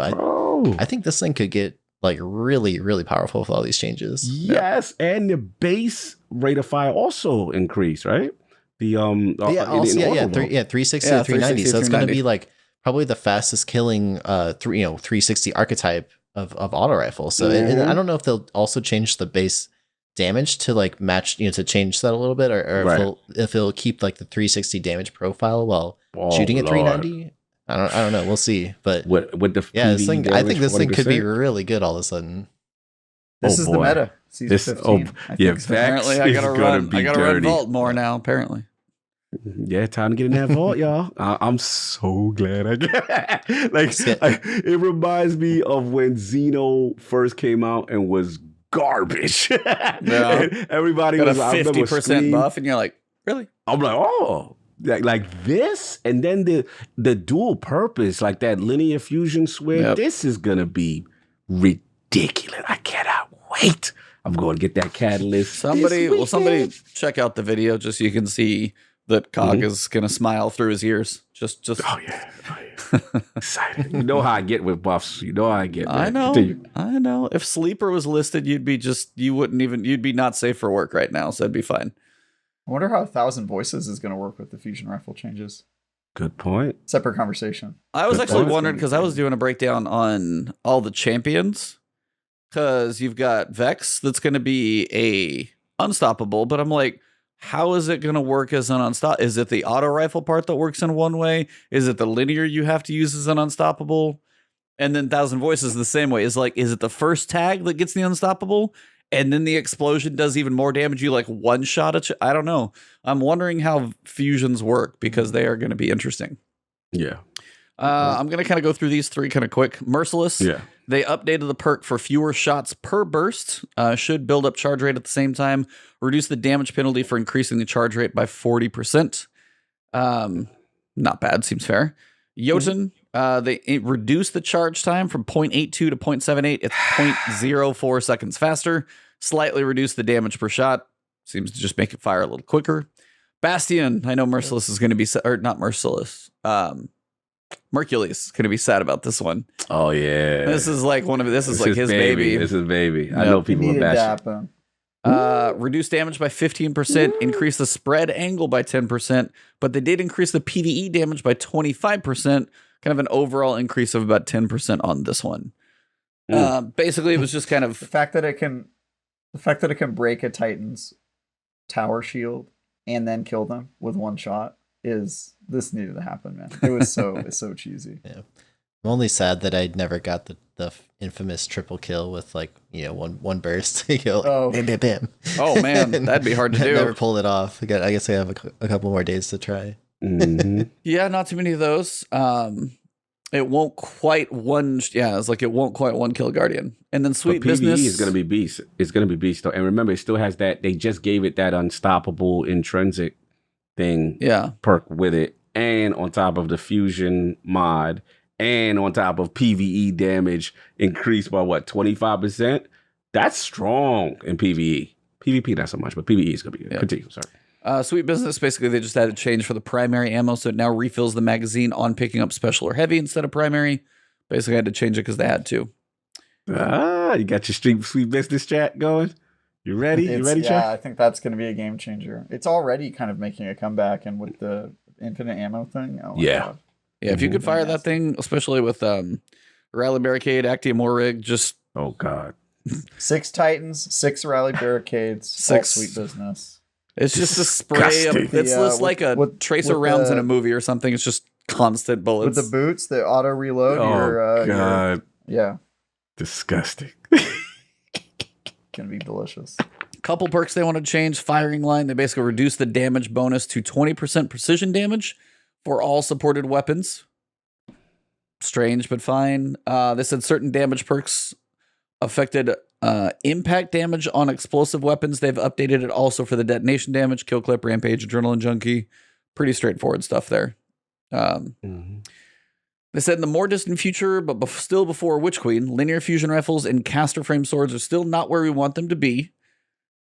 I think this thing could get like really, really powerful with all these changes. Yes, and the base rate of fire also increased, right? The 360 to 390. So it's going to be like probably the fastest killing 360 archetype of auto rifle. So and I don't know if they'll also change the base damage to like match, to change that a little bit, or if it'll keep like the 360 damage profile while shooting at 390. I don't know. We'll see. But with the this thing, I think this thing could be really good all of a sudden. This is the meta. Season 15. Apparently I gotta run Vault more now. Apparently. Yeah, time to get in that vault, y'all. I'm so glad I get it reminds me of when Xeno first came out and was garbage. Everybody got was a 50% buff, and you're like, really? I'm like, oh. Like this, and then the dual purpose, like that linear fusion switch. This is gonna be ridiculous. I cannot wait. I'm going to get that catalyst. Somebody check out the video just so you can see that Cog is gonna smile through his ears. Just. Oh yeah. Excited. You know how I get with buffs. You know how I get. I know. If Sleeper was listed, you'd be not safe for work right now. So it'd be fine. I wonder how 1,000 Voices is going to work with the fusion rifle changes. Good point. Separate conversation. I was actually wondering because I was doing a breakdown on all the champions, because you've got Vex that's going to be a unstoppable, but I'm like, how is it going to work as an unstoppable? Is it the auto rifle part that works in one way? Is it the linear you have to use as an unstoppable? And then 1,000 Voices the same way. Is it the first tag that gets the unstoppable? And then the explosion does even more damage. You like one shot at I don't know. I'm wondering how fusions work because they are going to be interesting. Yeah. I'm going to kind of go through these three kind of quick. Merciless. Yeah. They updated the perk for fewer shots per burst. Should build up charge rate at the same time. Reduce the damage penalty for increasing the charge rate by 40%. Not bad. Seems fair. Jotun. They reduced the charge time from 0.82 to 0.78. It's 0.04 seconds faster. Slightly reduced the damage per shot. Seems to just make it fire a little quicker. Bastion. I know Merciless is going to be, or not Merciless. Mercules is going to be sad about this one. Oh yeah, this is like his baby. This is baby. I know people with Bastion. Reduce damage by 15%, increase the spread angle by 10%, but they did increase the PvE damage by 25%, kind of an overall increase of about 10% on this one. Basically, it was just kind of The fact that it can break a Titan's tower shield and then kill them with one shot this needed to happen, man. It's so cheesy. Yeah. I'm only sad that I never got the infamous triple kill with like, one burst. Bam, bam, bam. Oh man, that'd be hard to do. Never pulled it off. I guess I have a couple more days to try. Mm-hmm. Yeah, not too many of those. It won't quite one. Yeah, it's like it won't quite one kill Guardian. And then Sweet PvE Business is going to be beast. It's going to be beast. Though. And remember, it still has that. They just gave it that unstoppable intrinsic thing. Yeah. Perk with it, and on top of the fusion mod, and on top of PvE damage increased by 25%. That's strong in PvE. PvP not so much, but PvE is going to be good. Yeah. Continue. Sorry. Sweet Business, basically, they just had a change for the primary ammo, so it now refills the magazine on picking up special or heavy instead of primary. Basically, I had to change it because they had to. You got your Sweet Business chat going? You ready? You ready, chat? Yeah, I think that's going to be a game changer. It's already kind of making a comeback, and with the infinite ammo thing, oh my God. Yeah, if you could fire that thing, especially with Rally Barricade, Actium War Rig, just... Oh, God. 6 Titans, 6 Rally Barricades, 6 Sweet Business. It's just a spray of, it's just like a tracer rounds in a movie or something. It's just constant bullets. With the boots, the auto reload. Oh, God. Yeah. Disgusting. Gonna be delicious. Couple perks they want to change. Firing line. They basically reduce the damage bonus to 20% precision damage for all supported weapons. Strange, but fine. They said certain damage perks affected impact damage on explosive weapons. They've updated it also for the detonation damage, kill clip, rampage, adrenaline junkie. Pretty straightforward stuff there. They said in the more distant future, but still before Witch Queen, linear fusion rifles and caster frame swords are still not where we want them to be.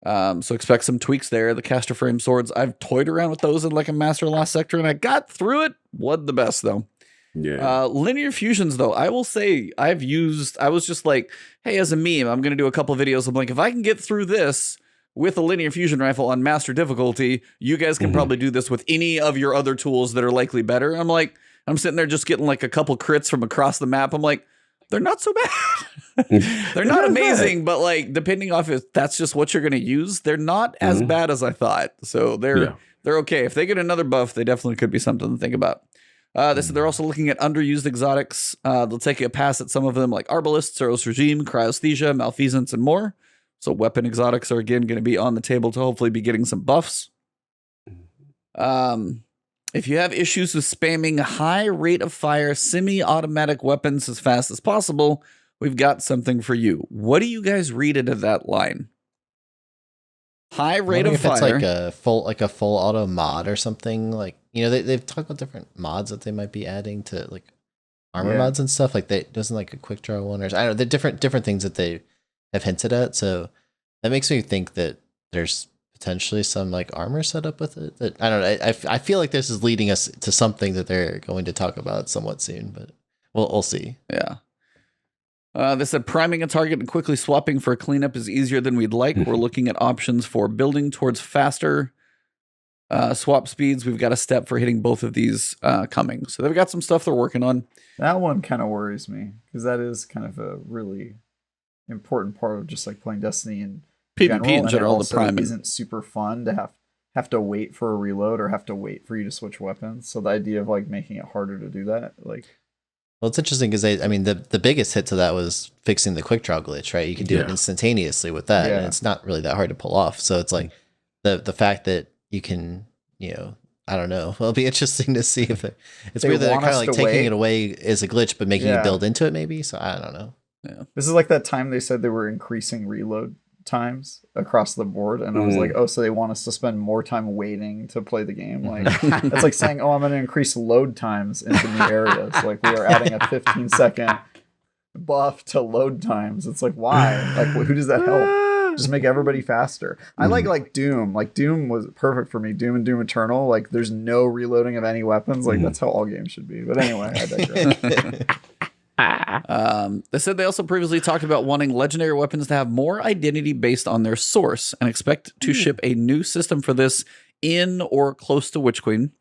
So expect some tweaks there. The caster frame swords, I've toyed around with those in like a Master Lost Sector, and I got through it. Wasn't the best though. Yeah. Linear fusions, though, I will say I was just like, hey, as a meme, I'm going to do a couple videos. I'm like, if I can get through this with a linear fusion rifle on master difficulty, you guys can probably do this with any of your other tools that are likely better. And I'm like, I'm sitting there just getting like a couple crits from across the map. I'm like, they're not so bad. They're not amazing, but like, depending off if that's just what you're going to use, they're not as bad as I thought. So they're okay. If they get another buff, they definitely could be something to think about. They said they're also looking at underused exotics. They'll take a pass at some of them like Arbalist, Saros Regime, Cryosthesia, Malfeasance, and more. So weapon exotics are again going to be on the table to hopefully be getting some buffs. If you have issues with spamming high rate of fire semi-automatic weapons as fast as possible, we've got something for you. What do you guys read into that line? High rate of fire. It's like a full auto mod or something. Like, they've talked about different mods that they might be adding to like armor mods and stuff. Like they doesn't like a quick draw one or I don't know. The different things that they have hinted at. So that makes me think that there's potentially some like armor setup with it. That I don't know. I feel like this is leading us to something that they're going to talk about somewhat soon, but we'll see. Yeah. They said priming a target and quickly swapping for a cleanup is easier than we'd like. We're looking at options for building towards faster swap speeds. We've got a step for hitting both of these coming. So they've got some stuff they're working on. That one kind of worries me because that is kind of a really important part of just like playing Destiny and PvP in general. The priming isn't super fun to have to wait for a reload or have to wait for you to switch weapons. So the idea of like making it harder to do that, like. Well, it's interesting because the biggest hit to that was fixing the quick draw glitch, right? You can do it instantaneously with that, and it's not really that hard to pull off. So it's like the fact that you can, I don't know. Well, it'll be interesting to see if it's weird that they're kind of like taking it away as a glitch, but making you build into it, maybe. So I don't know. Yeah, this is like that time they said they were increasing reload times across the board, and I was like, oh, so they want us to spend more time waiting to play the game. Like that's like saying, oh, I'm going to increase load times into new areas. Like we are adding a 15-second buff to load times. It's like, why? Like who does that help? Just make everybody faster. I like Doom. Like Doom was perfect for me. Doom and Doom Eternal. Like there's no reloading of any weapons. Like that's how all games should be. But anyway, I digress. They said they also previously talked about wanting legendary weapons to have more identity based on their source and expect to ship a new system for this in or close to Witch Queen.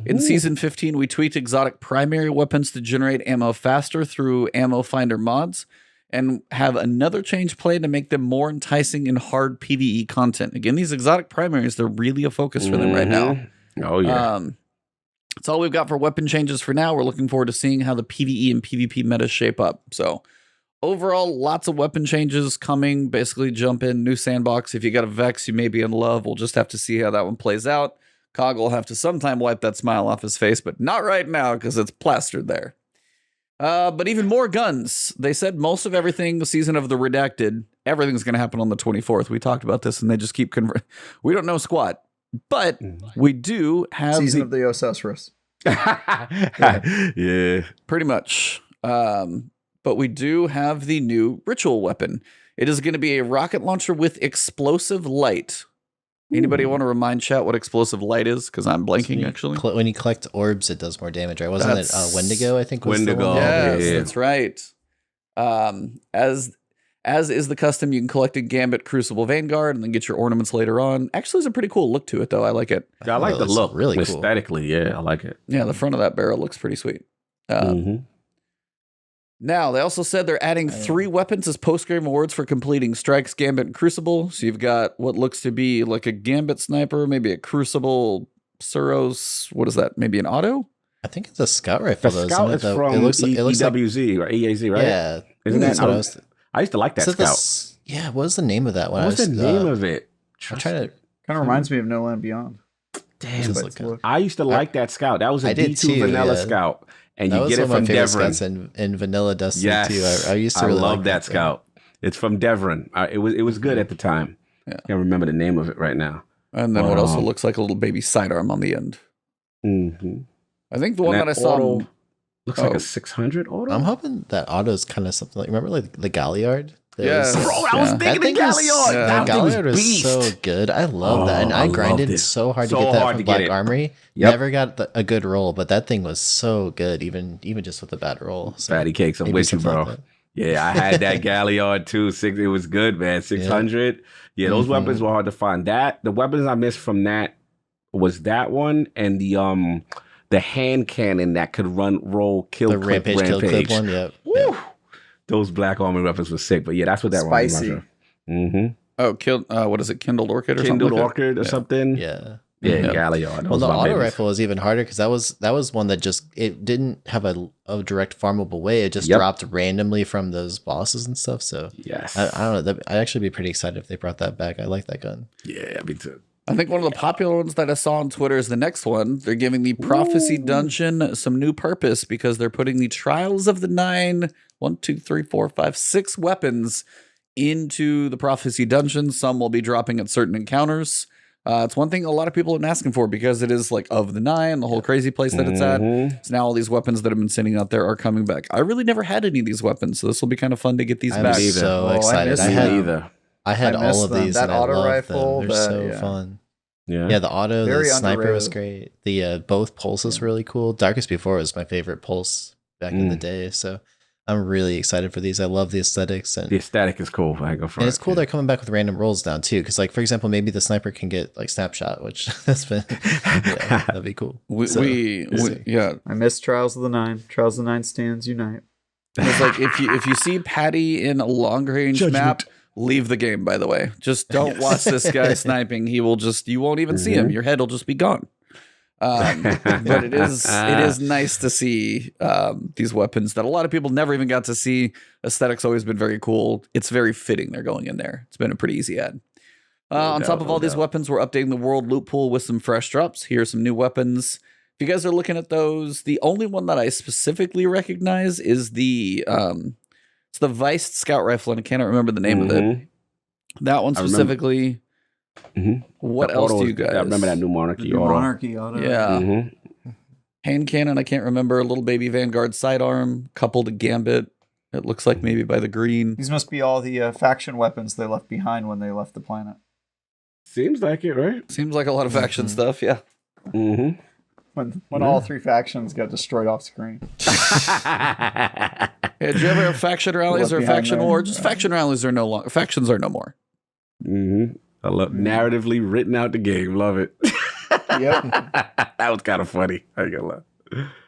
In Season 15, we tweaked exotic primary weapons to generate ammo faster through ammo finder mods. and have another change planned to make them more enticing in hard PvE content. Again, these exotic primaries, they're really a focus for them right now. Oh, yeah. That's all we've got for weapon changes for now. We're looking forward to seeing how the PvE and PvP metas shape up. So overall, lots of weapon changes coming. Basically, jump in, new Sandbox. If you got a Vex, you may be in love. We'll just have to see how that one plays out. Cog will have to sometime wipe that smile off his face, but not right now because it's plastered there. But even more guns. They said most of everything, the season of the Redacted, everything's going to happen on the 24th. We talked about this, and they just keep we don't know squat, but we do have season of the Osasurus. Yeah, pretty much. But we do have the new ritual weapon. It is going to be a rocket launcher with explosive light. Anybody want to remind chat what explosive light is? Because I'm blanking, actually. When you collect orbs, it does more damage, right? Wasn't it Wendigo, I think? Was Wendigo. Yes, that's right. As is the custom, you can collect a Gambit Crucible Vanguard and then get your ornaments later on. Actually, there's a pretty cool look to it, though. I like it. I like the look. Really cool. Aesthetically, yeah, I like it. Yeah, the front of that barrel looks pretty sweet. Now, they also said they're adding 3 weapons as post-game awards for completing Strikes, Gambit, and Crucible. So you've got what looks to be like a Gambit Sniper, maybe a Crucible, Suros, what is that? Maybe an auto? I think it's a scout rifle. The scout is from EWZ or EAZ, right? Yeah. Isn't that? I used to like that scout. Yeah, what was the name of that one? What's the name of it? I'm trying to... Kind of reminds me of No Land Beyond. Damn, I used to like that scout. That was a D2 vanilla scout. And you get it from Devon. In Vanilla Destiny too. I used to really love that scout. It's from Devon. It was good at the time. Yeah. I can't remember the name of it right now. And then what also looks like a little baby sidearm on the end. I think the one that I saw looks like a 600 auto. I'm hoping that auto is kind of something like, remember like the Galliard? Yeah, bro, I was thinking the Galliard. That Galliard was so good. I love that, and I grinded so hard to get that from Black Armory. Never got a good roll, but that thing was so good, even just with a bad roll. So Pattycakes, I'm with you, bro. Yeah, I had that Galliard too. It was good, man. 600. Yeah, those weapons were hard to find. The weapons I missed from that was that one and the hand cannon that could roll, kill, clip, rampage. Kill clip one. Yep. Woo! Those Black Armory weapons were sick, but yeah, that's what that Spicy. one was. Oh, what is it? Kindled Orchid or Kindled something? Orchid or something? Yeah. Yeah, Galliard. Well, the auto rifle was even harder because that was one that it didn't have a direct farmable way. It just dropped randomly from those bosses and stuff. So yes, I don't know. I'd actually be pretty excited if they brought that back. I like that gun. Yeah, me too. I think one of the popular ones that I saw on Twitter is the next one. They're giving the Prophecy Dungeon some new purpose because they're putting the Trials of the 9, 1, 2, 3, 4, 5, 6 weapons into the Prophecy Dungeon. Some will be dropping at certain encounters. It's one thing a lot of people have been asking for because it is like of the 9, the whole crazy place that it's at. So now all these weapons that have been sitting out there are coming back. I really never had any of these weapons, so this will be kind of fun to get these back. I'm so excited. I had all of these. That auto rifle, they're so fun. Yeah, the auto, the sniper was great. The both pulses were really cool. Darkest Before was my favorite pulse back in the day, so I'm really excited for these. I love the aesthetics, and the aesthetic is cool. I go for it. And it's cool they're coming back with random rolls down too, because like for example, maybe the sniper can get like snapshot, which that's been that'd be cool. I miss Trials of the 9. Trials of the 9 stands unite. It's like if you see Patty in a long range map, leave the game, by the way. Just don't watch this guy sniping. You won't even see him. Your head will just be gone. But it is nice to see these weapons that a lot of people never even got to see. Aesthetic's always been very cool. It's very fitting they're going in there. It's been a pretty easy ad. On top of all these weapons, we're updating the world loot pool with some fresh drops. Here's some new weapons. If you guys are looking at those, the only one that I specifically recognize is it's the Vice Scout Rifle, and I cannot remember the name of it. That one specifically. What else do you guys? I remember that new Monarchy auto. Yeah. Hand cannon, I can't remember. A little baby Vanguard sidearm, coupled to Gambit. It looks like maybe by the green. These must be all the faction weapons they left behind when they left the planet. Seems like it, right? Seems like a lot of faction stuff, yeah. When all 3 factions got destroyed off screen. Did you ever have faction rallies or faction war? Just faction rallies are no longer. Factions are no more. I love narratively written out the game. Love it. Yep. That was kind of funny. I ain't gonna lie.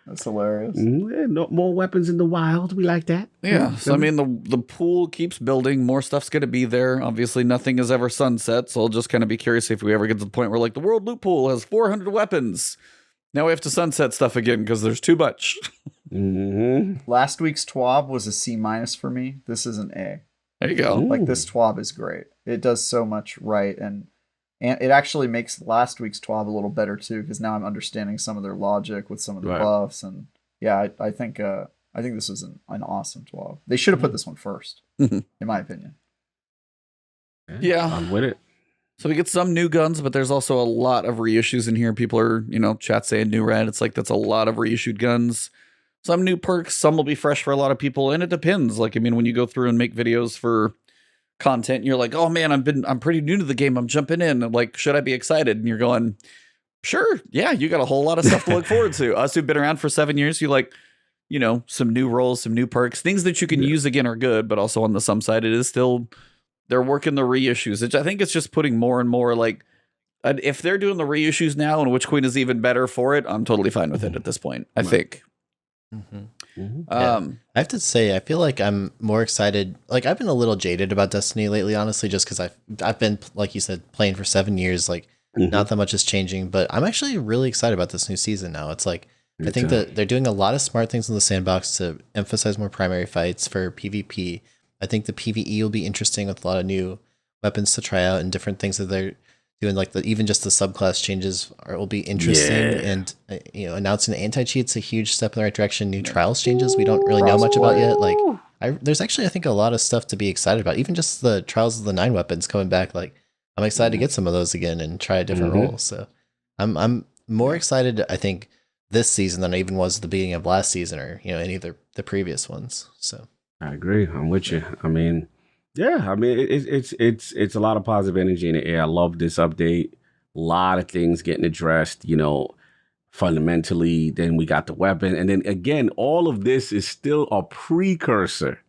That's hilarious. Yeah, no more weapons in the wild. We like that. Yeah. So I mean, the pool keeps building. More stuff's going to be there. Obviously, nothing is ever sunset. So I'll just kind of be curious if we ever get to the point where like the world loot pool has 400 weapons. Now we have to sunset stuff again because there's too much. Last week's TWAB was a C- for me. This is an A. There you go. Like this TWAB is great. It does so much right, and it actually makes last week's TWAB a little better too, because now I'm understanding some of their logic with some of the buffs, and yeah, I think this is an awesome TWAB. They should have put this one first, in my opinion. Yeah, I'm with it. So we get some new guns, but there's also a lot of reissues in here. People are, chat saying new red. It's like that's a lot of reissued guns. Some new perks, some will be fresh for a lot of people, and it depends. Like, I mean, when you go through and make videos for content, you're like, oh man, I'm pretty new to the game. I'm jumping in. And like, should I be excited? And you're going, sure, yeah, you got a whole lot of stuff to look forward to. Us who've been around for 7 years, you like, some new roles, some new perks, things that you can use again are good, but also on the some side, it is still, they're working the reissues. I think it's just putting more and more like, if they're doing the reissues now and Witch Queen is even better for it, I'm totally fine with it at this point, I think. I have to say, I feel like I'm more excited. Like, I've been a little jaded about Destiny lately, honestly, just because I've been, like you said, playing for 7 years. Like, not that much is changing, but I'm actually really excited about this new season now. It's like, I think that they're doing a lot of smart things in the sandbox to emphasize more primary fights for PvP. I think the PvE will be interesting with a lot of new weapons to try out and different things that they're doing, like even just the subclass changes will be interesting. And announcing the anti-cheat's a huge step in the right direction. New trials changes we don't really know much about yet. Like there's actually, I think, a lot of stuff to be excited about. Even just the trials of the 9 weapons coming back. Like, I'm excited to get some of those again and try a different role. So I'm more excited, I think, this season than I even was at the beginning of last season or any of the previous ones. So I agree. I'm with you. I mean, yeah, I mean, it's a lot of positive energy in the air. I love this update. A lot of things getting addressed, fundamentally. Then we got the weapon. And then again, all of this is still a precursor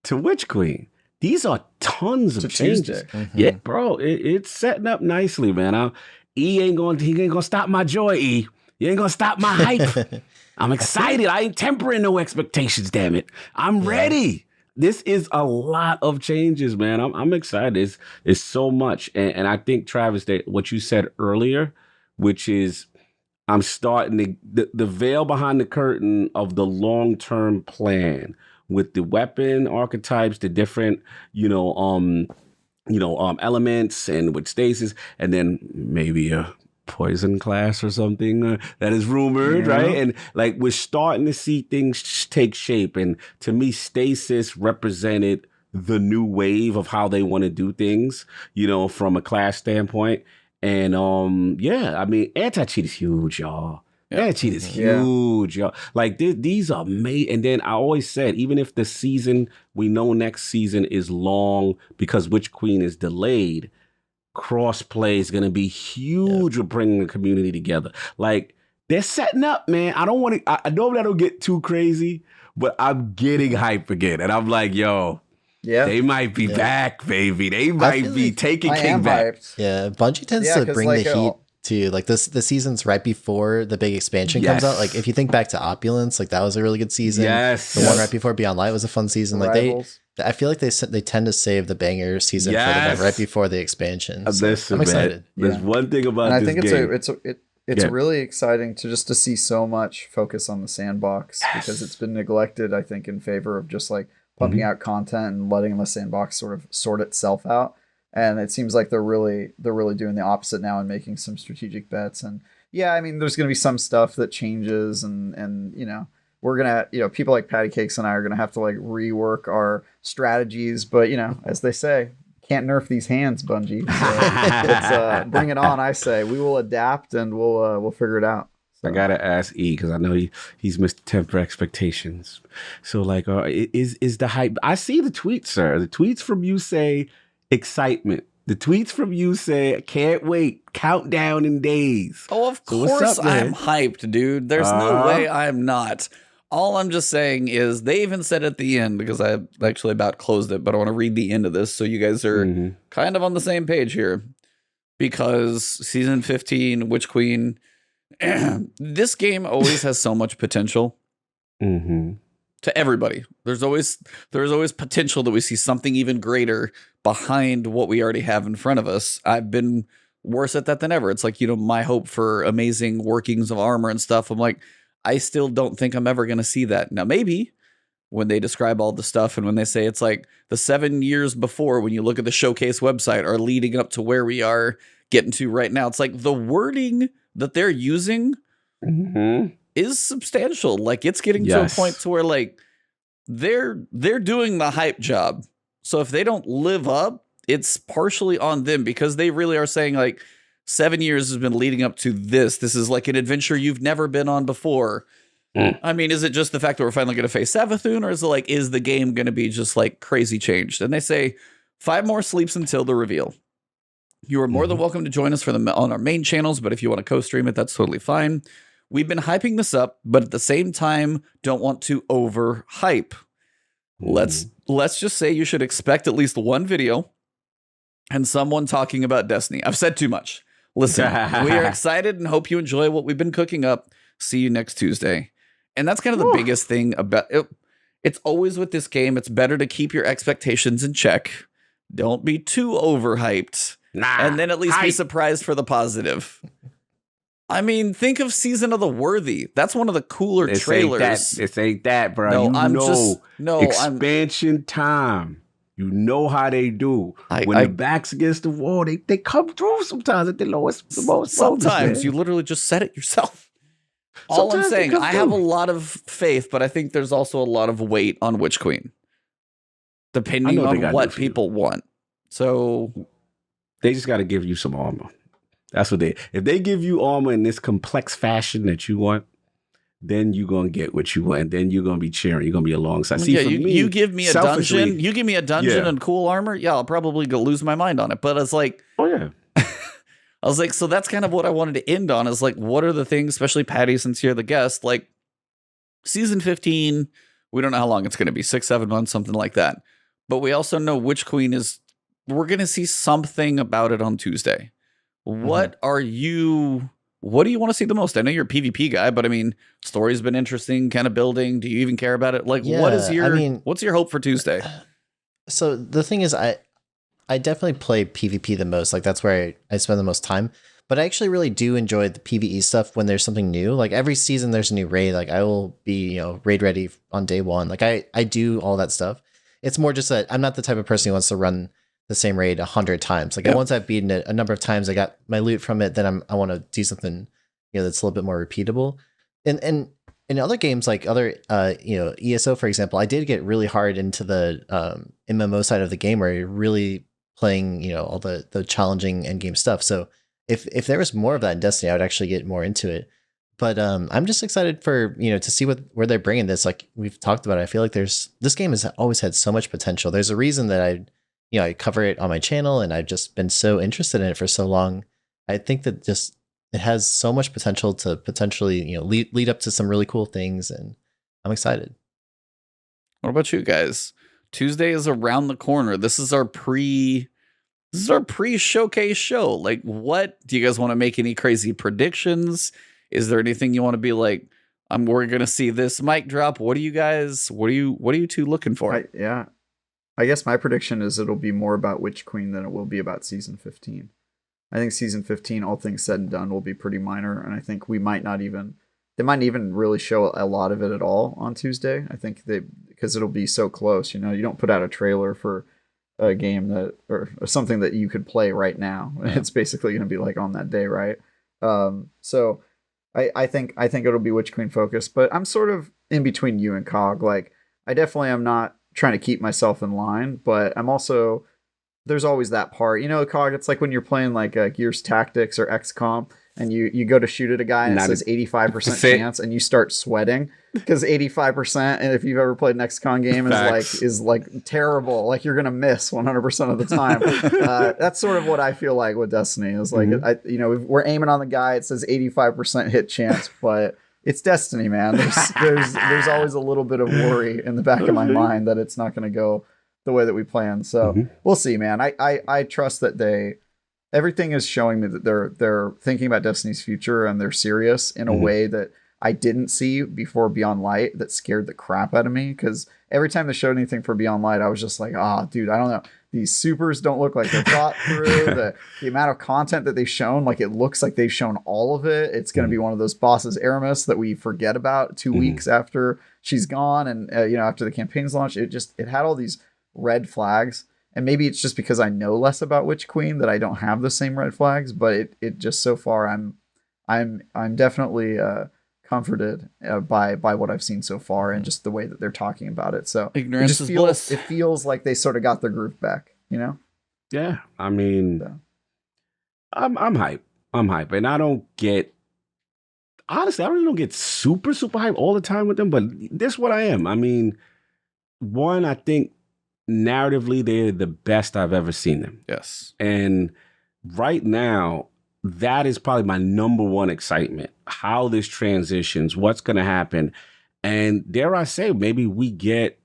to Witch Queen. These are tons of changes. Yeah, bro, it's setting up nicely, man. He ain't gonna stop my joy, E. You ain't gonna stop my hype. I'm excited. I ain't tempering no expectations, damn it. I'm ready. This is a lot of changes, man. I'm excited. It's so much. And I think, Travis, that what you said earlier, which is I'm starting the veil behind the curtain of the long-term plan with the weapon archetypes, the different, elements, and with Stasis, and then maybe a poison class or something that is rumored, right? And like, we're starting to see things take shape. And to me, Stasis represented the new wave of how they want to do things, from a class standpoint. And I mean, AntiCheat is huge, y'all. AntiCheat is huge, y'all. Like, these are made. And then I always said, even if the season, we know next season is long because Witch Queen is delayed, crossplay is going to be huge with bringing the community together. Like, they're setting up, man. I don't want to, I know I don't get too crazy, but I'm getting hype again. And I'm like, yo, they might be back, baby. They might be taking King back. Yeah, Bungie tends to bring the heat to, like, the seasons right before the big expansion comes out. Like, if you think back to Opulence, like, that was a really good season. The one right before Beyond Light was a fun season. Like, I feel like they tend to save the banger season for the right before the expansion. So listen, I'm excited. There's one thing about this game. I think it's really exciting to see so much focus on the sandbox because it's been neglected, I think, in favor of just like pumping out content and letting the sandbox sort of sort itself out. And it seems like they're really doing the opposite now and making some strategic bets. And I mean, there's going to be some stuff that changes, and we're going to, people like Pattycakes and I are going to have to like rework our strategies. But, as they say, can't nerf these hands, Bungie. So it's bring it on, I say. We will adapt and we'll figure it out. So. I got to ask E, because I know he's missed temper expectations. So, like, is the hype? I see the tweets, sir. The tweets from you say excitement. The tweets from you say, can't wait, countdown in days. Oh, of course I'm hyped, dude. There's no way I'm not. All I'm just saying is they even said at the end, because I actually about closed it, but I want to read the end of this so you guys are kind of on the same page here. Because season 15, Witch Queen, This game always has so much potential to everybody. There's always potential that we see something even greater behind what we already have in front of us. I've been worse at that than ever. It's like, my hope for amazing workings of armor and stuff. I'm like, I still don't think I'm ever going to see that. Now, maybe when they describe all the stuff and when they say it's like the 7 years before, when you look at the showcase website, are leading up to where we are getting to right now. It's like the wording that they're using is substantial. Like, it's getting to a point to where like they're doing the hype job. So if they don't live up, it's partially on them, because they really are saying like 7 years has been leading up to this. This is like an adventure you've never been on before. I mean, is it just the fact that we're finally going to face Savathun, or is it like, is the game going to be just like crazy changed? And they say 5 more sleeps until the reveal. You are more than welcome to join us on our main channels, but if you want to co-stream it, that's totally fine. We've been hyping this up, but at the same time, don't want to over-hype. Let's just say you should expect at least one video and someone talking about Destiny. I've said too much. Listen, we are excited and hope you enjoy what we've been cooking up. See you next Tuesday. And that's kind of the biggest thing about it. It's always with this game, it's better to keep your expectations in check. Don't be too overhyped. And then at least be surprised for the positive. I mean, think of Season of the Worthy. That's one of the cooler trailers. This ain't that, bro. No, expansion time. You know how they do. When the back's against the wall, they come through sometimes at the lowest. Sometimes you literally just said it yourself. All I'm saying, I have a lot of faith, but I think there's also a lot of weight on Witch Queen, depending on what people want. So they just got to give you some armor. That's what if they give you armor in this complex fashion that you want, then you're going to get what you want. And then you're going to be cheering. You're going to be alongside. See, you give me a dungeon. You give me a dungeon and cool armor. Yeah, I'll probably go lose my mind on it. But it's like, I was like, so that's kind of what I wanted to end on, is like, what are the things, especially Patty, since you're the guest, like season 15, we don't know how long it's going to be, 6-7 months, something like that. But we also know Witch Queen we're going to see something about it on Tuesday. What do you want to see the most? I know you're a PvP guy, but I mean, story's been interesting, kind of building. Do you even care about it? Like, what's your hope for Tuesday? So the thing is, I definitely play PvP the most. Like, that's where I spend the most time. But I actually really do enjoy the PvE stuff when there's something new. Like, every season there's a new raid. Like, I will be, raid ready on day one. Like, I do all that stuff. It's more just that I'm not the type of person who wants to run the same raid 100 times. Like, once I've beaten it a number of times, I got my loot from it, then I want to do something, that's a little bit more repeatable. And in other games, like other, ESO, for example, I did get really hard into the MMO side of the game, where you're really playing, all the challenging end game stuff. So if there was more of that in Destiny, I would actually get more into it. But I'm just excited for, to see where they're bringing this. Like we've talked about it, I feel like this game has always had so much potential. There's a reason that I cover it on my channel, and I've just been so interested in it for so long. I think that just it has so much potential to potentially, lead up to some really cool things, and I'm excited. What about you guys? Tuesday is around the corner. This is our pre-showcase show. Like, what do you guys want to make any crazy predictions? Is there anything you want to be like, we're gonna see this mic drop? What are you two looking for? I guess my prediction is it'll be more about Witch Queen than it will be about season 15. I think season 15, all things said and done, will be pretty minor, and I think they might not even really show a lot of it at all on Tuesday. I think because it'll be so close, you don't put out a trailer for a game or something that you could play right now. Yeah. It's basically going to be like on that day, right? So I think it'll be Witch Queen focused, but I'm sort of in between you and Cog. Like, I definitely am not trying to keep myself in line, but I'm also, there's always that part, Cog, it's like when you're playing like Gears Tactics or XCOM, and you go to shoot at a guy and it says 85% chance, and you start sweating because 85%, and if you've ever played an XCOM game, is like terrible. Like, you're gonna miss 100% of the time. That's sort of what I feel like with Destiny. Is like, we're aiming on the guy, it says 85% hit chance, but it's Destiny, man. There's always a little bit of worry in the back of my mind that it's not going to go the way that we planned. So we'll see, man. I trust that they everything is showing me that they're thinking about Destiny's future and they're serious in a way that I didn't see before Beyond Light that scared the crap out of me. Because every time they showed anything for Beyond Light, I was just like, dude, I don't know. These supers don't look like they're thought through. The amount of content that they've shown, like it looks like they've shown all of it. It's going to be one of those bosses, Aramis, that we forget about 2 weeks after she's gone, and after the campaign's launch. It had all these red flags, and maybe it's just because I know less about Witch Queen that I don't have the same red flags. But it just so far I'm definitely comforted by what I've seen so far and just the way that they're talking about it. So ignorance is bliss. It feels like they sort of got their groove back, Yeah, I mean, so. I'm hype. I'm hype, and I don't get. Honestly, I really don't get super hype all the time with them, but this is what I am. I mean, one, I think narratively they're the best I've ever seen them. Yes, and right now, that is probably my number one excitement. How this transitions, what's going to happen. And dare I say, maybe we get,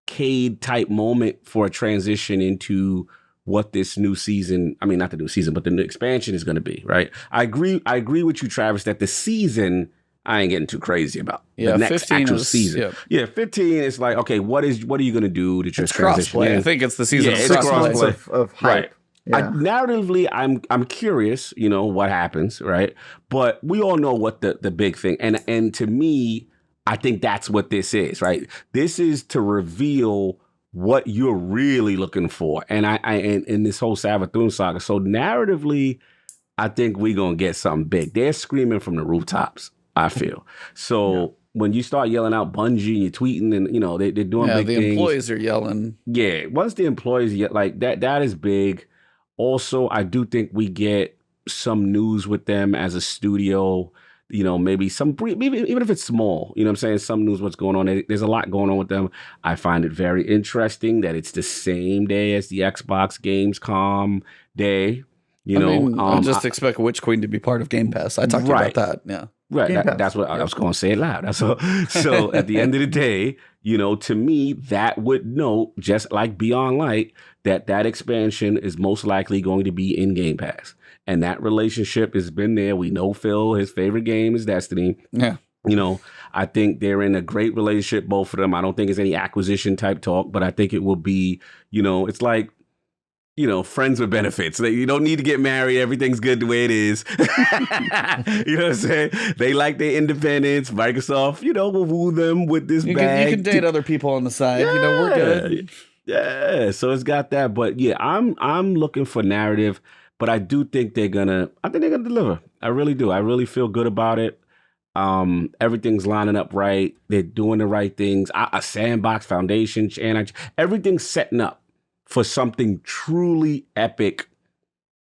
Cade type moment for a transition into what this new season, I mean, not the new season, but the new expansion is going to be, right? I agree with you, Travis, that the season, I ain't getting too crazy about. Yeah, the next actual season. Yep. Yeah, 15 is like, okay, what are you going to do to just transition? Crossplay. I think it's the season of crossplay. Of hype. Right. Yeah. Narratively, I'm curious, what happens, right? But we all know what the big thing, and to me, I think that's what this is, right? This is to reveal what you're really looking for, and in this whole Savathun saga. So narratively, I think we're gonna get something big. They're screaming from the rooftops, I feel. So when you start yelling out Bungie and you're tweeting and they're doing big things. The employees are yelling. Yeah, once the employees get like that is big. Also, I do think we get some news with them as a studio, maybe even if it's small, what I'm saying? Some news, what's going on. There's a lot going on with them. I find it very interesting that it's the same day as the Xbox Gamescom day. I just expect Witch Queen to be part of Game Pass. I talked about that. Yeah. Right. That's what I was going to say it loud. That's all. So at the end of the day, to me, that would note, just like Beyond Light, that expansion is most likely going to be in Game Pass. And that relationship has been there. We know Phil, his favorite game is Destiny. Yeah. I think they're in a great relationship, both of them. I don't think it's any acquisition type talk, but I think it will be, it's like, friends with benefits. You don't need to get married. Everything's good the way it is. You know what I'm saying? They like their independence. Microsoft, will woo them with this bag. You can date other people on the side. Yeah. We're good. Yeah. So it's got that. But yeah, I'm looking for narrative, but I do think they're gonna deliver. I really do. I really feel good about it. Everything's lining up right. They're doing the right things. A Sandbox Foundation, and everything's setting up for something truly epic,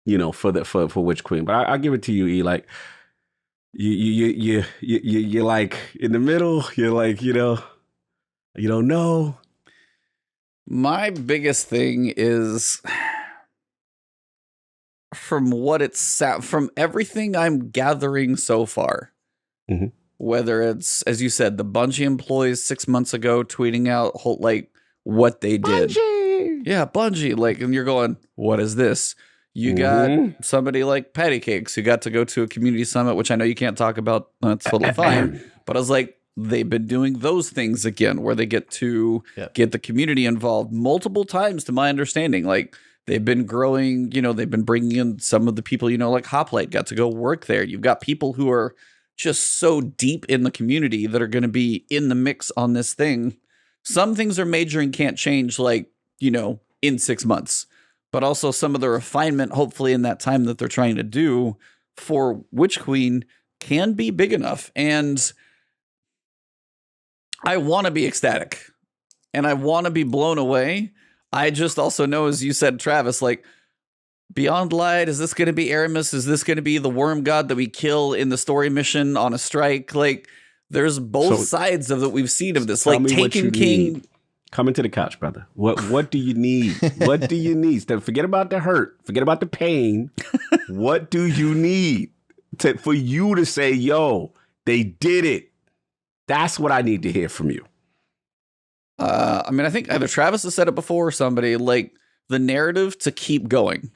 for Witch Queen. But I give it to you, E. Like you're like in the middle. You're like, you don't know. My biggest thing is from everything I'm gathering so far, whether it's, as you said, the Bungie employees 6 months ago tweeting out what they did. Bungie! Yeah, Bungie. And you're going, what is this? You got somebody like Pattycakes who got to go to a community summit, which I know you can't talk about. That's totally fine. But I was like, they've been doing those things again where they get to get the community involved multiple times, to my understanding. They've been growing, they've been bringing in some of the people, like Hoplite got to go work there. You've got people who are just so deep in the community that are going to be in the mix on this thing. Some things are major and can't change, in 6 months. But also some of the refinement, hopefully in that time that they're trying to do for Witch Queen, can be big enough. And I want to be ecstatic and I want to be blown away. I just also know, as you said, Travis, Beyond Light, is this going to be Aramis? Is this going to be the worm god that we kill in the story mission on a strike? There's both sides of that we've seen of this. Taken King. Come into the couch, brother. What do you need? What do you need? Forget about the hurt. Forget about the pain. What do you need for you to say, yo, they did it? That's what I need to hear from you. I think either Travis has said it before or somebody, the narrative to keep going.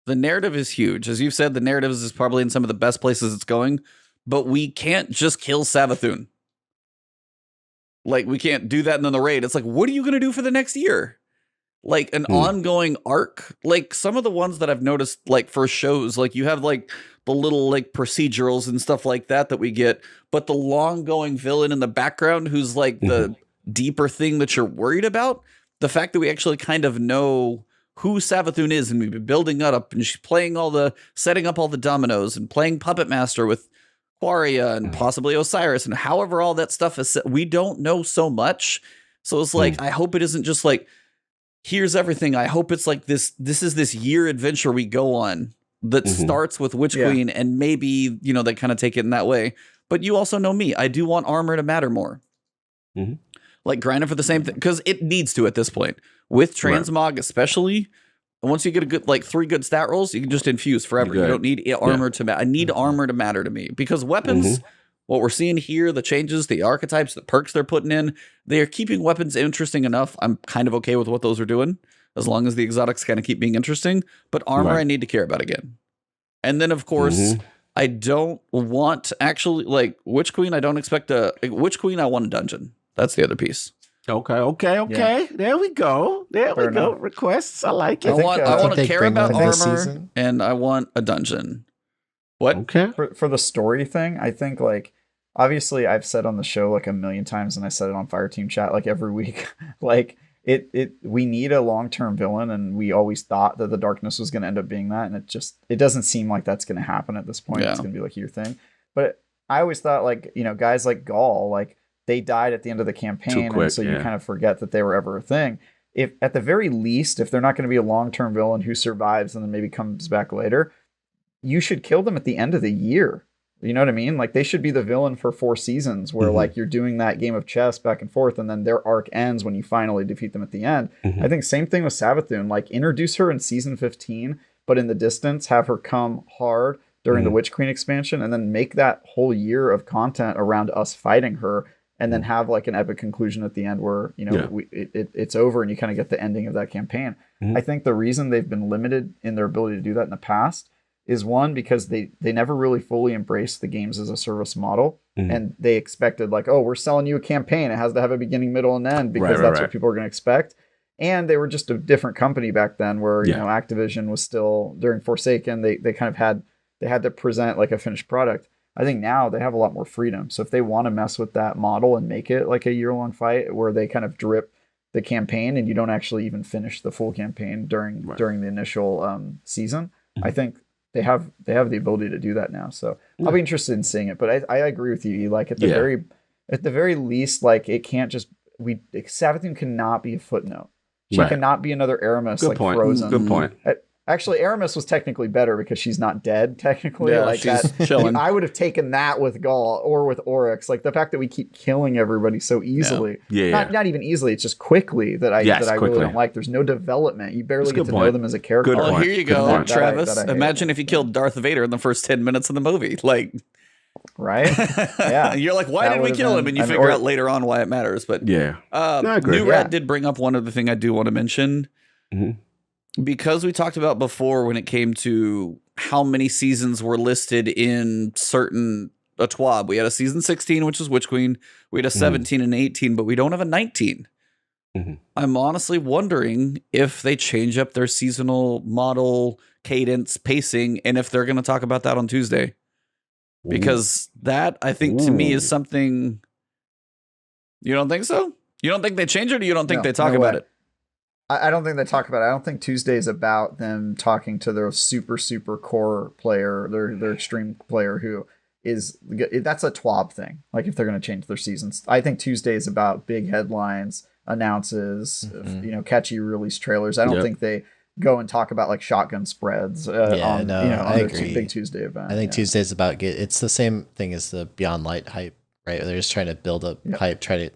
The narrative is huge. As you've said, the narrative is probably in some of the best places it's going, but we can't just kill Savathun. Like, we can't do that in the raid. It's like, what are you going to do for the next year? Like, an ongoing arc? Like, some of the ones that I've noticed, like, for shows, like, you have, like, the little, like, procedurals and stuff like that we get, but the long-going villain in the background who's, like, the deeper thing that you're worried about, the fact that we actually kind of know who Savathun is, and we've been building that up, and she's setting up all the dominoes, and playing Puppet Master with Quaria and possibly Osiris, and however all that stuff is, we don't know so much. So it's like, I hope it isn't just like, here's everything. I hope it's like this is this year adventure we go on that starts with Witch Queen, and maybe, you know, they kind of take it in that way. But you also know me. I do want armor to matter more. Like, grinding for the same thing, because it needs to at this point. With Transmog especially, once you get a good, like, 3 good stat rolls, you can just infuse forever. You don't need armor to matter. I need armor to matter to me, because weapons, what we're seeing here, the changes, the archetypes, the perks they're putting in, they are keeping weapons interesting enough. I'm kind of okay with what those are doing, as long as the exotics kind of keep being interesting. But armor, I need to care about again. And then, of course, I don't want actually, like, Witch Queen. I don't expect Witch Queen. I want a dungeon. That's the other piece. Okay. Yeah. There we go. Fair enough. Requests. I like it. I want to care about armor, and I want a dungeon. What? Okay. For the story thing, I think, like, obviously I've said on the show like a million times, and I said it on Fireteam chat like every week, like, we need a long-term villain, and we always thought that the darkness was going to end up being that, and it doesn't seem like that's going to happen at this point. It's going to be like your thing. But I always thought, like, you know, guys like Gaul, like, they died at the end of the campaign, and so you kind of forget that they were ever a thing. If at the very least, if they're not going to be a long-term villain who survives and then maybe comes back later, you should kill them at the end of the year. You know what I mean? Like, they should be the villain for 4 seasons, where like you're doing that game of chess back and forth, and then their arc ends when you finally defeat them at the end. I think same thing with Savathun. Like, introduce her in season 15, but in the distance, have her come hard during the Witch Queen expansion, and then make that whole year of content around us fighting her. And then have like an epic conclusion at the end where, you know, it's over and you kind of get the ending of that campaign. I think the reason they've been limited in their ability to do that in the past is, one, because they never really fully embraced the games as a service model. And they expected, like, oh, we're selling you a campaign. It has to have a beginning, middle, and end, because that's what people are going to expect. And they were just a different company back then, where, you know, Activision was still, during Forsaken, they kind of had to present like a finished product. I think now they have a lot more freedom. So if they want to mess with that model and make it like a year-long fight where they kind of drip the campaign and you don't actually even finish the full campaign during the initial season, I think they have the ability to do that now. So I'll be interested in seeing it. But I agree with you. Like, at the very least, like, it can't just Savathun cannot be a footnote. She cannot be another Aramis, like, frozen. Good point. Actually, Aramis was technically better because she's not dead, technically. Yeah, like, she's that, chilling. I would have taken that with Gaul or with Oryx. Like, the fact that we keep killing everybody so easily. Not even easily, it's just quickly that I really don't like. There's no development. You barely get to know them as a character. Well, here you go, Travis. Imagine if you killed Darth Vader in the first 10 minutes of the movie. Like, right? Yeah. You're like, why did we kill him? And you figure out later on why it matters. But New Rat did bring up one other thing I do want to mention. Because we talked about before when it came to how many seasons were listed in certain TWAB. We had a season 16, which is Witch Queen. We had a 17 and 18, but we don't have a 19. I'm honestly wondering if they change up their seasonal model, cadence, pacing, and if they're going to talk about that on Tuesday. Because that, I think, to me, is something... You don't think so? You don't think they change it, or you don't think they talk about it? I don't think they talk about it. I don't think Tuesday is about them talking to their super core player, their extreme player who is, that's a TWAB thing. Like, if they're going to change their seasons, I think Tuesday is about big headlines, announces, you know, catchy release trailers. I don't think they go and talk about like shotgun spreads on their big Tuesday event. I think Tuesday's about it's the same thing as the Beyond Light hype, right? They're just trying to build up hype, try to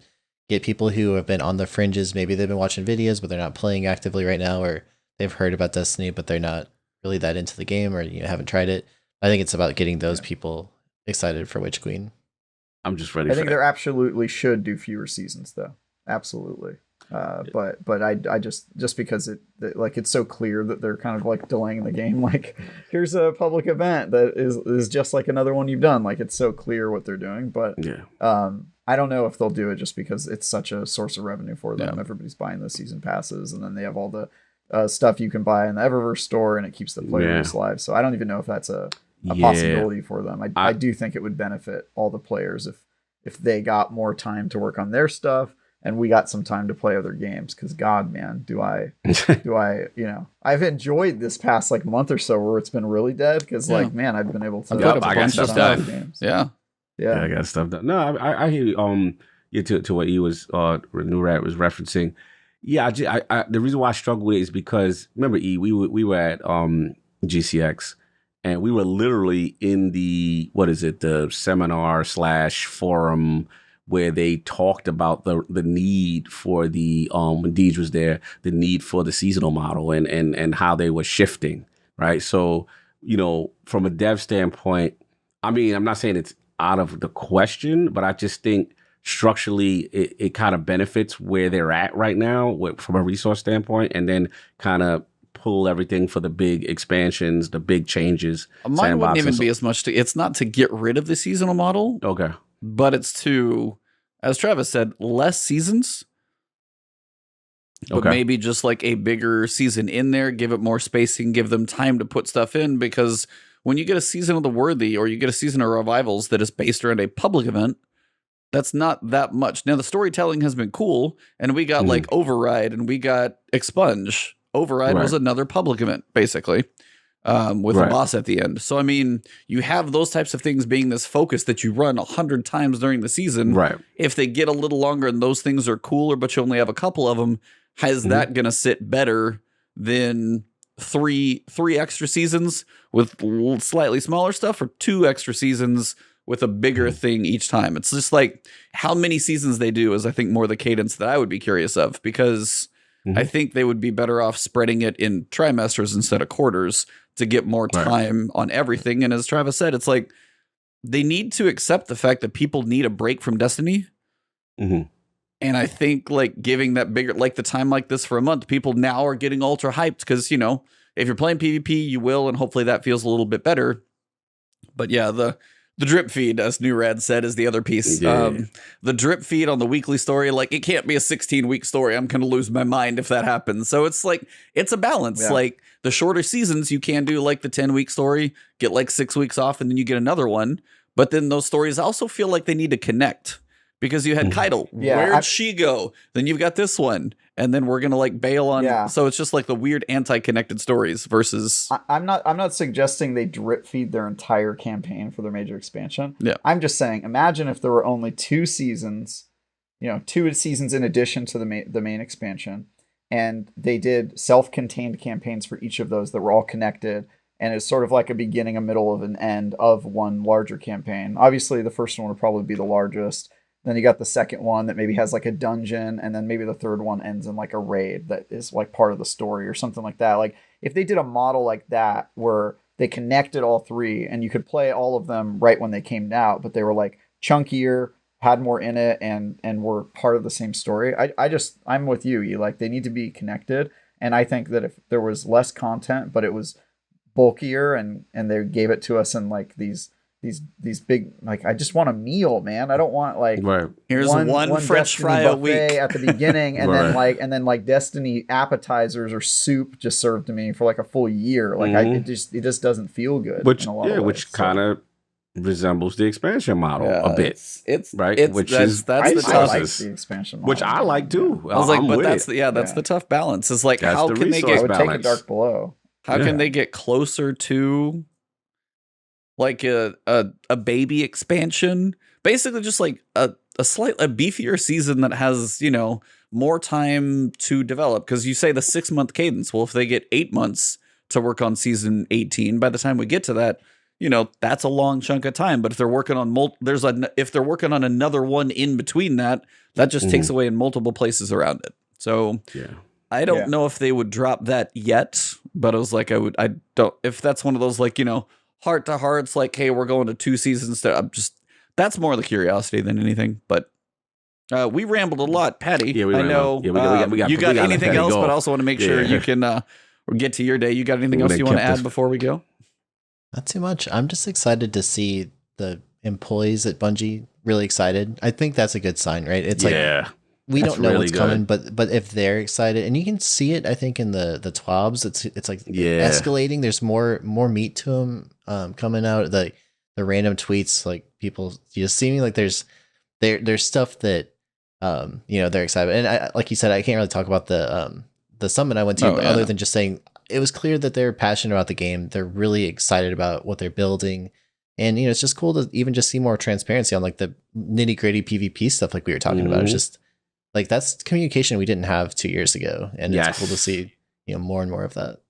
get people who have been on the fringes. Maybe they've been watching videos, but they're not playing actively right now, or they've heard about Destiny, but they're not really that into the game, or haven't tried it. I think it's about getting those people excited for Witch Queen. I'm just ready. I think they absolutely should do fewer seasons, though. Absolutely. But I just because it's so clear that they're kind of like delaying the game. Like, here's a public event that is just like another one you've done. Like, it's so clear what they're doing. But I don't know if they'll do it just because it's such a source of revenue for them. Everybody's buying the season passes, and then they have all the stuff you can buy in the Eververse store, and it keeps the player base alive. So I don't even know if that's a possibility for them. I do think it would benefit all the players if they got more time to work on their stuff and we got some time to play other games. Because God, man, do I I've enjoyed this past like month or so where it's been really dead. Because like, man, I've been able to I got stuff done. Games. Yeah, I got stuff done. No, I hear you. To what E was New Rat was referencing. Yeah, I the reason why I struggle with it is because remember E, we were at GCX. And we were literally in the seminar / forum where they talked about the need for the when Deej was there, the need for the seasonal model and how they were shifting, right? So, from a dev standpoint, I mean, I'm not saying it's out of the question, but I just think structurally it kind of benefits where they're at right now from a resource standpoint, and then kind of pull everything for the big expansions, the big changes. Mine wouldn't even be as much it's not to get rid of the seasonal model. Okay. But it's to, as Travis said, less seasons. But maybe just like a bigger season in there, give it more spacing, give them time to put stuff in, because when you get a season of the Worthy or you get a season of Revivals that is based around a public event, that's not that much. Now the storytelling has been cool, and we got like Override and we got Expunge. Override was another public event, basically, with a boss at the end. So, I mean, you have those types of things being this focus that you run 100 times during the season. Right. If they get a little longer and those things are cooler, but you only have a couple of them, is that going to sit better than three extra seasons with slightly smaller stuff, or 2 extra seasons with a bigger thing each time? It's just like how many seasons they do is, I think, more the cadence that I would be curious of, because I think they would be better off spreading it in trimesters instead of quarters to get more time on everything. And as Travis said, it's like they need to accept the fact that people need a break from Destiny. And I think like giving that bigger, like the time like this for a month, people now are getting ultra hyped because, if you're playing PvP, you will, and hopefully that feels a little bit better. But yeah, the drip feed, as New Rad said, is the other piece. The drip feed on the weekly story, like, it can't be a 16-week story. I'm going to lose my mind if that happens. So it's like, it's a balance. Yeah. Like, the shorter seasons, you can do like the 10-week story, get like 6 weeks off, and then you get another one. But then those stories also feel like they need to connect. Because you had Keitel. Where'd she go? Then you've got this one. And then we're going to like bail on. Yeah. So it's just like the weird anti-connected stories versus. I'm not suggesting they drip feed their entire campaign for their major expansion. Yeah. I'm just saying, imagine if there were only 2 seasons, 2 seasons in addition to the main expansion. And they did self-contained campaigns for each of those that were all connected. And it's sort of like a beginning, a middle, of an end of one larger campaign. Obviously, the first one would probably be the largest. Then you got the second one that maybe has like a dungeon, and then maybe the third one ends in like a raid that is like part of the story or something like that. Like if they did a model like that where they connected all 3 and you could play all of them right when they came out, but they were like chunkier, had more in it, and were part of the same story. I'm with you. Like they need to be connected. And I think that if there was less content, but it was bulkier and they gave it to us in like these big, like, I just want a meal, man. I don't want like here's one French fry a week at the beginning, and then like Destiny appetizers or soup just served to me for like a full year. Like it just doesn't feel good. Which kind of resembles the expansion model a bit. It's right, that's I the tough. like the expansion model, which I like too. I was like, but that's the tough balance. Is like, how can they get? I would take a Dark Below. How can they get closer to like a baby expansion? Basically just like a beefier season that has, more time to develop. Because you say the 6-month cadence. Well, if they get 8 months to work on season 18, by the time we get to that, that's a long chunk of time. But if they're working on if they're working on another one in between that just takes away in multiple places around it. So I don't know if they would drop that yet, but I was like, if that's one of those, like, heart to hearts, like, hey, we're going to 2 seasons. That's more of the curiosity than anything. But We rambled a lot, Patty. Yeah, we I rambled. know. Yeah, we got you got anything Patty else? go. But I also want to make sure you can get to your day. You got anything else you want to add before we go? Not too much. I'm just excited to see the employees at Bungie really excited. I think that's a good sign, right? It's like we don't know what's coming, but if they're excited, and you can see it, I think in the TWABs, it's like escalating. There's more meat to them coming out. The random tweets, like people just seeming like there's stuff that they're excited. And I, like you said, I can't really talk about the summit I went to, other than just saying it was clear that they're passionate about the game. They're really excited about what they're building. And, it's just cool to even just see more transparency on like the nitty gritty PvP stuff like we were talking about. It's just like, that's communication we didn't have 2 years ago. And it's cool to see, more and more of that.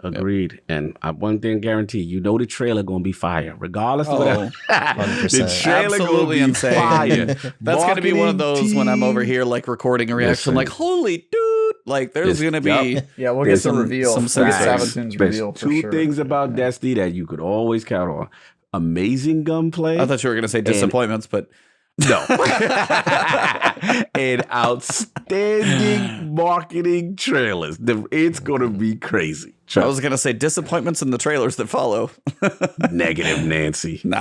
Agreed. And one thing guaranteed, the trailer going to be fire, regardless of whatever. 100%. The trailer Absolutely gonna be insane. fire. That's going to be one of those when I'm over here, like recording a reaction, Listen. like, holy dude. Like, there's going to be. Yeah, we'll get some reveal. Some We'll get facts. Sabatun's reveal for Two sure. things about Destiny that you could always count on. Amazing gunplay. I thought you were going to say disappointments, but. No. And outstanding marketing trailers. It's going to be crazy. I was going to say disappointments in the trailers that follow. Negative Nancy. Nah.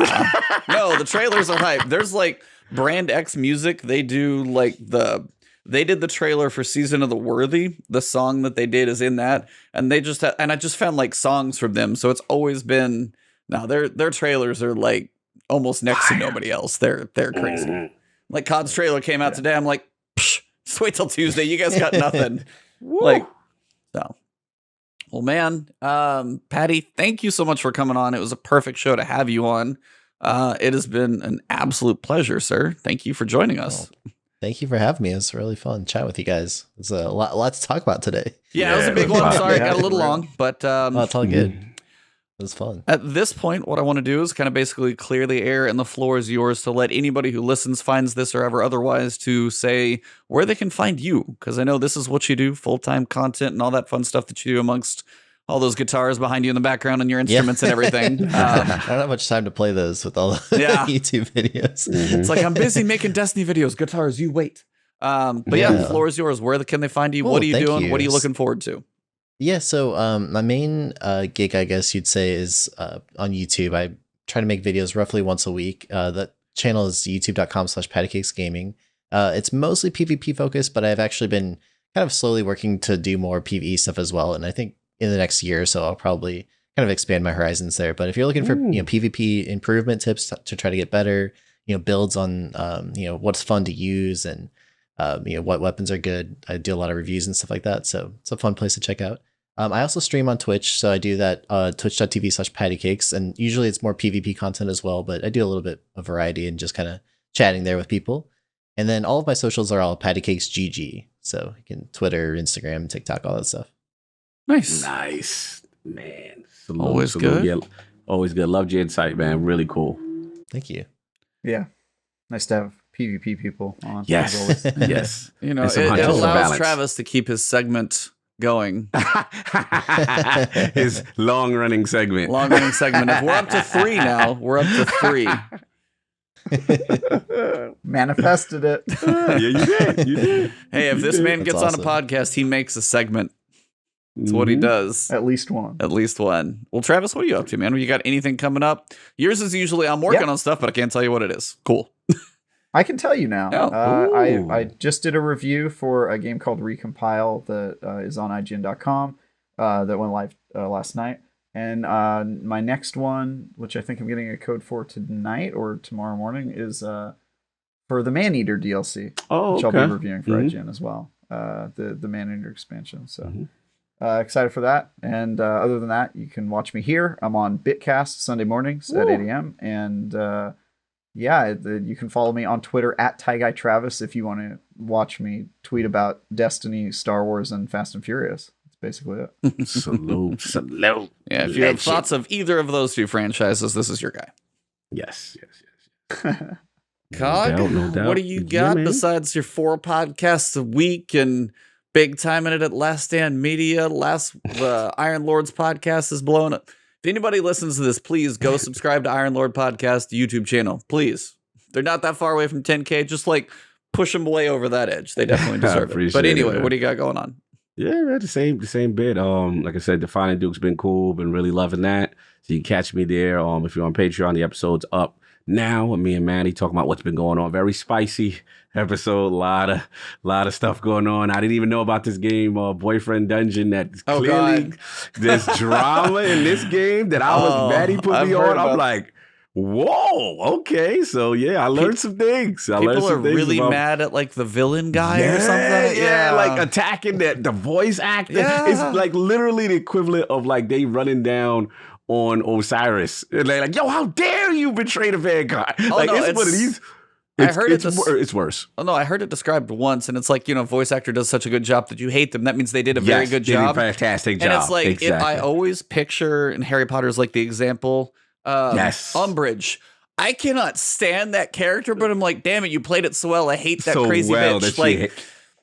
No, the trailers are hype. There's like Brand X Music. They do like they did the trailer for Season of the Worthy. The song that they did is in that. And they just, and I just found like songs from them. So it's always been, their trailers are like almost next to nobody else. They're crazy. Like COD's trailer came out today. I'm like, just wait till Tuesday. You guys got nothing. Like, so. Well, man, Patty, thank you so much for coming on. It was a perfect show to have you on. It has been an absolute pleasure, sir. Thank you for joining us. Thank you for having me. It was really fun chat with you guys. It's a lot to talk about today. Yeah, it was a big one. I'm sorry, it got a little long, but it's all good. It was fun. At this point, what I want to do is kind of basically clear the air, and the floor is yours to let anybody who listens, finds this, or ever otherwise to say where they can find you. Because I know this is what you do, full-time content and all that fun stuff that you do amongst all those guitars behind you in the background and your instruments and everything. I don't have much time to play those with all the YouTube videos. It's like, I'm busy making Destiny videos. Guitars, you wait. But the floor is yours. Where can they find you? What are you doing? What are you looking forward to? Yeah, so my main gig, I guess you'd say, is on YouTube. I try to make videos roughly once a week. The channel is youtube.com/Pattycakes Gaming. It's mostly PvP focused, but I've actually been kind of slowly working to do more PvE stuff as well. And I think in the next year or so, I'll probably kind of expand my horizons there. But if you're looking for PvP improvement tips to try to get better, builds on what's fun to use and what weapons are good, I do a lot of reviews and stuff like that. So it's a fun place to check out. I also stream on Twitch, so I do that twitch.tv/Pattycakes, and usually it's more PvP content as well, but I do a little bit of variety and just kind of chatting there with people. And then all of my socials are all PattyCakesGG, so you can Twitter, Instagram, TikTok, all that stuff. Nice, man. Always good. Yeah, always good. Loved your insight, man. Really cool. Thank you. Yeah, nice to have PvP people on. Yes, as always. yes. It allows Travis to keep his segment going. His long-running segment. If we're up to 3 now, we're up to 3. Manifested it. Yeah, you did. Hey, if this man That's gets awesome. on a podcast, he makes a segment. That's what he does. At least one. At least one. Well, Travis, what are you up to, man? You got anything coming up? Yours is usually I'm working on stuff, but I can't tell you what it is. Cool. I can tell you now. Oh. I just did a review for a game called Recompile that is on IGN.com that went live last night. And my next one, which I think I'm getting a code for tonight or tomorrow morning, is for the Maneater DLC, which I'll be reviewing for IGN as well. The Maneater expansion. So excited for that. And other than that, you can watch me here. I'm on Bitcast Sunday mornings at 8 a.m. And you can follow me on Twitter at TyGuyTravis if you want to watch me tweet about Destiny, Star Wars, and Fast and Furious. That's basically it. Salute. Yeah, if you have thoughts of either of those 2 franchises, this is your guy. Yes. Cog, No doubt. what do you got besides your 4 podcasts a week and big time in it at Last Stand Media? The Iron Lords podcast is blowing up. If anybody listens to this, please go subscribe to Iron Lord Podcast YouTube channel. Please. They're not that far away from 10K. Just like push them way over that edge. They definitely deserve it. But anyway, what do you got going on? Yeah, man, the same bit. Like I said, Defining Duke's been cool. Been really loving that. So you can catch me there. If you're on Patreon, the episode's up now. With me and Manny talking about what's been going on. Very spicy episode. Lot of stuff going on. I didn't even know about this game, Boyfriend Dungeon. That clearly there's drama in this game that Maddie put me on. I'm like, whoa, okay. So yeah, I learned some things. People are really mad at like the villain guy or something. Yeah, like attacking the voice actor. Yeah. It's like literally the equivalent of like they running down on Osiris. And they're like, yo, how dare you betray the Vanguard? Like it's one of these. It's worse. Oh no, I heard it described once, and it's like, voice actor does such a good job that you hate them. That means they did a very good job. Fantastic job. And it's like I always picture in Harry Potter's like the example. Umbridge. I cannot stand that character, but I'm like, damn it, you played it so well. I hate that crazy bitch.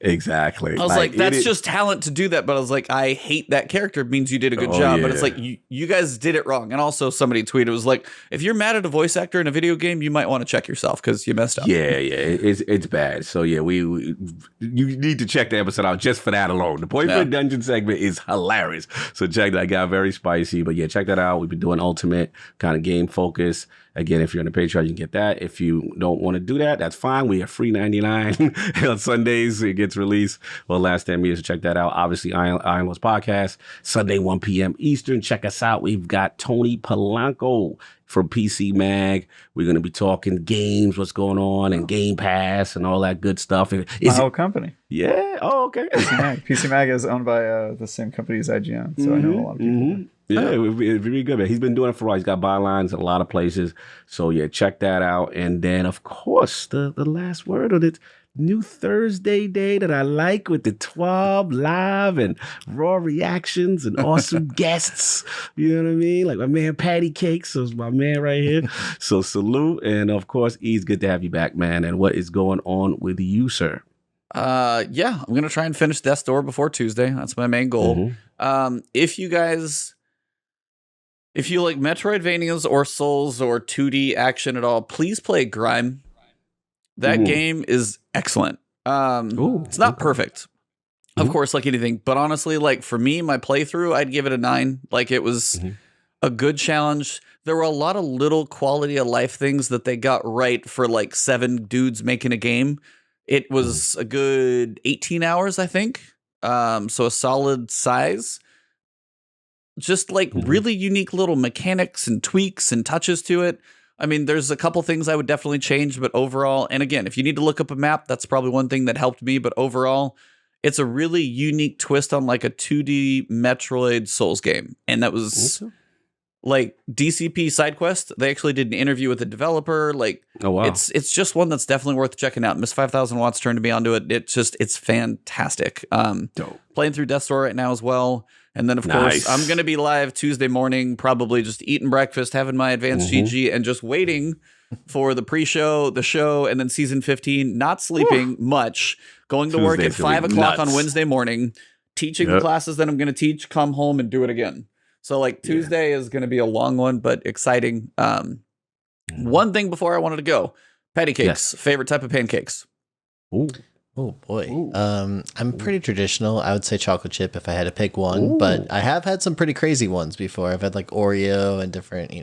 Exactly. I was like that's just talent to do that, but I was like, I hate that character. It means you did a good job. Yeah. But it's like you guys did it wrong. And also somebody tweeted, was like, if you're mad at a voice actor in a video game, you might want to check yourself because you messed up. Yeah, it's bad. So yeah, you need to check the episode out just for that alone. The Boyfriend Dungeon segment is hilarious. So check that. Got very spicy, but yeah, check that out. We've been doing ultimate kind of game focus. Again, if you're on the Patreon, you can get that. If you don't want to do that, that's fine. We are free 99 on Sundays. It gets released. Well, last 10 years, so check that out. Obviously, Iron Lords Podcast, Sunday, 1 p.m. Eastern. Check us out. We've got Tony Polanco from PC Mag. We're going to be talking games, what's going on, and Game Pass and all that good stuff. My whole company. Yeah. Oh, okay. PC Mag is owned by the same company as IGN, so I know a lot of people. Yeah, it's really good, man. He's been doing it for a while. He's got bylines in a lot of places. So, yeah, check that out. And then, of course, the last word of it, new Thursday day that I like with the TWAB live and raw reactions and awesome guests. You know what I mean? Like my man Pattycakes, so it's my man right here. So salute. And, of course, E's good to have you back, man. And what is going on with you, sir? Yeah, I'm going to try and finish Death's Door before Tuesday. That's my main goal. If you like Metroidvanias or Souls or 2D action at all, please play Grime. That game is excellent. It's not perfect, of course, like anything. But honestly, like for me, my playthrough, I'd give it a 9. Like it was a good challenge. There were a lot of little quality of life things that they got right for like 7 dudes making a game. It was a good 18 hours, I think. So a solid size. Just like really unique little mechanics and tweaks and touches to it. I mean, there's a couple things I would definitely change, but overall, and again, if you need to look up a map, that's probably one thing that helped me, but overall, it's a really unique twist on like a 2D Metroid Souls game. And that was like DCP side quest. They actually did an interview with the developer. Like, oh wow, it's just one that's definitely worth checking out. Miss 5000 Watts turned me onto it. It's fantastic. Dope. Playing through Death's Door right now as well. And then, of course, I'm going to be live Tuesday morning, probably just eating breakfast, having my advanced GG, and just waiting for the pre-show, the show, and then season 15, not sleeping much, going to work at 5 o'clock on Wednesday morning, teaching the classes that I'm going to teach, come home and do it again. So, like, Tuesday is going to be a long one, but exciting. One thing before I wanted to go, Pattycakes, favorite type of pancakes? Oh boy. I'm pretty traditional. I would say chocolate chip if I had to pick one, but I have had some pretty crazy ones before. I've had like Oreo and different,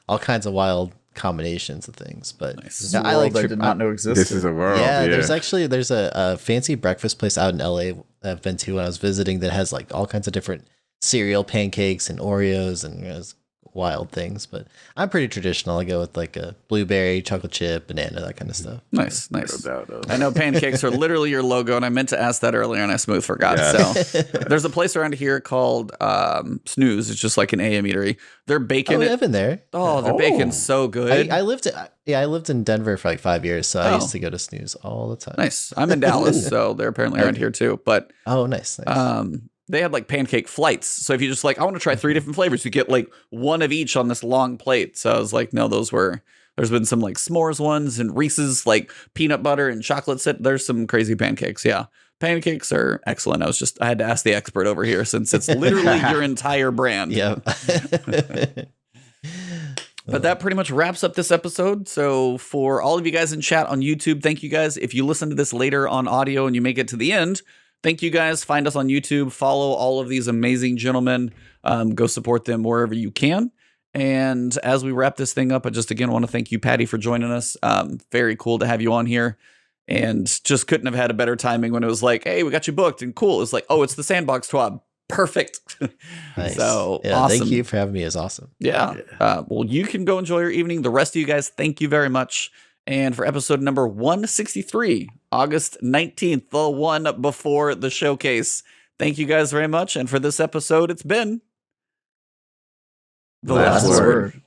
all kinds of wild combinations of things. But I like I did not know existed. This is a world. Yeah, there's a fancy breakfast place out in LA that I've been to when I was visiting that has like all kinds of different cereal pancakes and Oreos and wild things, but I'm pretty traditional. I go with like a blueberry, chocolate chip, banana, that kind of stuff. Nice. I know pancakes are literally your logo, and I meant to ask that earlier, and I smooth forgot. Yeah. So there's a place around here called Snooze. It's just like an AM eatery. Their bacon. I've been there. Oh, their bacon's so good. I lived in Denver for like 5 years, so I used to go to Snooze all the time. Nice. I'm in Dallas, so they're apparently around here too. But nice. They had like pancake flights. So if you just like, I want to try 3 different flavors, you get like one of each on this long plate. So I was like, no, there's been some like s'mores ones and Reese's like peanut butter and chocolate sit. There's some crazy pancakes. Yeah. Pancakes are excellent. I had to ask the expert over here since it's literally your entire brand. Yep. But that pretty much wraps up this episode. So for all of you guys in chat on YouTube, thank you guys. If you listen to this later on audio and you make it to the end, thank you guys. Find us on YouTube. Follow all of these amazing gentlemen. Go support them wherever you can. And as we wrap this thing up, I just again want to thank you, Patty, for joining us. Very cool to have you on here. And just couldn't have had a better timing when it was like, hey, we got you booked. And cool. It's like, oh, it's the Sandbox TWAB. Perfect. Nice. So yeah, awesome. Thank you for having me. It's awesome. Yeah. Well, you can go enjoy your evening. The rest of you guys, thank you very much. And for episode number 163, August 19th, the one before the showcase, thank you guys very much. And for this episode, it's been The Last Word.